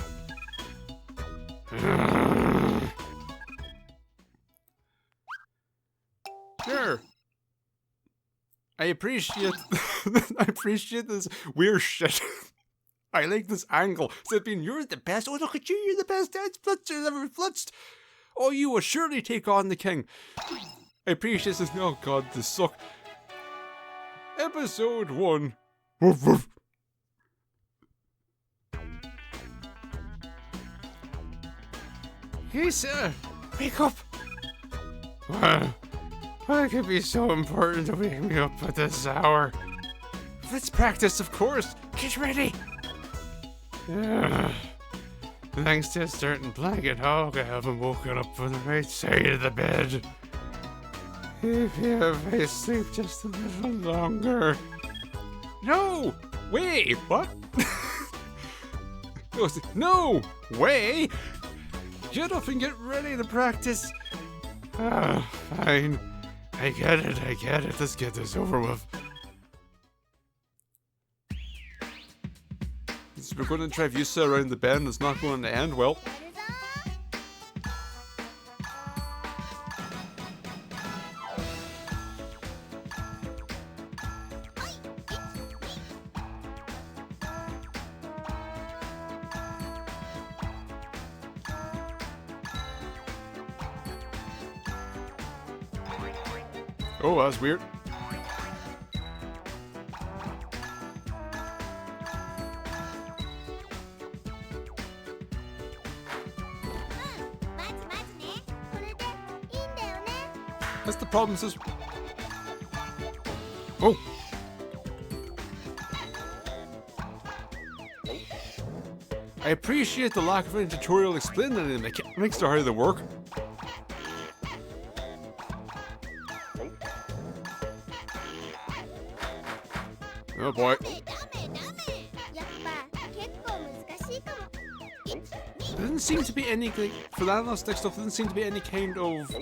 Sure. I appreciate this weird shit. I like this angle. Zipping, you're the best. Oh, look at you, you're the best dance flitzer ever flitzed. Oh, you will surely take on the king. I appreciate this. Oh god, this suck. Episode 1. Woof, woof. Hey, sir. Wake up. Why could be so important to wake me up at this hour? Let's practice, of course. Get ready. Thanks to a certain blanket hog, I haven't woken up on the right side of the bed. If I sleep just a little longer. No! Wait, what? No! Way! Get up and get ready to practice. Fine. I get it. Let's get this over with. So we're going to Travusa around the bend. It's not going to end well. Oh, that's weird. That's the problem, sis. Oh. I appreciate the lack of any tutorial explaining any mechanics to how they work. Oh boy. There didn't seem to be any, for that last stick stuff, there didn't seem to be any kind of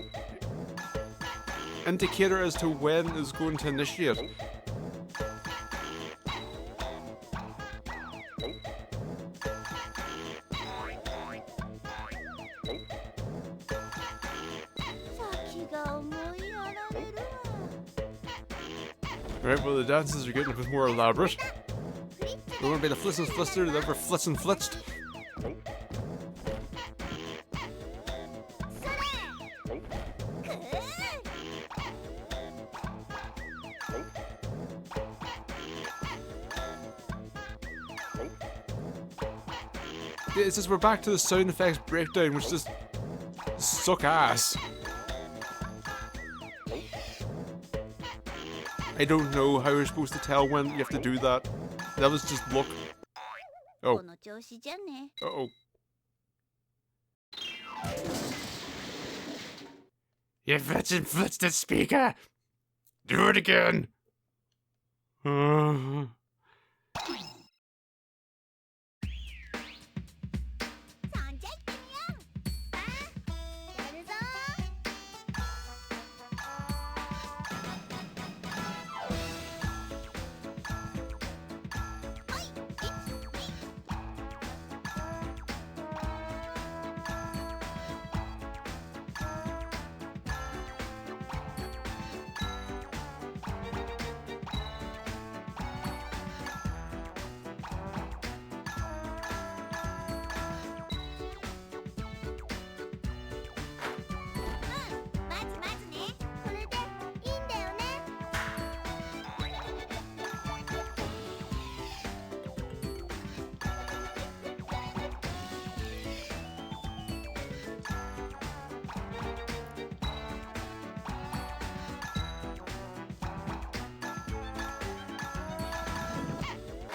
indicator as to when it's going to initiate. Right, well the dances are getting a bit more elaborate. We're gonna be the Fliss and Flitzer that were Fliss and Flitzed. Yeah, it's just we're back to the sound effects breakdown, which just suck ass. I don't know how we're supposed to tell when you have to do that. That was just luck. Oh. Uh-oh. You flitzed and flitzed the speaker! Do it again!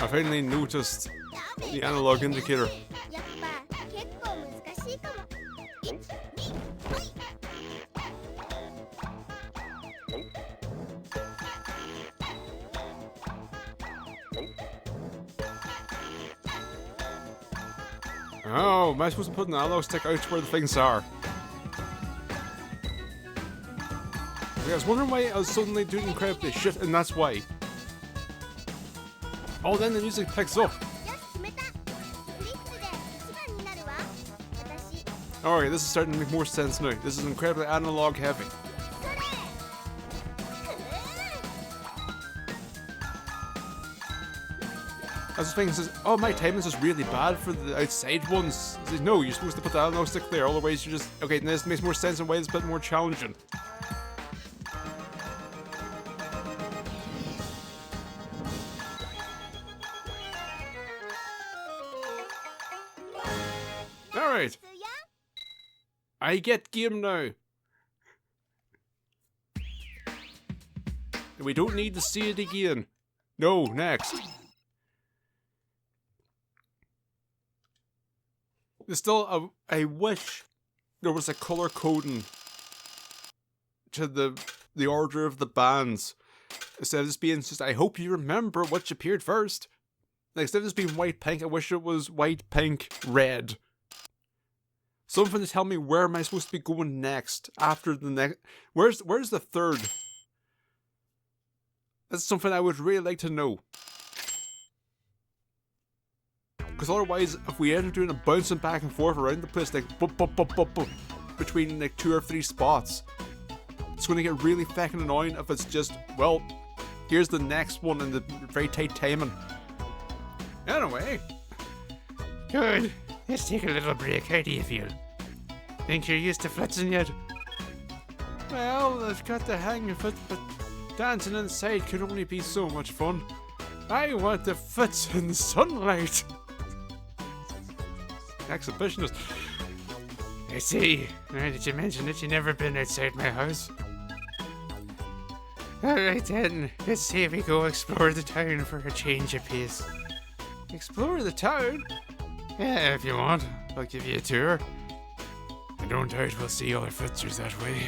I finally noticed the analog indicator. Oh, am I supposed to put an analog stick out where the things are? I was wondering why I was suddenly doing incredibly shit, and that's why. Oh, then the music picks up. Alright, this is starting to make more sense now. This is incredibly analog heavy. As the thing says, oh, my timing's just really bad for the outside ones. It says, no, you're supposed to put the analog stick there, otherwise you're just... Okay, this makes more sense and why it's a bit more challenging. Alright. I get game now. We don't need to see it again. No, next. There's still I wish there was a color coding to the order of the bands. Instead of just being just, I hope you remember which appeared first. Like, instead of just being white, pink, I wish it was white, pink, red. Something to tell me where am I supposed to be going next after the next. Where's the third? That's something I would really like to know. Because otherwise, if we end up doing a bouncing back and forth around the place, like between like 2 or 3 spots, it's going to get really fucking annoying if it's just, well, here's the next one in the very tight timing. Anyway. Good. Let's take a little break. How do you feel? Think you're used to flitzing yet? Well, I've got the hang of it, but dancing inside can only be so much fun. I want the flitz in the sunlight. Exhibitionist. I see. Now that you mention it, you've never been outside my house. Alright then, let's see if we go explore the town for a change of pace. Explore the town? Yeah, if you want. I'll give you a tour. I don't doubt we'll see other flitzers that way.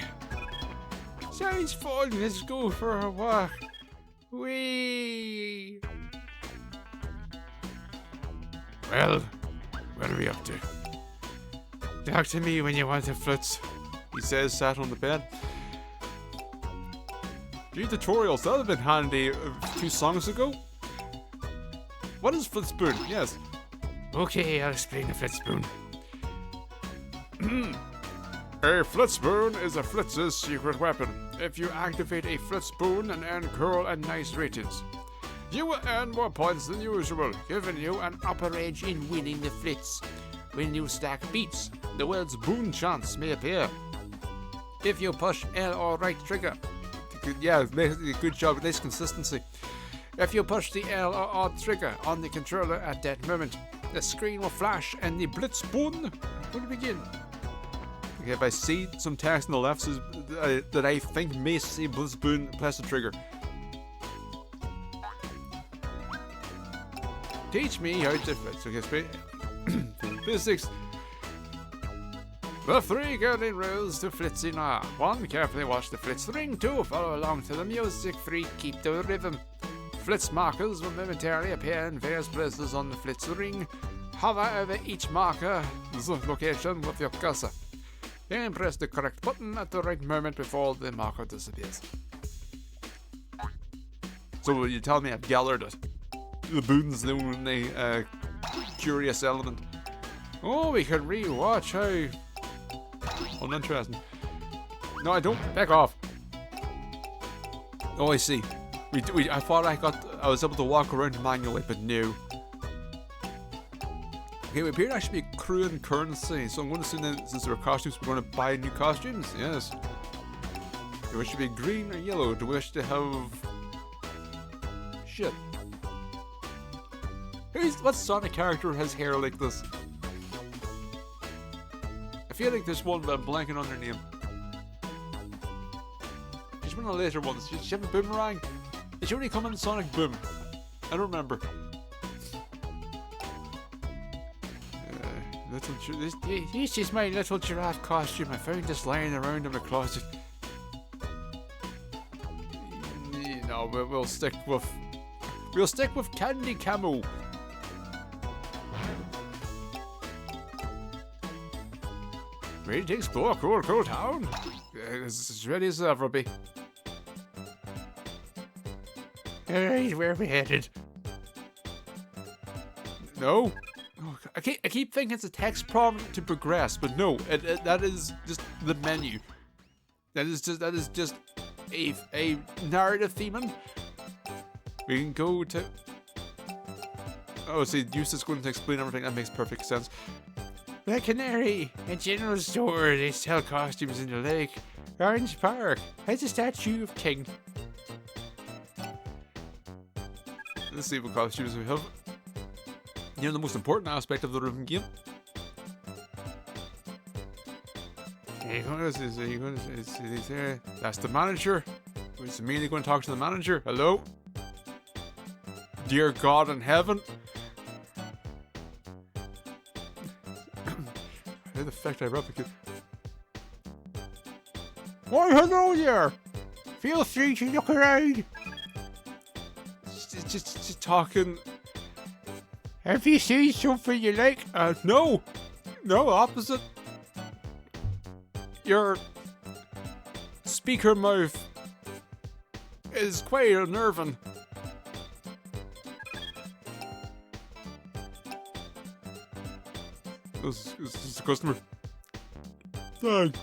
Sounds fun, let's go for a walk. Whee! Well, what are we up to? Talk to me when you want to flitz, he says, sat on the bed. New tutorials, that would have been handy 2 songs ago. What is Flitzboon? Yes. Okay, I'll explain the Flitzboon. A Flitzboon is a Flitz's secret weapon. If you activate a Flitzboon and earn cool and nice ratings, you will earn more points than usual, giving you an upper edge in winning the Flitz. When you stack beats, the words boon chance may appear. If you push L or right trigger, yeah, good job with this consistency. If you push the L or R trigger on the controller at that moment, the screen will flash and the Blitzboon will begin. Okay, if I see some text on the left says, that I think may say Blitzboon, press the trigger. Teach me how to flitz. Okay, physics. The 3 golden rules to flitzing are: 1. Carefully watch the flitz ring. 2. Follow along to the music. 3. Keep the rhythm. Flitz markers will momentarily appear in various places on the flitz ring. Hover over each marker's location with your cursor. Then press the correct button at the right moment before the marker disappears. So you tell me I've gathered it. The boon's the only curious element. Oh, we could re-watch how... Uninteresting. No, I don't. Back off. Oh, I see. I thought I was able to walk around manually, but no. Okay, we appear to actually be accruing currency, so I'm going to assume that since there are costumes, we're going to buy new costumes. Yes. Do we wish to be green or yellow? Do we wish to have... Shit. What Sonic character has hair like this? I feel like there's one, but I'm blanking on their name. She's one of the later ones. Did she have a boomerang? Did she only come in Sonic Boom? I don't remember. little this is my little giraffe costume. I found this lying around in my closet. No, we'll stick with candy camo. Ready to explore a cool town? As ready as ever be. Alright, where are we headed? No. Oh, I keep thinking it's a text prompt to progress, but no, that is just the menu. That is just a narrative theming. We can go to. Oh, see, Eustace going to explain everything. That makes perfect sense. The Canary, a general store. They sell costumes in the lake. Orange Park has a statue of King. Let's see what costumes we have. You know, the most important aspect of the rhythm game. Is there? That's the manager. It's immediately going to talk to the manager. Hello? Dear God in heaven. How the fuck did I replicate? Why, hello there! Feel free to look around. Just talking. Have you seen something you like? No. No, opposite. Your speaker mouth is quite unnerving. This is the customer. Thanks.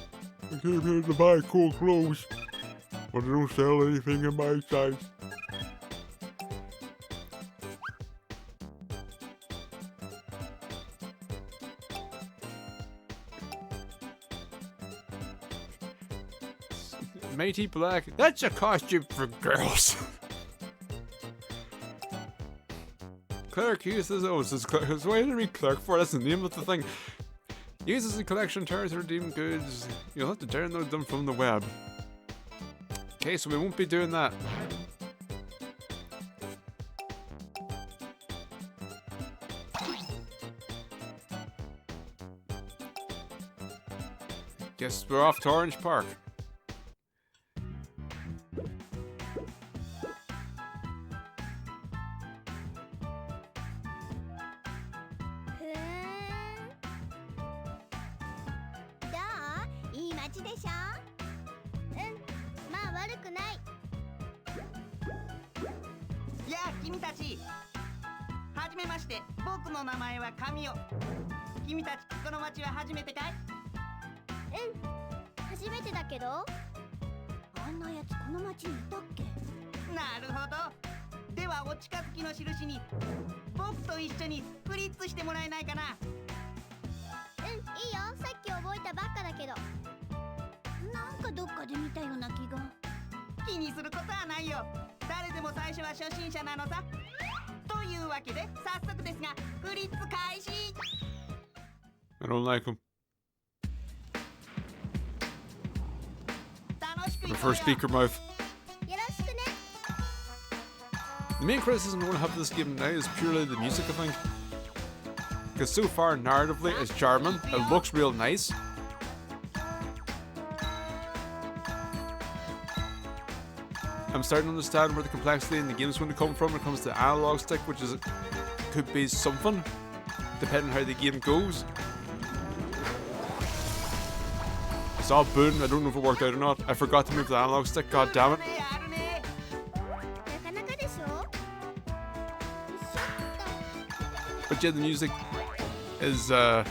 I came here to buy cool clothes, but they don't sell anything in my size. Matey Black. That's a costume for girls. Clerk uses. Oh, it says Clerk. Why did I read Clerk for? That's the name of the thing. Uses the collection terms to redeem goods. You'll have to download them from the web. Okay, so we won't be doing that. Guess we're off to Orange Park. I don't like him. Prefer speaker mouth. The main criticism I want to have for this game now is purely the music, I think. Because so far, narratively, it's charming. It looks real nice. I'm starting to understand where the complexity in the game is going to come from when it comes to analog stick, which is could be something, depending on how the game goes. I saw Boon, I don't know if it worked out or not. I forgot to move the analog stick, god damn it. But yeah, the music is let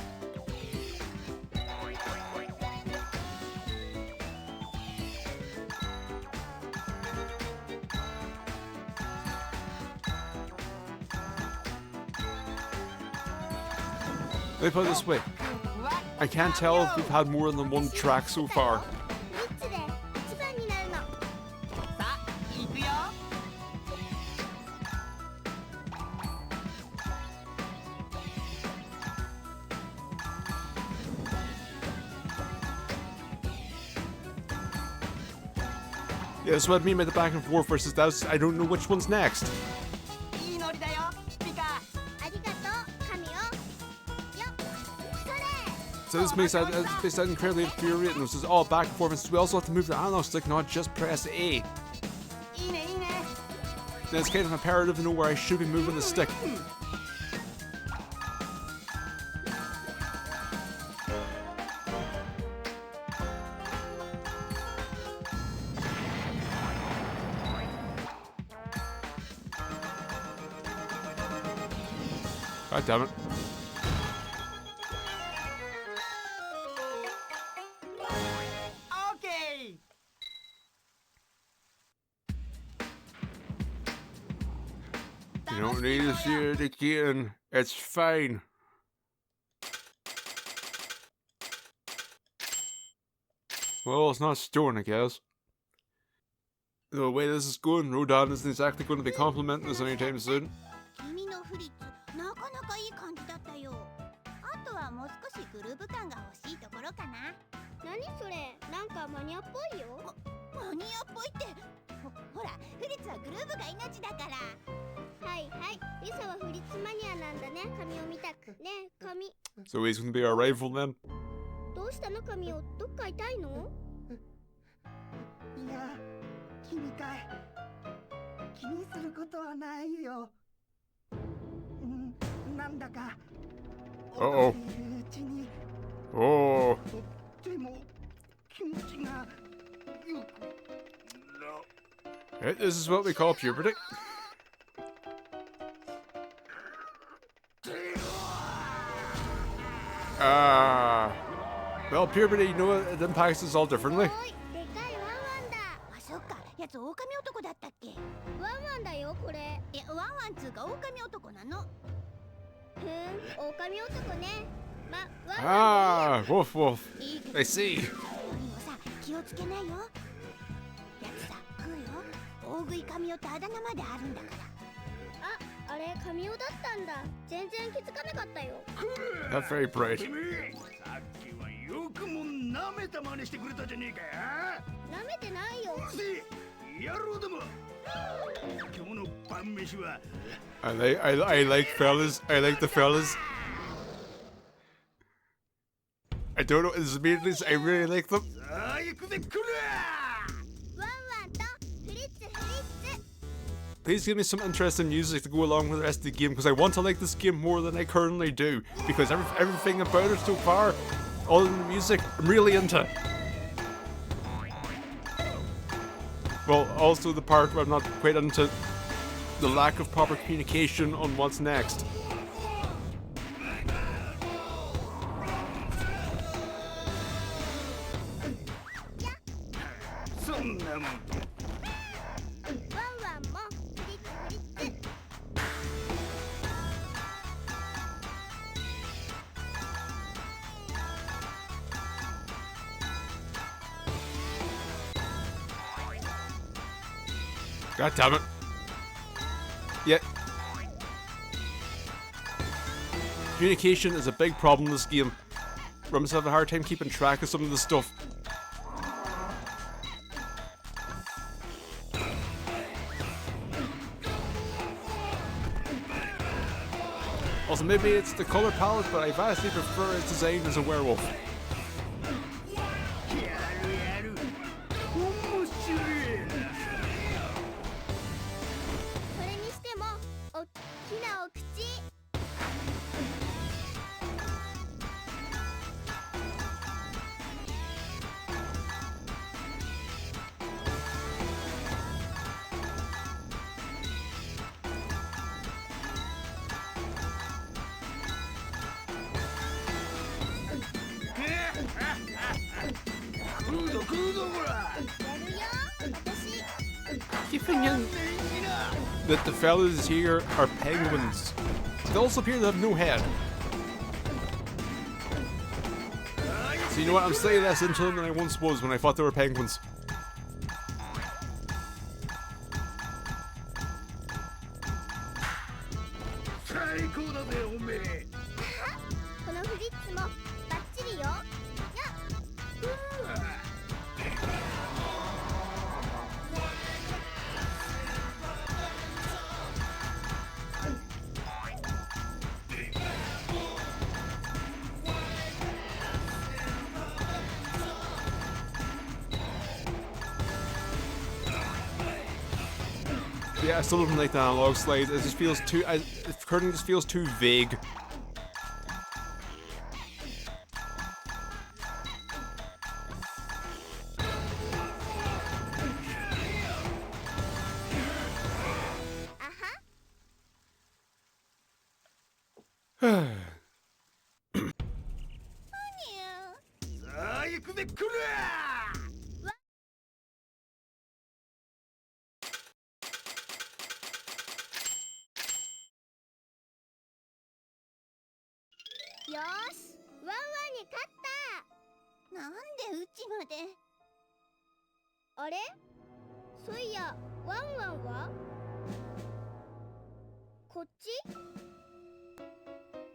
me put it this way. I can't tell if we've had more than one track so far. Yeah, that's what I mean by the back and forth versus that. I don't know which one's next. So this makes that incredibly infuriating. This is all back and forth. We also have to move the analog stick, not just press A. Then it's kind of imperative to know where I should be moving the stick. God damn it. Okay. You don't need to see it again. It's fine. Well, it's not stone, I guess. The way this is going, Rodan isn't exactly going to be complimenting us anytime soon. 君のフリッツ、なかなかいい感じだったよ。あとはもう少しグルーヴ感が欲しいところかな。何それ、なんかマニアっぽいよ。マニアっぽいって。ほら、フリッツはグルーヴが命だから。はいはい、リサはフリッツマニアなんだね。髪を見たく。ね、髪。So he's going to be our rival then? どうしたの髪を、どっか痛いの？いや、君かい。気にすることはないよ。なんだか。Uh-oh. おでも気持ちがよく。This is what we call puberty. Well, puberty, you know, it impacts us all differently. でかいワンワンだ。あ、そっか。やつ狼男だったっけ？ワンワンだよ、これ。ワンワンつうか狼男なの。狼男ね。ワンワンでいいよ。Woof woof. I see. でもさ、気をつけないよ。やつさ、食うよ。大食い神代ってあだ名まであるんだから。あれ神代だったんだ。全然気づかなかったよ。Not very bright. さっきはよくも舐めた真似してくれたじゃねえかよ。舐めてないよ。野郎ども。今日の晩飯は。I like fellas. I like the fellas. I don't know. This immediately, I really like them. さあ行くぜ、くら。ワンワンとフリッツフリッツ。 Please give me some interesting music to go along with the rest of the game, because I want to like this game more than I currently do. Because everything about it so far, all the music, I'm really into. Well, also the part where I'm not quite into the lack of proper communication on what's next. God damn it. Yeah. Communication is a big problem in this game. I'm just having a hard time keeping track of some of the stuff. Also, maybe it's the color palette, but I vastly prefer its design as a werewolf. Keep thinking that the fellas here are penguins. They also appear to have no head. So you know what? I'm slightly less into them than I once was when I thought they were penguins. Yeah, I still don't like the analog slide. It just feels too. Curtain just feels too vague.よーし、ワンワンに勝った。なんでうちまで。あれ、そういやワンワンはこっち、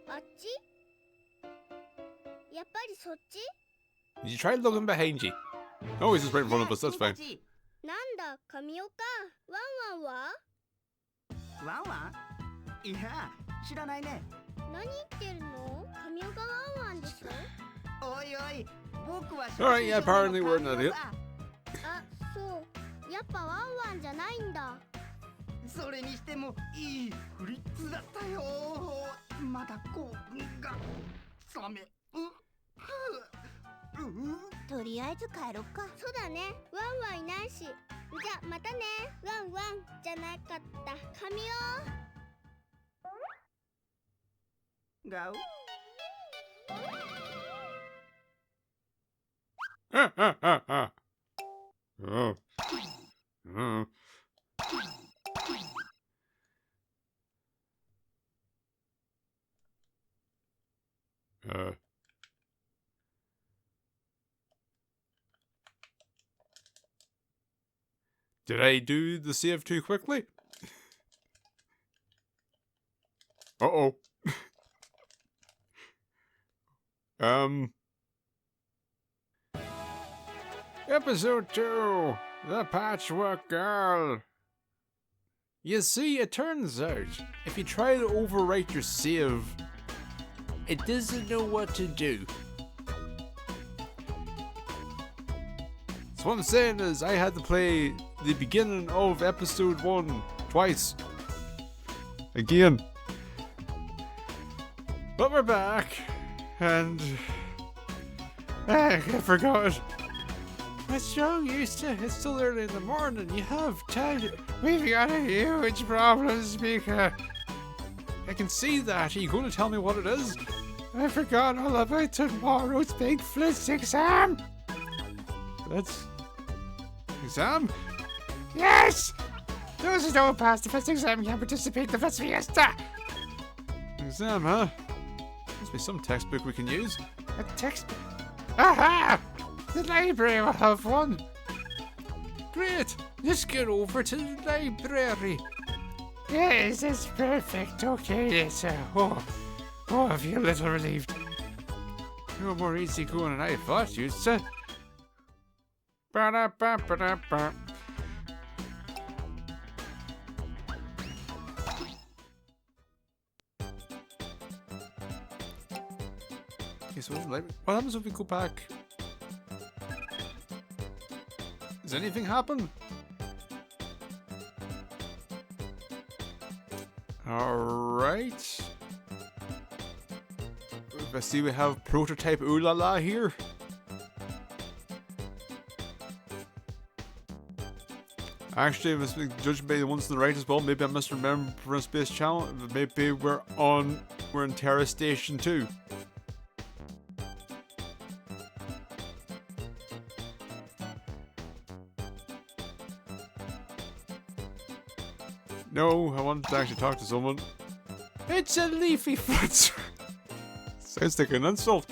あっち、やっぱりそっち。 You tried looking behind you. Oh, he's just right in front of us. That's fine. なんだ、神岡。ワンワンはワンワン？いや、知らないね。何言ってるの？神岡ワンワンでしょ。おいおい、僕は。 Alright, yeah, apparently we're an idiot. あ、そう。やっぱワンワンじゃないんだ。それにしてもいいフリッツだったよ。まだこうが冷め。とりあえず帰ろっか。そうだね。ワンワンいないし。じゃまたね。ワンワンじゃなかった。神尾。ガウ。Did I do the save too quickly? Uh-oh. Episode 2, The Patchwork Girl. You see, it turns out, if you try to overwrite your save, it doesn't know what to do. So what I'm saying is, I had to play the beginning of episode 1 twice. Again. But we're back, and I forgot. It's so used to. It's still early in the morning. You have time. We've got a huge problem, Speaker. I can see that. Are you going to tell me what it is? I forgot all about tomorrow's big Flitz exam. Flitz? Exam? Yes! Those who don't pass the Flitz exam can participate in the Flitz Fiesta. Exam, huh? Must be some textbook we can use. A textbook? Aha! The library will have one. Great! Let's get over to the library. Yes, it's perfect. Okay, it's I feel a little relieved. You're more easygoing than I thought you'd say. Ba-da-ba-ba-da-ba. Okay, so what happens if we go back? Does anything happen? Alright. I see we have prototype Ooh La La here. Actually, if it's judged by the ones to the right as well, maybe I misremember Space Channel. Maybe we're in Terra Station 2. No, I wanted to actually talk to someone. It's a leafy flitzer. Sounds like an insult.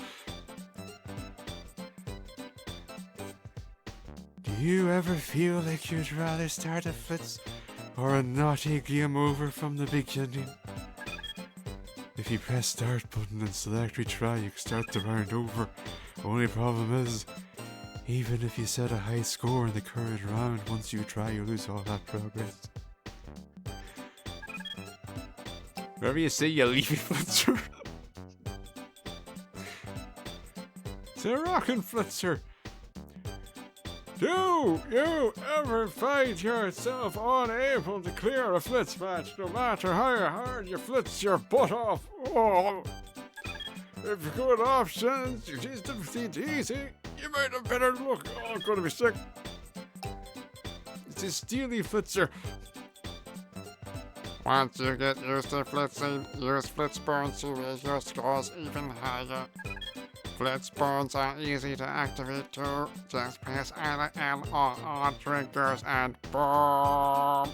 Do you ever feel like you'd rather start a flitz or a naughty game over from the beginning? If you press start button and select retry, you can start the round over. Only problem is, even if you set a high score in the current round, once you try, you lose all that progress. Wherever you see you leafy flitzer. It's a rockin' flitzer. Do you ever find yourself unable to clear a flitz match, no matter how hard you flitz your butt off? Oh. If you good options, you choose difficulty easy, you might have better look. Oh, I'm gonna be sick. It's a steely flitzer. Once you get used to flitzing, use flitz to raise your scores even higher. Flitz are easy to activate too. Just press either L or R triggers and boom!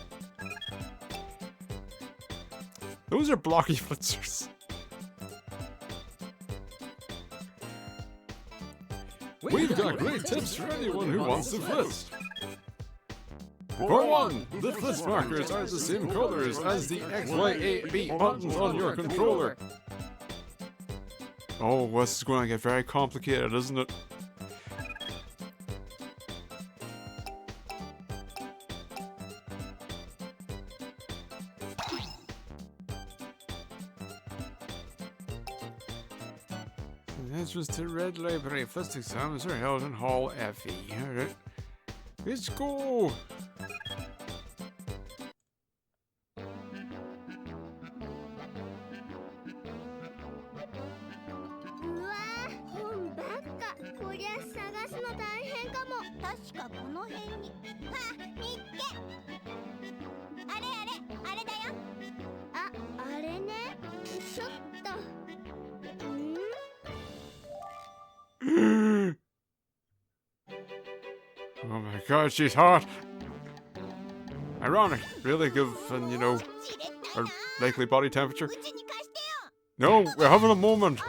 Those are blocky flitzers. We've got great tips for anyone who wants to flitz. For one, the flitz markers are the same colors as the X, Y, A, B buttons on your controller. Oh, this is going to get very complicated, isn't it? Entrance to Red Library. First exams are held in Hall FE. Alright. Let's go! Oh my god, she's hot! Ironic, really given, you know, her likely body temperature. No, we're having a moment!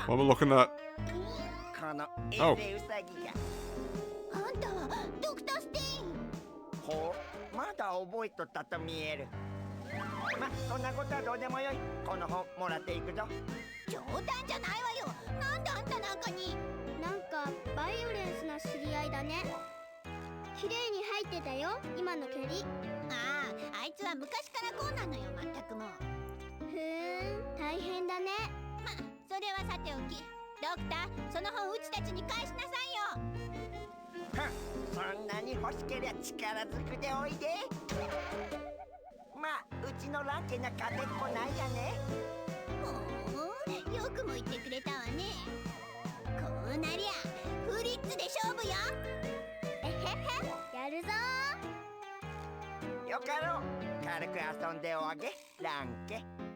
What am I looking at? Oh.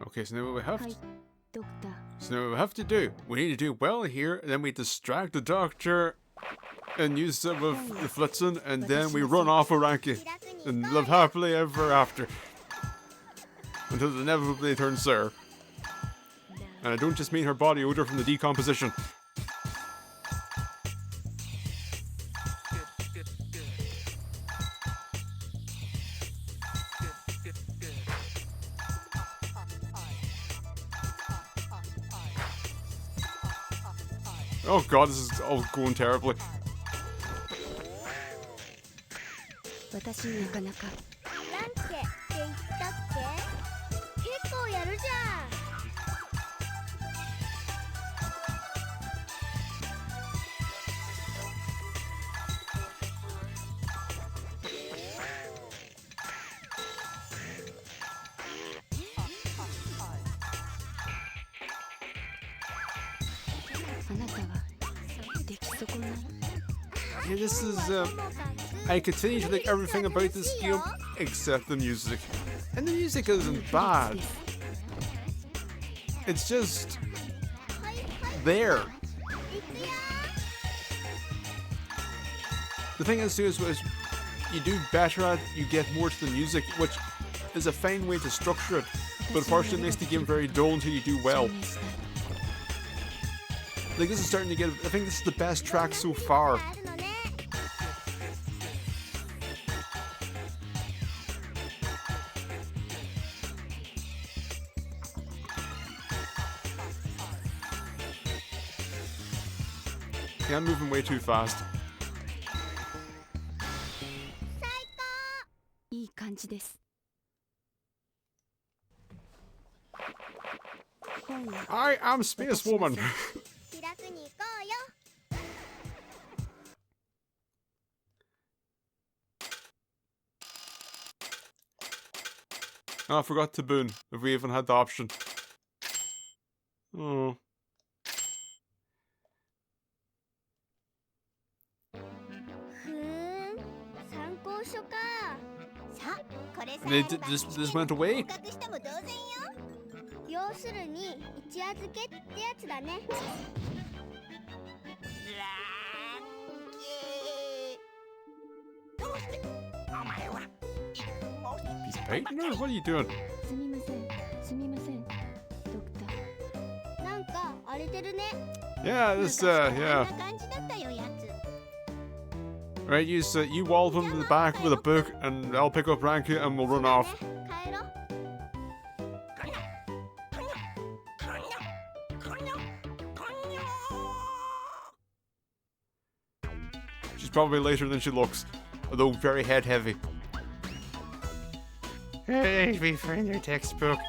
Okay, so now what we have to do, we need to do well here, and then we distract the doctor and use some of the flitzing, and then we run off a ranking and live happily ever after until it inevitably turns sour. And I don't just mean her body odor from the decomposition. Oh god, this is all going terribly. Yeah, this is, I continue to like everything about this game except the music. And the music isn't bad. It's just there. The thing is, too, is you do better at, you get more to the music, which is a fine way to structure it, but unfortunately it makes the game very dull until you do well. Like, this is starting to get, I think this is the best track so far. Yeah, I'm moving way too fast. I I'm Space Woman. 気楽に行こうよ。 Oh, I forgot to boon, if we even had the option. Oh. ふーん、参考書か。さあ、これさ And え they あれ did, ば this went away? 合格しても同然よ。要するに一預けってやつだね。どうしてお前は He's painting her? What are you doing? すみません、すみません、ドクター。なんか荒れてるね。 Yeah, this, あ yeah. んな感じだったよ、やつ。 Right, you wallop him in the back with a book, and I'll pick up Ranky and we'll run off. 帰ろう。 She's probably later than she looks, although very head heavy. Hey, we find our textbook.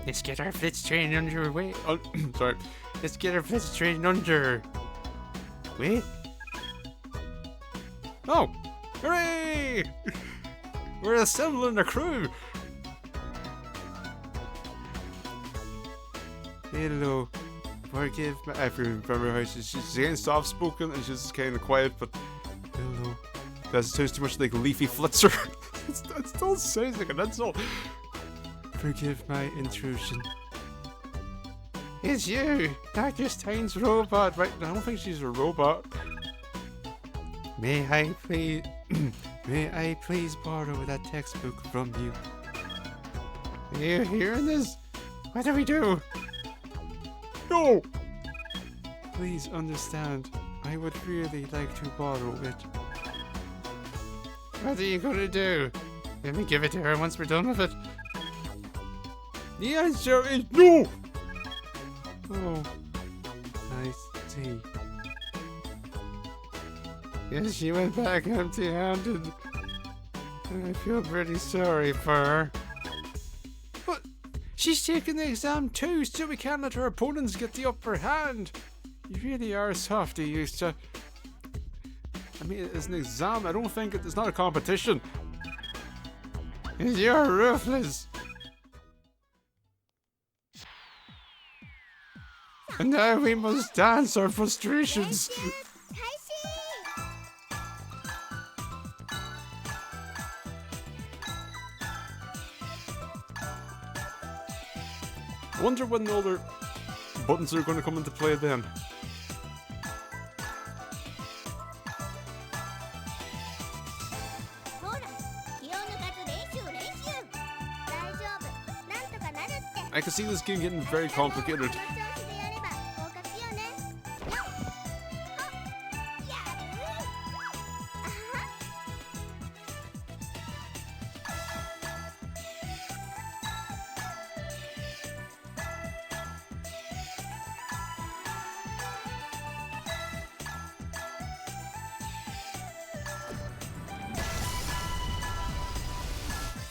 Let's get our Blitz train underway. Oh, sorry. Let's get our Blitz train under. Wait. Oh! Hooray! We're assembling a crew! Hello. Forgive me. I remember how she's again soft spoken and she's kind of quiet, but hello. That sounds too much like Leafy Flitzer. It still sounds like an insult. Forgive my intrusion. It's you, Dr. Stein's robot. Right? I don't think she's a robot. May I please, may I please borrow that textbook from you? Are you hearing this? What do we do? No! Please understand, I would really like to borrow it. What are you gonna do? Let me give it to her once we're done with it. The answer is no! Oh, I see. Yes, she went back empty-handed. I feel pretty sorry for her. But she's taking the exam too, so we can't let her opponents get the upper hand. You really are softy, used to. I mean, it's an exam. I don't think it's not a competition. You're ruthless. And now we must dance our frustrations. I wonder when the other buttons are going to come into play then. I can see this game getting very complicated.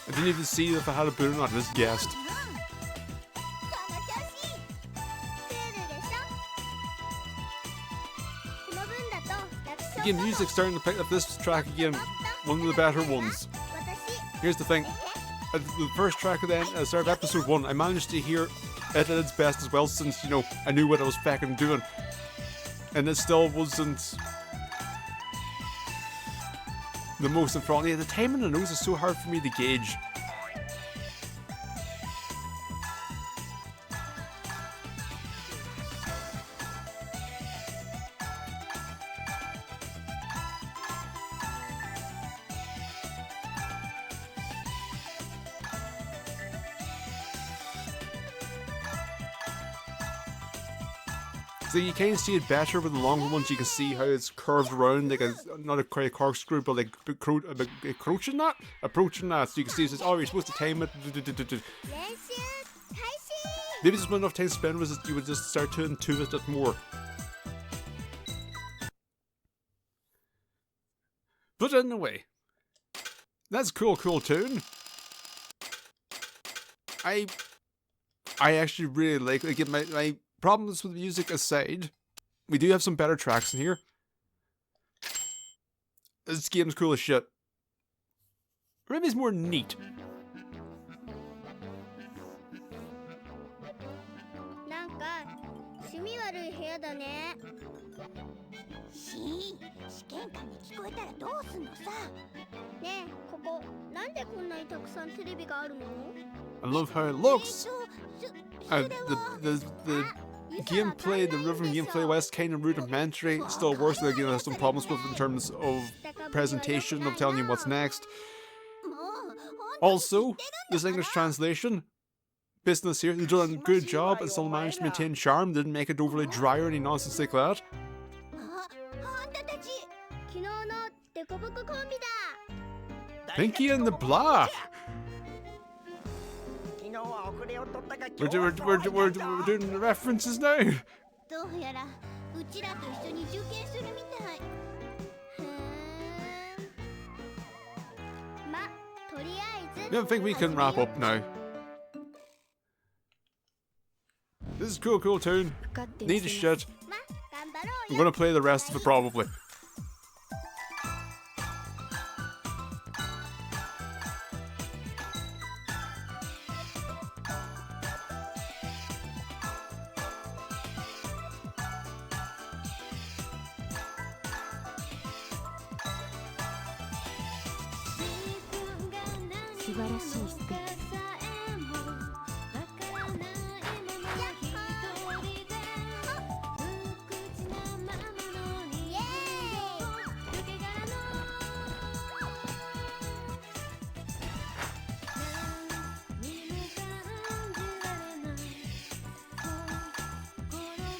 I didn't even see if I had a boot or not, I just guessed. Again, music's starting to pick up this track again, one of the better ones. Here's the thing, at the first track of the start of episode 1, I managed to hear it at its best as well, since, you know, I knew what I was fucking doing. And it still wasn't the most enthralling. Yeah, the timing on the notes is so hard for me to gauge. So you kind of see it better with the longer ones. You can see how it's curved around, like a, not a quite a corkscrew, but like approaching that. So you can see it says, oh, you're supposed to time it. Maybe just not enough time spent was you would just start to intuit it more. But anyway, that's cool Toon. I actually really like my problems with the music aside, we do have some better tracks in here. This game's cool as shit. Or maybe it's more neat. なんか趣味悪い部屋だね。試験官に聞こえたらどうすんのさ。ねえ、ここなんでこんなにたくさんテレビがあるの？ I love how it looks. The gameplay, the rhythm gameplay was kind of rudimentary. Still worse, the game has some problems with in terms of presentation, of telling you what's next. Also, this English translation, business here, they've done a good job and still managed to maintain charm, didn't make it overly dry or any nonsense like that. Pinky and the Blah! We're doing the references now. I think we can wrap up now. This is cool Toon. Neat as shit. I'm gonna play the rest of it probably.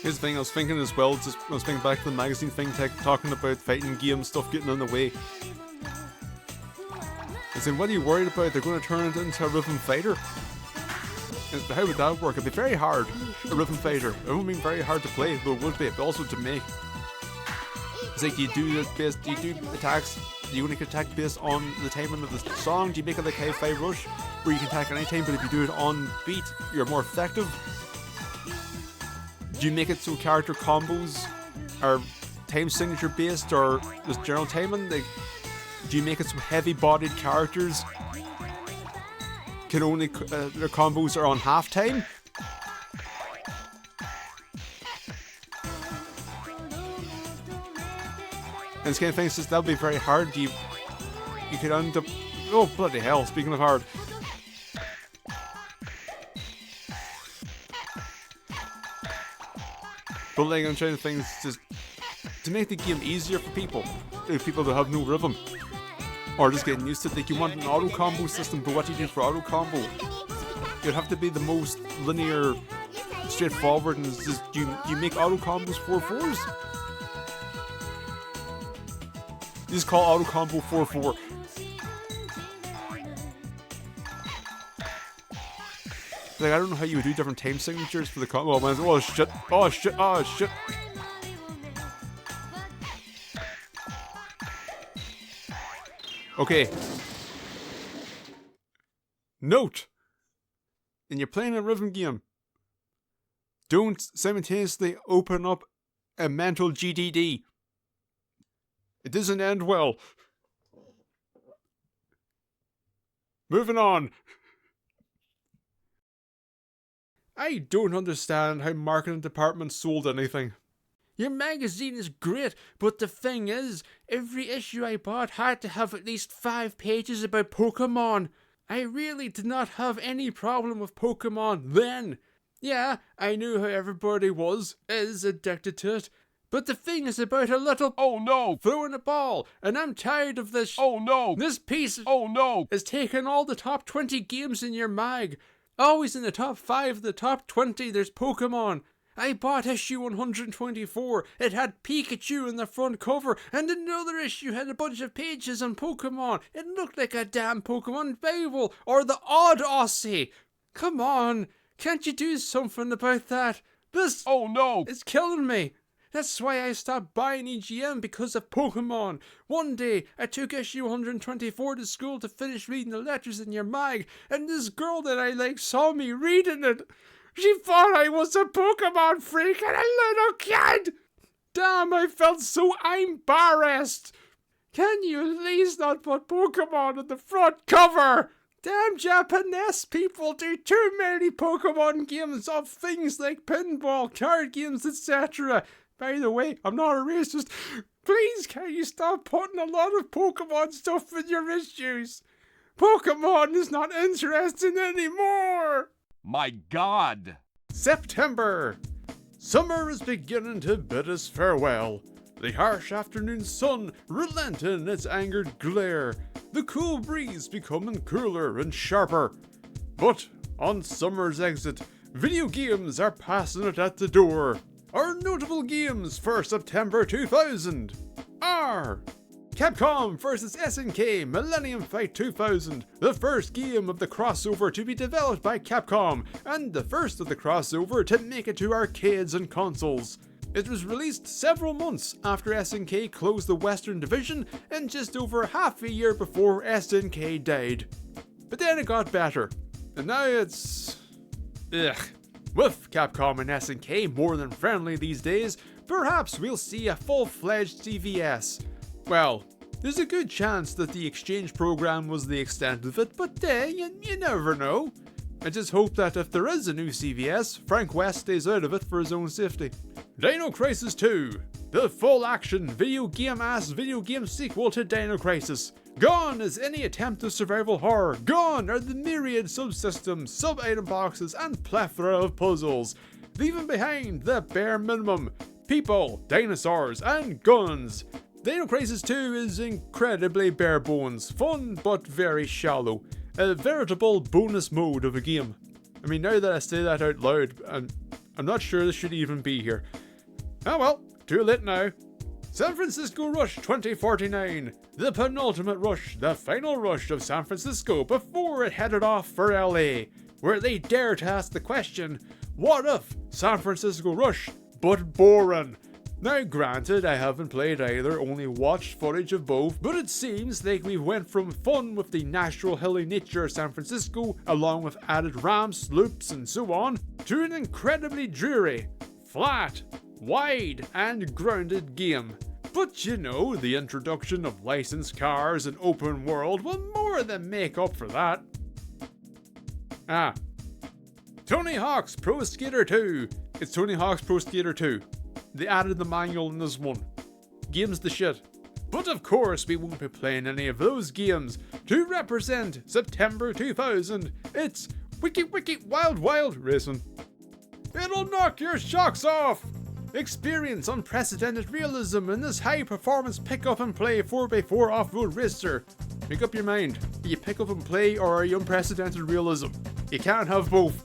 Here's the thing, I was thinking as well, just I was thinking back to the magazine thing, talking about fighting game stuff getting in the way. I said, what are you worried about? They're going to turn it into a rhythm fighter? And how would that work? It'd be very hard, a rhythm fighter. It wouldn't mean very hard to play, though it would be, but also to make. It's like, do you do attacks, do you only attack based on the timing of the song? Do you make it like Hi-Fi Rush, where you can attack any time, but if you do it on beat, you're more effective? Do you make it so character combos are time signature based or just general timing? Like, do you make it so heavy-bodied characters can only their combos are on half time? And this kind of thing, just that would be very hard. You could end up, oh bloody hell! Speaking of hard. But like, I'm trying to think, just to make the game easier for people that have no rhythm, or just getting used to it. Like, you want an auto combo system, but what do you do for auto combo? It'd have to be the most linear, straightforward, and it's just you make auto combos 4-4s. You just call auto combo 4-4. Like, I don't know how you would do different time signatures for the combo. Oh shit, oh shit, oh shit. Okay. Note! When you're playing a rhythm game, don't simultaneously open up a mental GDD. It doesn't end well. Moving on. I don't understand how marketing departments sold anything. Your magazine is great, but the thing is, every issue I bought had to have at least 5 pages about Pokemon. I really did not have any problem with Pokemon then. Yeah, I knew how everybody is addicted to it. But the thing is about a little oh no throwing a ball, and I'm tired of this oh no. This piece oh no is taking all the top 20 games in your mag. Always in the top 5, the top 20, there's Pokemon. I bought issue 124. It had Pikachu in the front cover, and another issue had a bunch of pages on Pokemon. It looked like a damn Pokemon Bible, or the Odd Aussie. Come on, can't you do something about that? This oh no, it's killing me. That's why I stopped buying EGM, because of Pokemon. One day, I took issue 124 to school to finish reading the letters in your mag, and this girl that I like saw me reading it. She thought I was a Pokemon freak and a little kid! Damn, I felt so embarrassed! Can you at least not put Pokemon on the front cover? Damn Japanese people do too many Pokemon games of things like pinball, card games, etc. By the way, I'm not a racist. Please, can you stop putting a lot of Pokemon stuff in your issues? Pokemon is not interesting anymore! My God! September! Summer is beginning to bid us farewell. The harsh afternoon sun relenting its angered glare, the cool breeze becoming cooler and sharper. But on summer's exit, video games are passing it at the door. Our notable games for September 2000 are Capcom vs SNK Millennium Fight 2000, the first game of the crossover to be developed by Capcom, and the first of the crossover to make it to arcades and consoles. It was released several months after SNK closed the Western Division and just over half a year before SNK died. But then it got better, and now it's... ugh. With Capcom and SNK more than friendly these days, perhaps we'll see a full-fledged CVS. Well, there's a good chance that the exchange program was the extent of it, but you never know. I just hope that if there is a new CVS, Frank West stays out of it for his own safety. Dino Crisis 2, the full-action video game sequel to Dino Crisis. Gone is any attempt of survival horror. Gone are the myriad subsystems, sub-item boxes, and plethora of puzzles. Leaving behind the bare minimum: people, dinosaurs, and guns. Dino Crisis 2 is incredibly bare bones, fun but very shallow. A veritable bonus mode of a game. I mean, now that I say that out loud, I'm not sure this should even be here. Oh well, too late now. San Francisco Rush 2049, the penultimate rush, the final rush of San Francisco before it headed off for LA, where they dare to ask the question, what if San Francisco Rush, but boring? Now granted, I haven't played either, only watched footage of both, but it seems like we went from fun with the natural hilly nature of San Francisco, along with added ramps, loops and so on, to an incredibly dreary, flat, wide and grounded game. But you know, the introduction of licensed cars and open world will more than make up for that. Tony Hawk's Pro Skater 2. It's Tony Hawk's Pro Skater 2. They added the manual in this one. Game's the shit. But of course we won't be playing any of those games. To represent September 2000, it's Wiki Wild Wild Racing. It'll knock your socks off! Experience unprecedented realism in this high-performance pick-up-and-play 4x4 off-road racer. Make up your mind. Are you pick-up-and-play or are you unprecedented realism? You can't have both.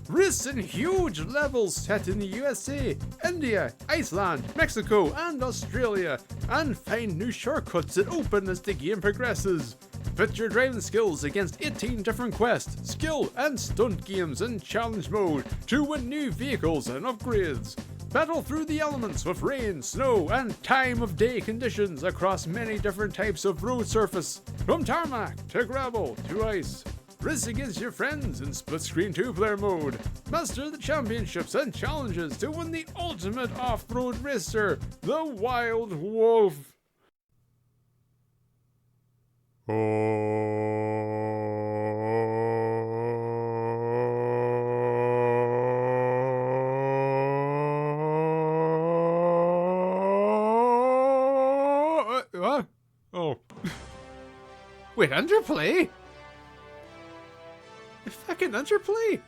Race in huge levels set in the USA, India, Iceland, Mexico, and Australia, and find new shortcuts that open as the game progresses. Pit your driving skills against 18 different quests, skill and stunt games in challenge mode to win new vehicles and upgrades. Battle through the elements with rain, snow, and time of day conditions across many different types of road surface, from tarmac to gravel to ice. Race against your friends in split-screen 2-player mode. Master the championships and challenges to win the ultimate off-road racer, the Wild Wolf. Oh. Wait, underplay? A fucking underplay?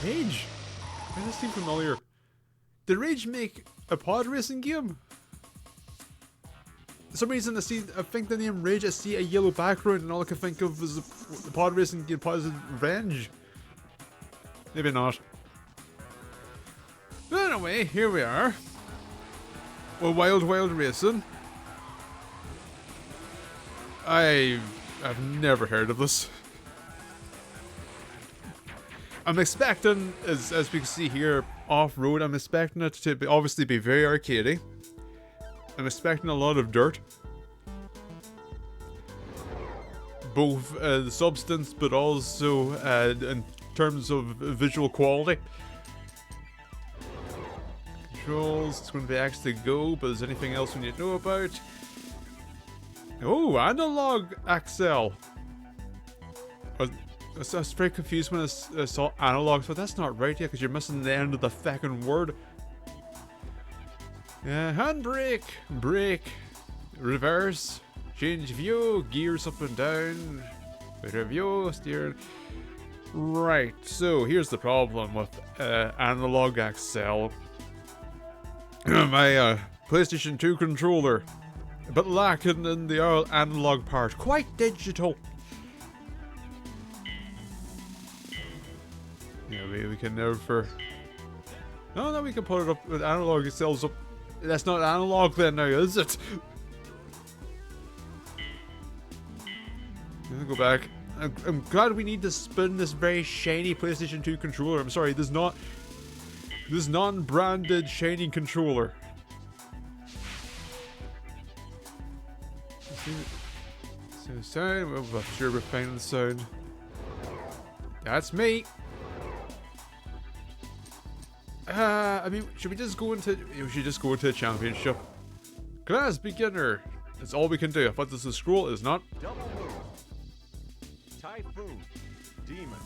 Rage? Why does this seem familiar? Did Rage make a pod racing game? For some reason I think the name Rage, I see a yellow background and all I can think of is the pod racing game Pod's Revenge. Maybe not. But anyway, here we are. Well, Wild Racing. I've never heard of this. I'm expecting, as we can see here, off-road, I'm expecting it to obviously be very arcadey. I'm expecting a lot of dirt. both the substance, but also in terms of visual quality. Controls, it's going to be X to go, but is there anything else we need to know about? Oh, analog Axel. I was very confused when I saw analog, so that's not right yet, because you're missing the end of the fucking word. Handbrake, brake, reverse, change view, gears up and down, review, steer. Right, so here's the problem with analog Axel. My PlayStation 2 controller, but lacking in the analog part, quite digital. Yeah, we can never. No, we can put it up with analog. It sells up. That's not analog then, now is it? Let's go back. I'm glad we need to spin this very shiny PlayStation 2 controller. I'm sorry, this non-branded shiny controller. So sound. Well, I'm sure we're finding the sound. That's me. I mean, should we just go into? We should just go into a championship. Class beginner. That's all we can do. But this scroll is not. Double move. Typhoon. Demon.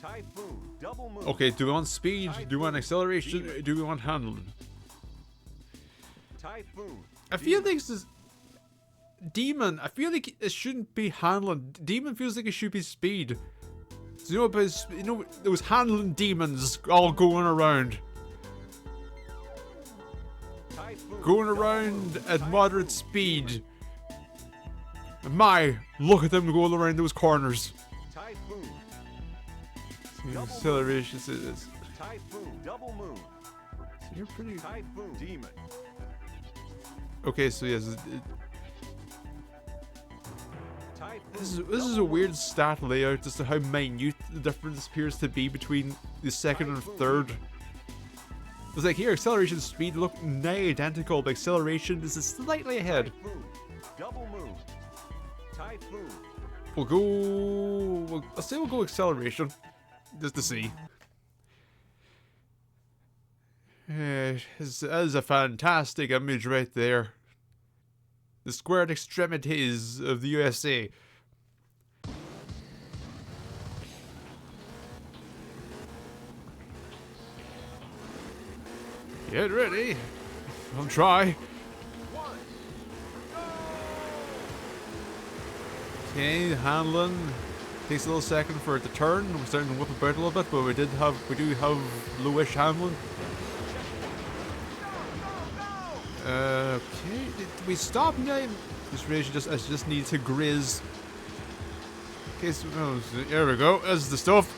Typhoon. Double move. Okay, do we want speed? Typhoon. Do we want acceleration? Demon. Do we want handling? Typhoon. I feel like this is Demon. I feel like it shouldn't be handling. Demon feels like it should be speed. So you know, those handling demons all going around. Typhoon. Going around at moderate speed. My, look at them going around those corners. Typhoon. Acceleration is. Typhoon. Double move. So you're pretty. Typhoon. Demon. Okay, so yes. This is a weird stat layout as to how minute the difference appears to be between the second and third. It's like here, acceleration speed look nigh identical, but acceleration is slightly ahead. Typhoon. Double move. Typhoon. Let's say we'll go acceleration, just to see. That is a fantastic image right there. The squared extremities of the USA. Get ready. I'll try. Okay, handling. Takes a little second for it to turn. We're starting to whip about a little bit, but we do have lowish handling. Okay, did we stop now? This really I just need to graze. Okay, so, there we go. That's the stuff.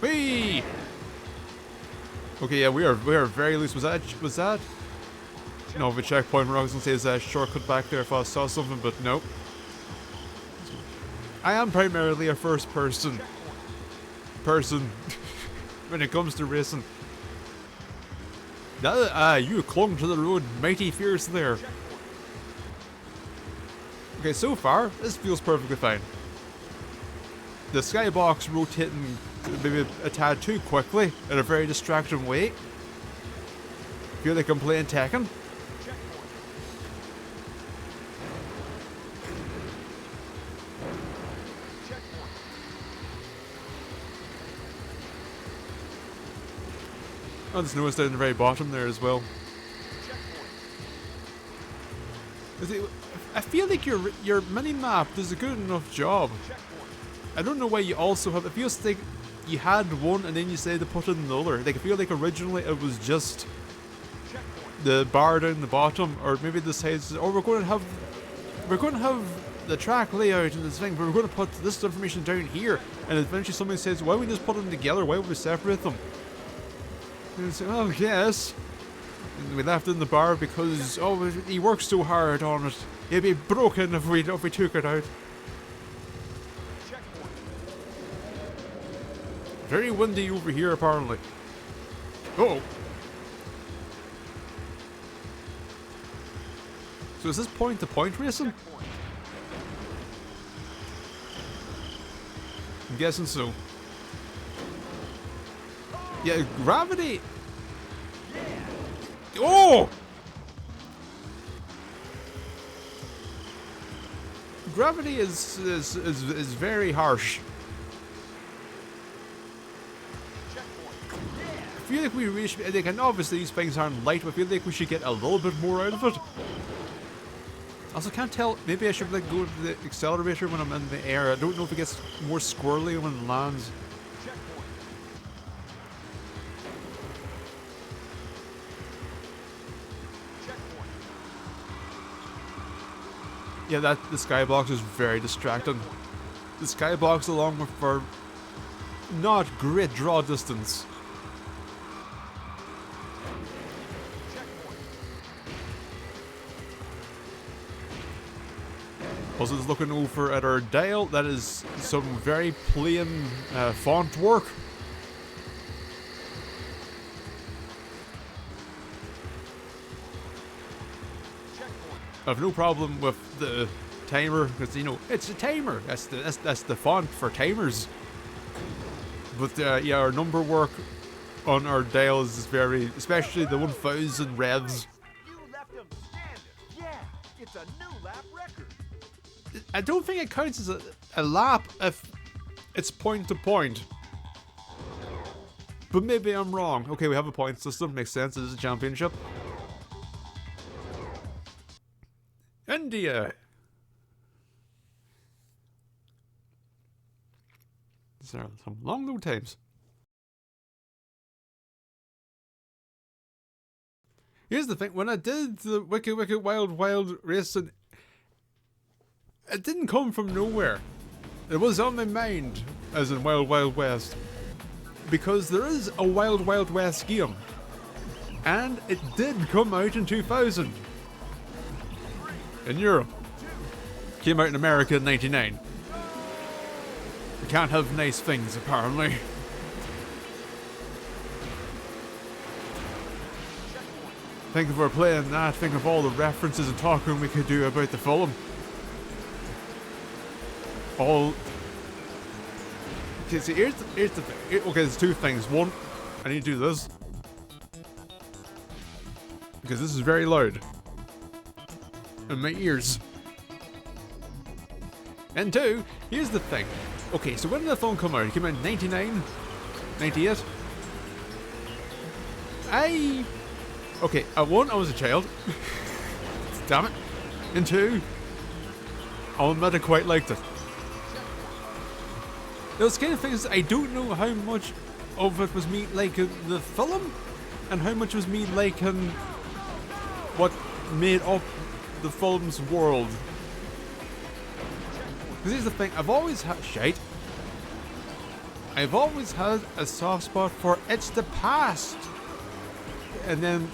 Whee! Okay, yeah, we are very loose. Was that? No, the checkpoint. Where I was gonna say is a shortcut back there if I saw something, but no. I am primarily a first person when it comes to racing. You clung to the road mighty fierce there. Okay, so far, this feels perfectly fine. The skybox rotating maybe a tad too quickly in a very distracting way. Feel like I'm playing Tekken. Oh, there's noise down the very bottom there as well. I feel like your mini-map does a good enough job. I don't know why you also have... It feels like you had one and then you decided to put in another. Like, I feel like originally it was just the bar down the bottom, or maybe the sides... Or we're going to have the track layout and this thing, but we're going to put this information down here. And eventually somebody says, why don't we just put them together? Why would we separate them? And say, oh, yes. And we left it in the bar because, oh, he worked so hard on it. It'd be broken if we took it out. Very windy over here, apparently. Uh-oh. So is this point-to-point racing? I'm guessing so. Yeah, gravity. Oh! Gravity is very harsh. I feel like we really should, and obviously these things aren't light, but I feel like we should get a little bit more out of it. Also, can't tell, maybe I should like go to the accelerator when I'm in the air. I don't know if it gets more squirrely when it lands. Yeah, the skybox is very distracting. The skybox along with our not great draw distance. Also, just looking over at our dial, that is some very plain font work. I have no problem with the timer because you know it's a timer. That's the font for timers. But yeah, our number work on our dial is very, especially the 1000 revs. You left him standing. Yeah, it's a new lap record. I don't think it counts as a lap if it's point to point. But maybe I'm wrong. Okay, we have a point system. Makes sense. It is a championship. India. These are some long load times. Here's the thing, when I did the Wicked Wicked Wild Wild racing, it didn't come from nowhere. It was on my mind, as in Wild Wild West. Because there is a Wild Wild West game. And it did come out in 2000. In Europe. Came out in America in 99. We can't have nice things, apparently. Think if we're playing that, think of all the references and talking we could do about the film. All... Okay, see, here's the thing. Okay, there's two things. One, I need to do this. Because this is very loud. In my ears. And two, here's the thing. Okay, so when did the phone come out? It came out in 99? 98? Okay, one, I was a child. Damn it. And two, I'll admit I quite liked it. Those kind of things, I don't know how much of it was me liking the film, and how much was me liking what made up the film's world. Because here's the thing, I've always had I've always had a soft spot for it's the past. And then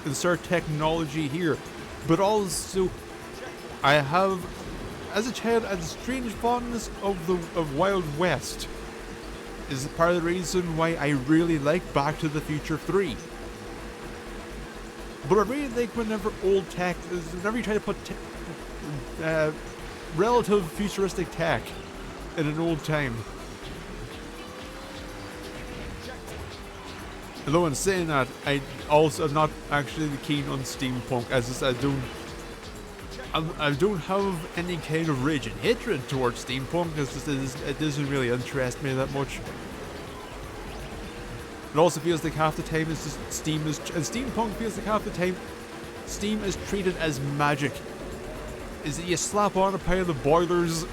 insert technology here. But also, I have, as a child, a strange fondness of Wild West. Is part of the reason why I really like Back to the Future 3. But I really like whenever old tech, whenever you try to put relative futuristic tech in an old time. Although in saying that, I also am not actually keen on steampunk, as I don't have any kind of rage and hatred towards steampunk, because it doesn't really interest me that much. It also feels like half the time it's just steampunk feels like half the time steam is treated as magic. Is that you slap on a pile of boilers,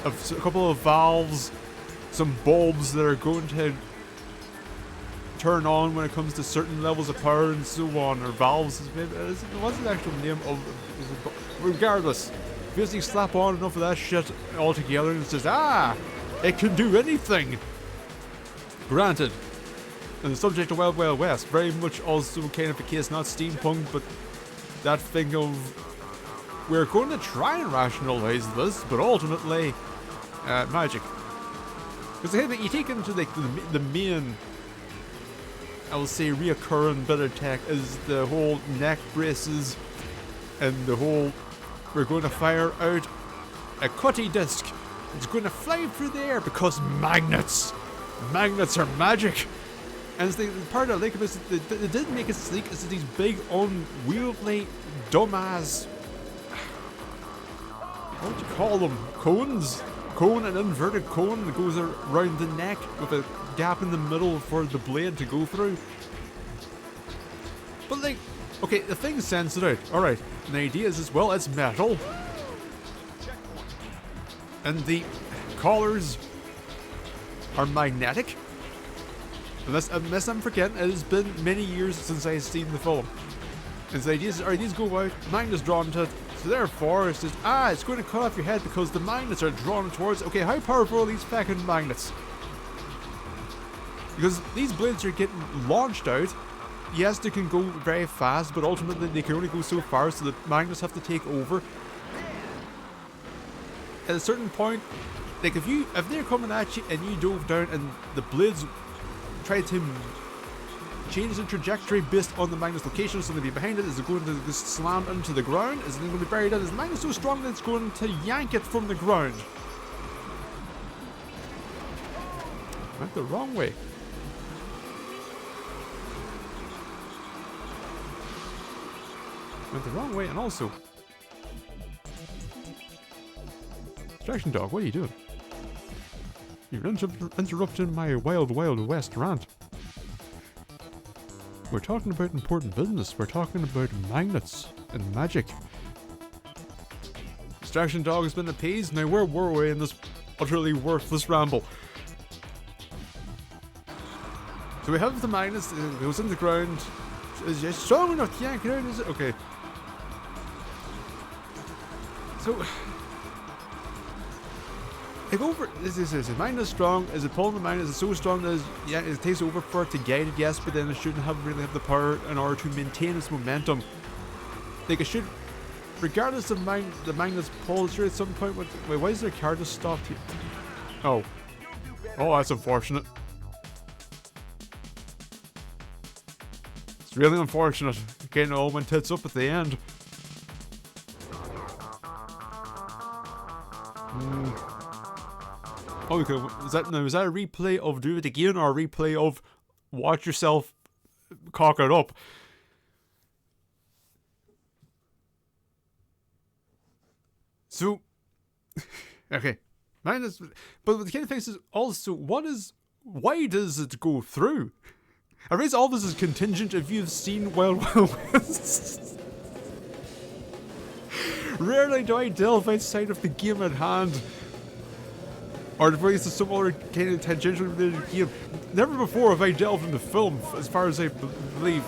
a couple of valves, some bulbs that are going to turn on when it comes to certain levels of power and so on, or valves. What's the actual name of? Regardless, feels like you slap on enough of that shit all together and it says, it can do anything. Granted. And the subject of Wild Wild West, very much also kind of a case, not steampunk, but that thing of we're going to try and rationalize this, but ultimately, magic. Because you take into the main, I will say, reoccurring bit of tech is the whole neck braces and the whole, we're going to fire out a cutty disc It's going to fly through the air because magnets. Magnets are magic. And the part I like about it is they didn't make it sleek. It's these big, unwieldy, dumbass. What do you call them? Cones? Cone, an inverted cone that goes around the neck with a gap in the middle for the blade to go through. But like, okay, the thing's censored out. Alright, and the idea is as well, it's metal. And the collars are magnetic. Unless I'm forgetting, it has been many years since I've seen the film. And the idea is, alright, these go out, magnets drawn to it, so therefore it's just, it's going to cut off your head because the magnets are drawn towards, okay, how powerful are these fucking magnets? Because these blades are getting launched out. Yes, they can go very fast, but ultimately they can only go so far, so the magnets have to take over. At a certain point, like if they're coming at you and you dove down and the blades tried to change the trajectory based on the magnet's location, so they'll be behind it, is it going to just slam into the ground? Is it going to be buried in? Is the magnet so strong that it's going to yank it from the ground? Went the wrong way. Went the wrong way, and also... Distraction dog, what are you doing? You're interrupting my wild west rant. We're talking about important business. We're talking about magnets and magic. Distraction dog has been appeased. Now where were we in this utterly worthless ramble? So we have the magnets. It goes in the ground. Is it strong enough to yank it out? Is it? Okay. So... If over, is the magnet strong? Is it pulling the magnet? Is it so strong that it takes over for it to guide it? Yes, but then it shouldn't really have the power in order to maintain its momentum. Like it should, regardless of the magnet's pull, sure at some point. Wait, why is there a car just stopped here? Oh, that's unfortunate. It's really unfortunate. Getting all went tits up at the end. Oh, okay. Is that a replay of Do It Again or a replay of watch yourself cock it up? So, okay. But the kind of thing is also, why does it go through? I raise all this as contingent if you've seen Wild West. Rarely do I delve outside of the game at hand. Or at least some other kind of tangential related game. Never before have I delved into film, as far as I believe.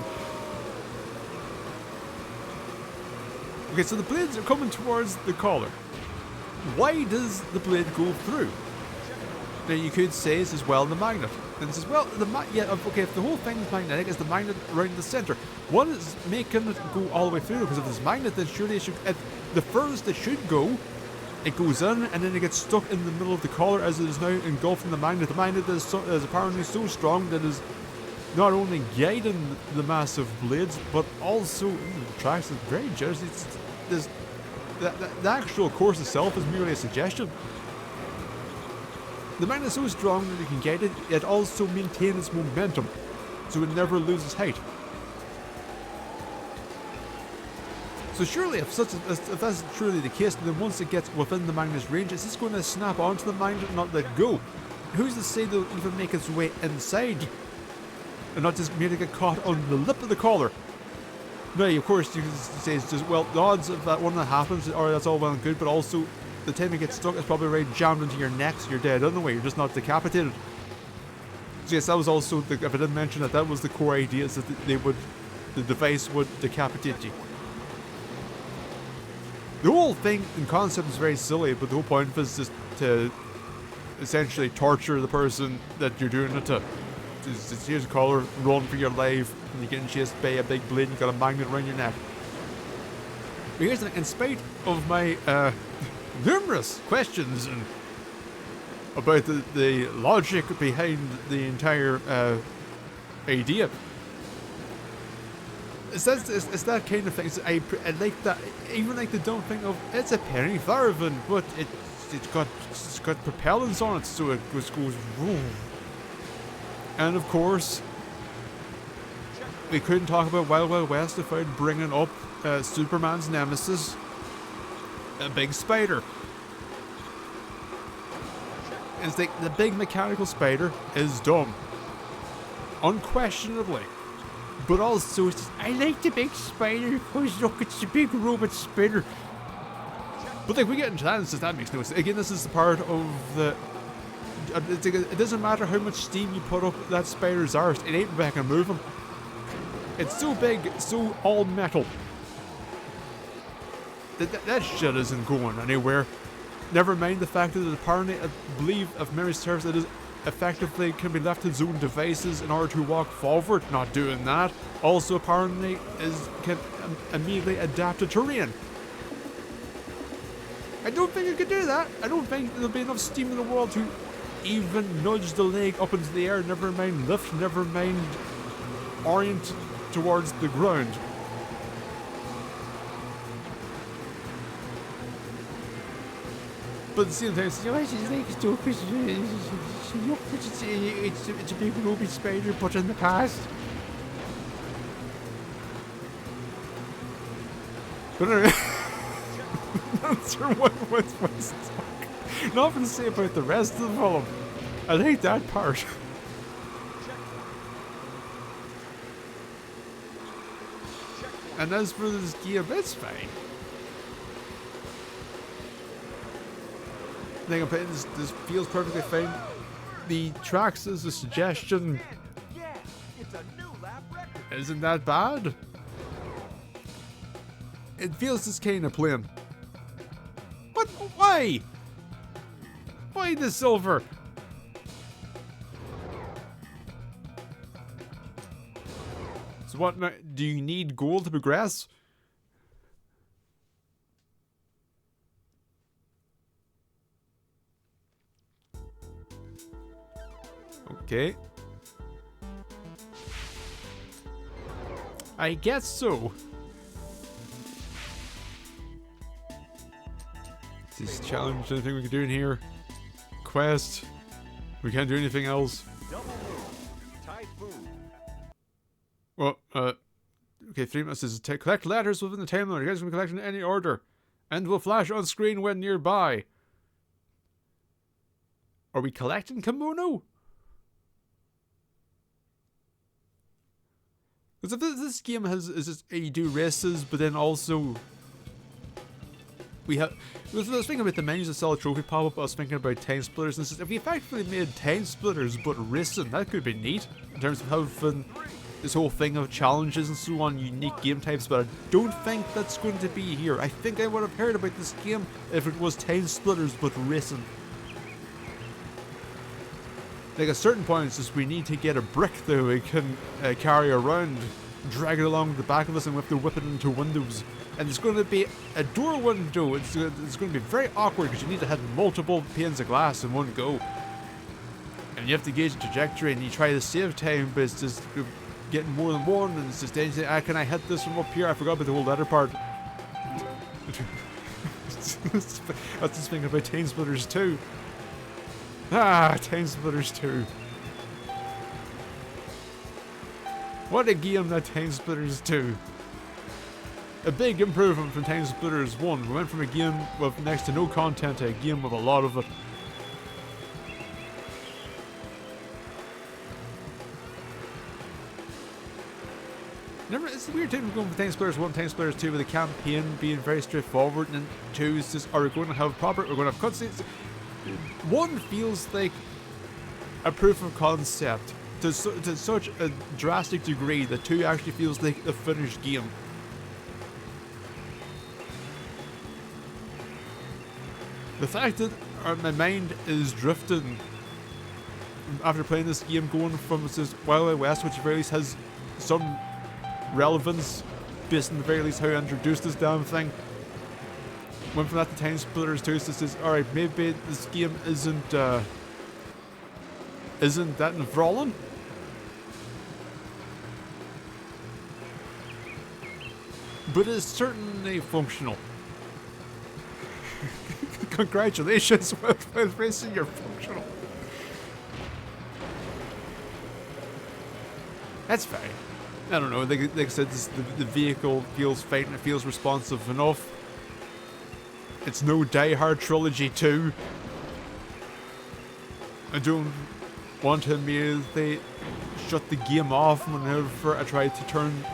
Okay, so the blades are coming towards the collar. Why does the blade go through? Now you could say it's as well the magnet. And it says, well, okay, if the whole thing is magnetic, is the magnet around the center. What is making it go all the way through? Because if it's magnet, then surely it should, at the furthest it should go, it goes in and then it gets stuck in the middle of the collar as it is now engulfed in the magnet. The magnet is apparently so strong that it is not only guiding the massive blades, but also the tracks is very generous. The actual course itself is merely a suggestion. The magnet is so strong that it can guide it, yet also maintain its momentum, so it never loses height. So surely, if that's truly the case, then once it gets within the magnet's range, it's just going to snap onto the magnet and not let go. Who's to say they'll even make its way inside, and not just merely get caught on the lip of the collar? Now, of course, you can say it's just, well, the odds of that one that happens, or that's all well and good, but also the time it gets stuck, it's probably right jammed into your neck, so you're dead anyway. You're just not decapitated. So yes, that was also if I didn't mention that was the core idea, is that the device would decapitate you. The whole thing in concept is very silly, but the whole point of it is just to essentially torture the person that you're doing it to. Just here's a collar, run for your life, and you're getting chased by a big blade, and you've got a magnet around your neck. But here's the thing, in spite of my numerous questions about the logic behind the entire idea, it's that kind of thing. I like that, even like they don't think of it's a penny farthing, but it it's got propellants on it, so it goes vroom. And of course, we couldn't talk about Wild Wild West without bringing up Superman's nemesis, a big spider. And it's like the big mechanical spider is dumb, unquestionably. But also, it's just, I like the big spider because look, it's a big robot spider. But like we get into that, and that makes no sense. Again, this is the part of the. It doesn't matter how much steam you put up that spider's arse, it ain't back and move him. It's so big, so all metal. That shit isn't going anywhere. Never mind the fact that apparently, I believe, if memory serves, it is effectively can be left to its own devices in order to walk forward. Not doing that. Also, apparently, can immediately adapt to terrain. I don't think it could do that. I don't think there'll be enough steam in the world to even nudge the leg up into the air. Never mind lift. Never mind orient towards the ground. But at the same time, it's a big ruby spider, but in the past. But anyway, that's what's nothing to say about the rest of the film. I hate that part. And as for this game, it's fine. I think I'm playing this feels perfectly fine. The tracks is a suggestion. Yeah, it's a new lap record. Isn't that bad? It feels just kind of plain. But why? Why the silver? So what now? Do you need gold to progress? Okay. I guess so. Is this challenge anything we can do in here? Quest. We can't do anything else. Double move. Typhoon. Well, okay, 3 messages. Collect letters within the time limit. You guys can collect in any order. And will flash on screen when nearby. Are we collecting kimono? Because if this game you do races, but then also we have. I was thinking about the menus that sell a trophy pop up. I was thinking about time splitters. And if we effectively made time splitters but racing, that could be neat in terms of having this whole thing of challenges and so on, unique game types. But I don't think that's going to be here. I think I would have heard about this game if it was time splitters but racing. Like at certain points, just we need to get a brick that we can carry around, drag it along the back of us, and we have to whip it into windows. And it's going to be a door window. It's going to be very awkward because you need to hit multiple panes of glass in one go. And you have to gauge the trajectory, and you try to save time, but it's just getting more than one, and it's just dangerous. Can I hit this from up here? I forgot about the whole letter part. That's just thinking about Time Splitters 2. Time Splitters 2. What a game that Time Splitters 2. A big improvement from Time Splitters 1. We went from a game with next to no content to a game with a lot of it. It's a weird thing we're going from Time Splitters 1, Time Splitters 2 with the campaign being very straightforward, and 2 is just, are we going to have we're going to have cutscenes? 1 feels like a proof of concept to such a drastic degree that 2 actually feels like a finished game. The fact that my mind is drifting after playing this game, going from Wild Wild West, which at the very least has some relevance based on the very least how I introduced this damn thing. Went from that to Time Splitters 2, so says, alright, maybe this game isn't that enthralling. But it's certainly functional. Congratulations with racing your functional. That's fine. I don't know, like I said, the vehicle feels fine and it feels responsive enough. It's no Die Hard Trilogy 2. I don't want to immediately shut the game off whenever I try to turn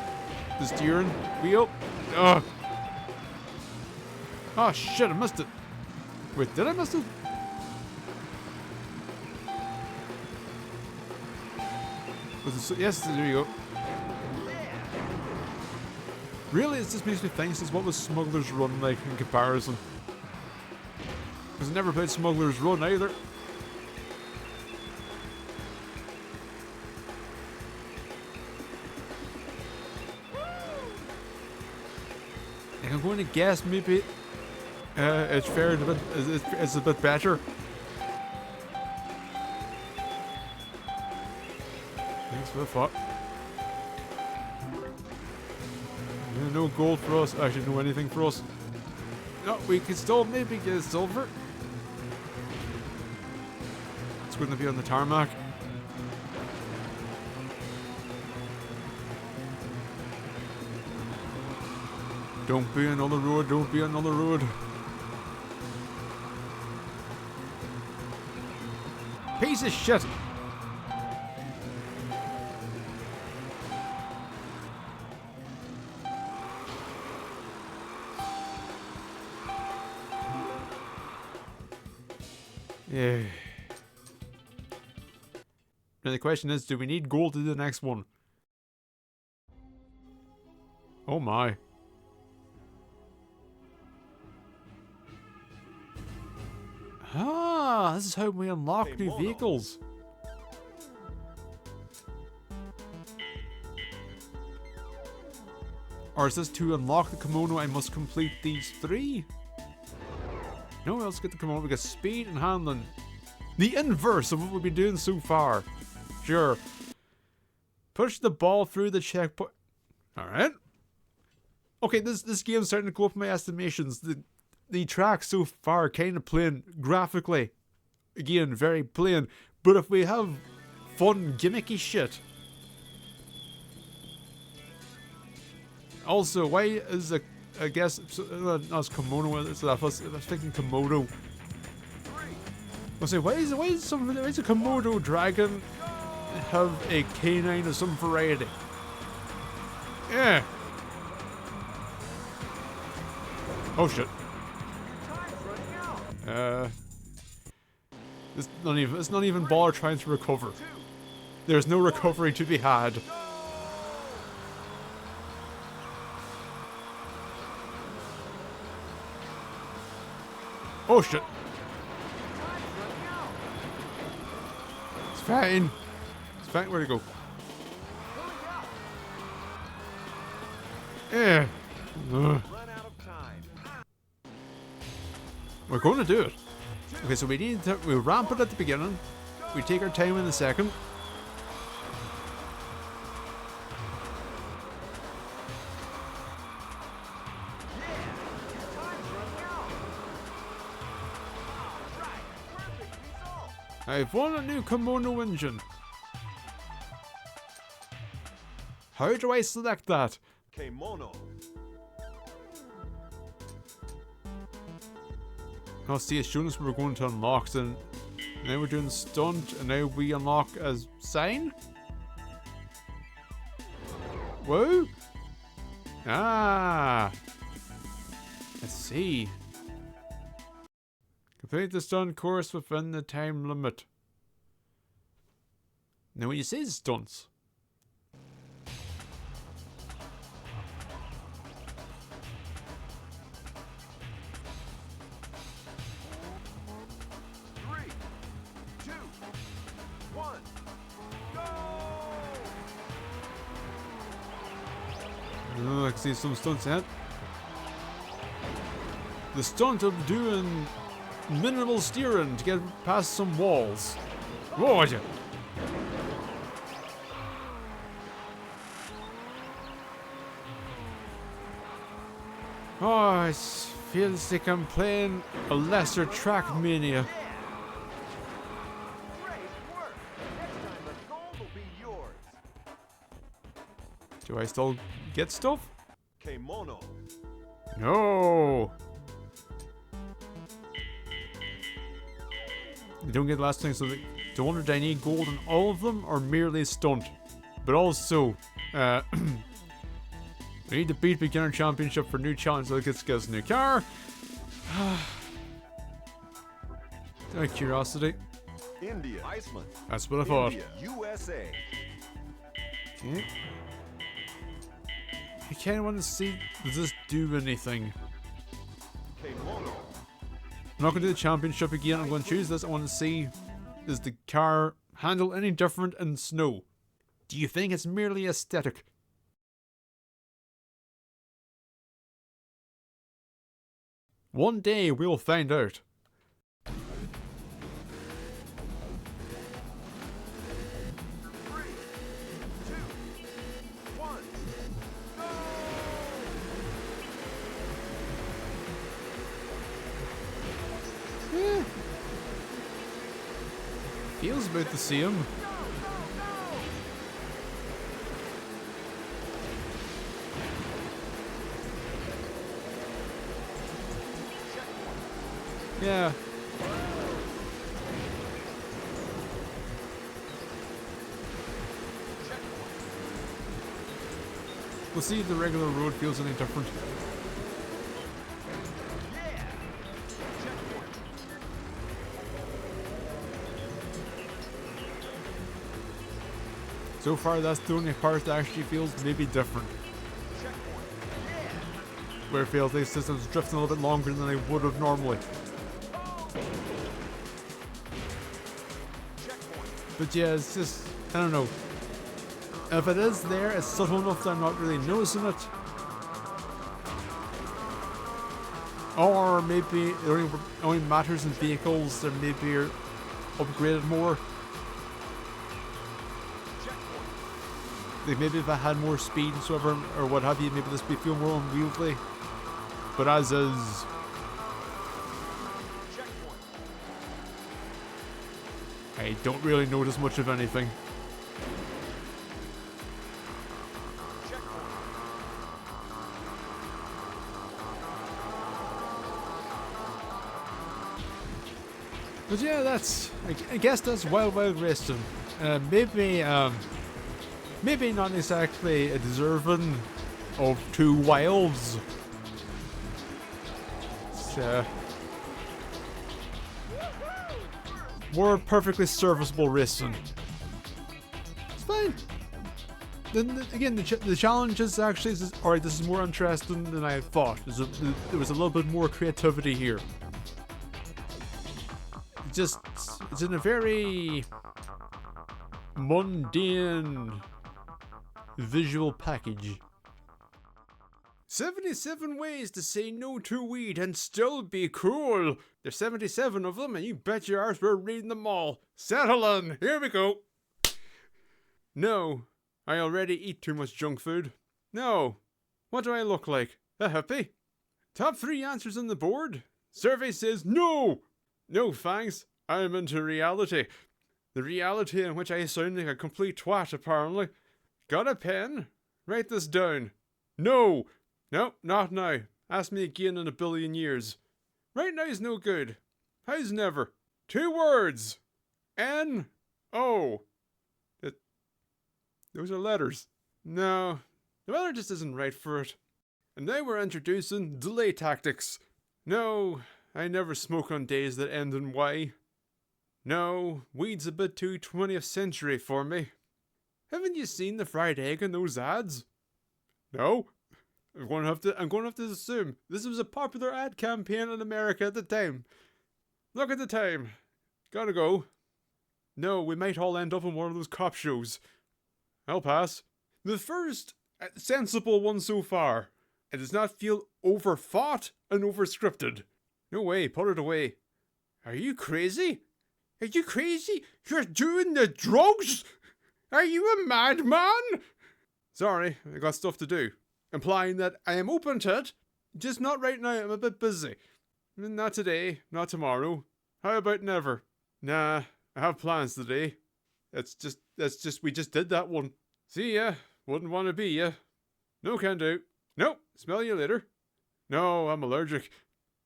the steering wheel. Ugh. Oh shit, I missed it. Wait, did I miss it? Was it yes, there you go. Really, it just makes me think, this is what was Smuggler's Run like in comparison? Because I never played Smuggler's Run either. Like, I'm going to guess maybe it's fared a bit, it's a bit better. Thanks for the fuck. Yeah, no gold for us. Actually, no anything for us. No, we can still maybe get silver. It's going to be on the tarmac. Don't be another road, don't be another road. Piece of shit! Yeah. Now the question is, do we need gold to do the next one? Oh my. Ah, this is how we unlock new vehicles. Or is this to unlock the kimono I must complete these 3? No, let's get the kimono. We got speed and handling. The inverse of what we've been doing so far. Sure. Push the ball through the checkpoint. Alright. Okay, this game's starting to go up my estimations. The track so far kind of plain graphically. Again, very plain. But if we have fun, gimmicky shit. Also, why is the... I guess... not as kimono, it's I was thinking Komodo. I was saying, why is a Komodo dragon have a canine of some variety? Yeah. Oh shit. It's not even bother trying to recover. There's no recovery to be had. Oh shit. It's fine. It's fine. Where'd it go? Yeah. We're going to do it. Okay, so we ramp it at the beginning. We take our time in the second. I've won a new kimono engine. How do I select that? Kimono. Oh, see, it's showing us we're going to unlock, and now we're doing stunt, and now we unlock as sign? Whoa! Ah! Let's see. Complete the stunt course within the time limit. Now when you say stunts... Oh, I can see some stunts in it. The stunt of doing minimal steering to get past some walls. Whoa, yeah. Oh, it's Feels like I'm playing a lesser Trackmania. Do I still get stuff? Kemono. No! You don't get the last thing, so do I wonder, do I need gold on all of them, or merely stunt? But also, I need to beat beginner championship for new challenge so it gets a new car. Out of curiosity. India. Iceland. That's what I thought. India. USA. Okay. I kind of want to see, does this do anything? Kemono. I'm not going to do the championship again. I'm going to choose this. I want to see, does the car handle any different in snow? Do you think it's merely aesthetic? One day we'll find out. Feels about the same. Yeah. We'll see if the regular road feels any different. So far, that's the only part that actually feels maybe different. Where it feels like the system's drifting a little bit longer than I would have normally. But yeah, it's just, I don't know. If it is there, it's subtle enough that I'm not really noticing it. Or maybe it only matters in vehicles that maybe are upgraded more. Like maybe if I had more speed and so ever, or what have you, maybe this would feel more unwieldy. But as is, I don't really notice much of anything. But yeah, that's, I guess that's Wild Wild Racing. Maybe not exactly deserving of two wilds. So, more perfectly serviceable racing. It's fine. Then again, the challenge is actually, alright, this is more interesting than I thought. There was a little bit more creativity here. It's in a very mundane visual package. 77 ways to say no to weed and still be cool. There's 77 of them, and you bet your arse we're reading them all. Settle in. Here we go. No, I already eat too much junk food. No. What do I look like? A hippie? Top 3 answers on the board. Survey says no. No thanks. I'm into reality. The reality in which I sound like a complete twat, apparently. Got a pen? Write this down. No. Nope, not now. Ask me again in a billion years. Right now's no good. How's never? 2 words. N-O. Those are letters. No, the weather just isn't right for it. And now we're introducing delay tactics. No, I never smoke on days that end in Y. No, weed's a bit too 20th century for me. Haven't you seen the fried egg in those ads? No? I'm going to have to assume this was a popular ad campaign in America at the time. Look at the time. Gotta go. No, we might all end up in one of those cop shows. I'll pass. The first sensible one so far. It does not feel over-thought and over-scripted. No way, put it away. Are you crazy? Are you crazy? You're doing the drugs? Are you a madman? Sorry, I got stuff to do. Implying that I am open to it, Just not right now, I'm a bit busy. Not today, not tomorrow. How about never? Nah, I have plans today. That's just, we just did that one. See ya, wouldn't want to be ya. No can do. Nope, smell you later. No, I'm allergic.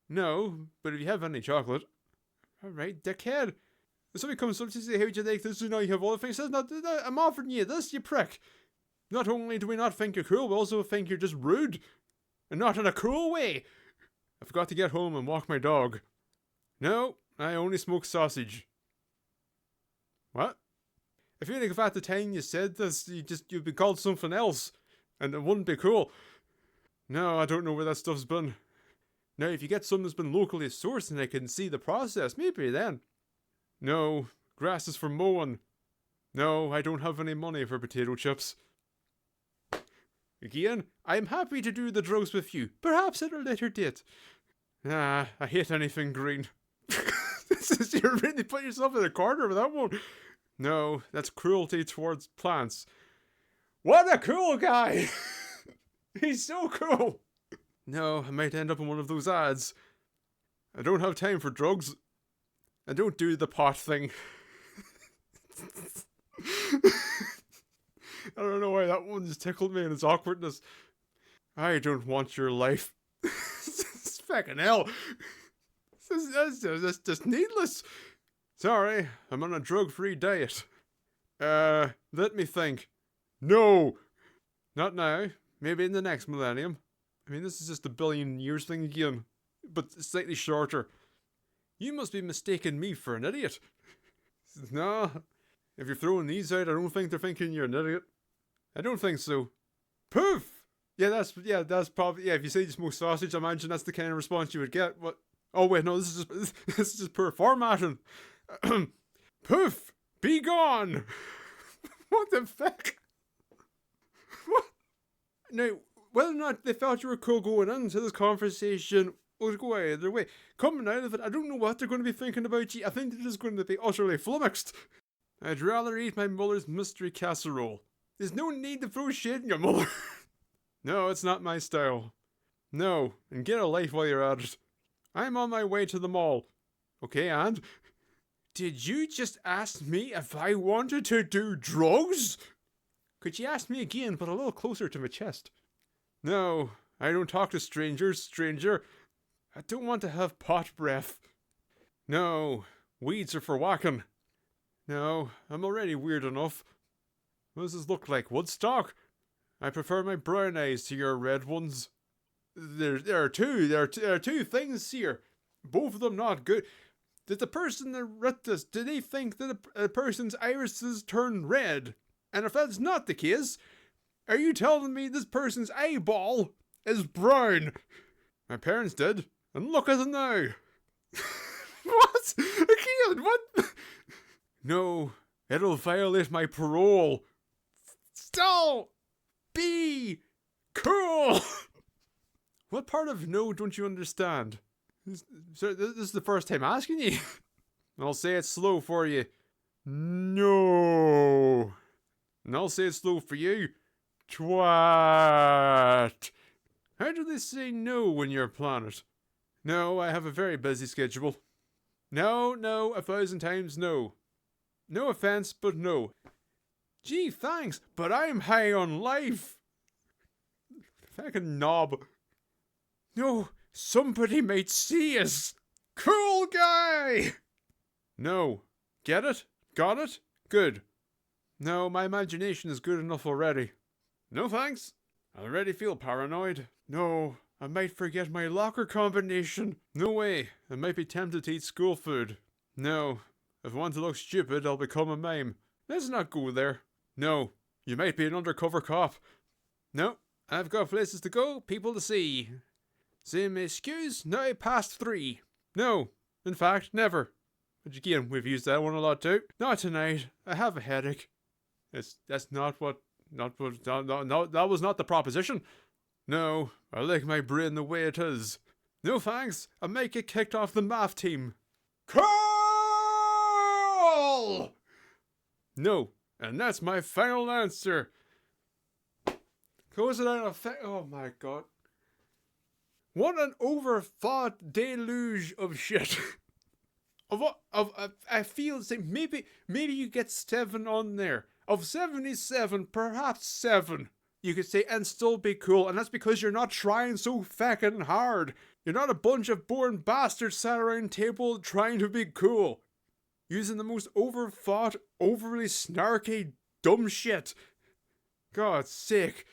No, but if you have any chocolate. Alright, dickhead. If somebody comes up to say, how'd you like this? You know, you have all the things. I'm offering you this, you prick. Not only do we not think you're cool, we also think you're just rude. And not in a cool way. I forgot to get home and walk my dog. No, I only smoke sausage. What? I feel like if at the time you said this, you'd be called something else. And it wouldn't be cool. No, I don't know where that stuff's been. Now, if you get something that's been locally sourced and I can see the process, maybe then. No, grass is for mowing. No, I don't have any money for potato chips. Again, I am happy to do the drugs with you, perhaps at a later date. Ah, I hate anything green. You're really putting yourself in a corner with that one. No, that's cruelty towards plants. What a cool guy! He's so cool! No, I might end up in one of those ads. I don't have time for drugs. I don't do the pot thing. I don't know why that one just tickled me in its awkwardness. I don't want your life. It's fucking hell. That's just needless. Sorry, I'm on a drug-free diet. Let me think. No! Not now. Maybe in the next millennium. I mean, this is just a billion years thing again. But slightly shorter. You must be mistaking me for an idiot. No. If you're throwing these out, I don't think they're thinking you're an idiot. I don't think so. Poof! Yeah, that's probably, if you say you smoke sausage, I imagine that's the kind of response you would get. What? Oh wait, no, this is just poor formatting. Poof! Be gone! What the fuck? What? Now, whether or not they felt you were cool going into this conversation would go either way. Coming out of it, I don't know what they're going to be thinking about you. I think they're just going to be utterly flummoxed. I'd rather eat my mother's mystery casserole. There's no need to throw shit in your mother. No, it's not my style. No, and get a life while you're at it. I'm on my way to the mall. Okay, and? Did you just ask me if I wanted to do drugs? Could you ask me again, but a little closer to my chest? No, I don't talk to strangers, stranger. I don't want to have pot breath. No, weeds are for whacking. No, I'm already weird enough. What does this look like, Woodstock? I prefer my brown eyes to your red ones. There are two things here. Both of them not good. Did the person that wrote this, did they think that a person's irises turn red? And if that's not the case, are you telling me this person's eyeball is brown? My parents did, and look at them now. What? Again, what? No, it'll violate my parole. Still, be cool. What part of no don't you understand? This is the first time asking you. I'll say it slow for you. No. And I'll say it slow for you. Twat. How do they say no when you're a planet? No, I have a very busy schedule. No, 1,000 times no. No offense, but no. Gee, thanks, but I'm high on life. Fucking knob. No, somebody might see us. Cool guy! No. Get it? Got it? Good. No, my imagination is good enough already. No thanks. I already feel paranoid. No, I might forget my locker combination. No way, I might be tempted to eat school food. No, if I want to look stupid, I'll become a mime. Let's not go there. No, you might be an undercover cop. No, I've got places to go, people to see. Same excuse, now past 3. No, in fact, never. But again, we've used that one a lot too. Not tonight, I have a headache. That was not the proposition. No, I like my brain the way it is. No thanks, I might get kicked off the math team. Cool! No, and that's my final answer. Close it out. Oh my god. What an overthought deluge of shit. I feel the same. Maybe you get 7 on there. Of 77, perhaps 7. You could say, and still be cool. And that's because you're not trying so fucking hard. You're not a bunch of boring bastards sat around a table trying to be cool. Using the most overthought, overly snarky, dumb shit. God's sake.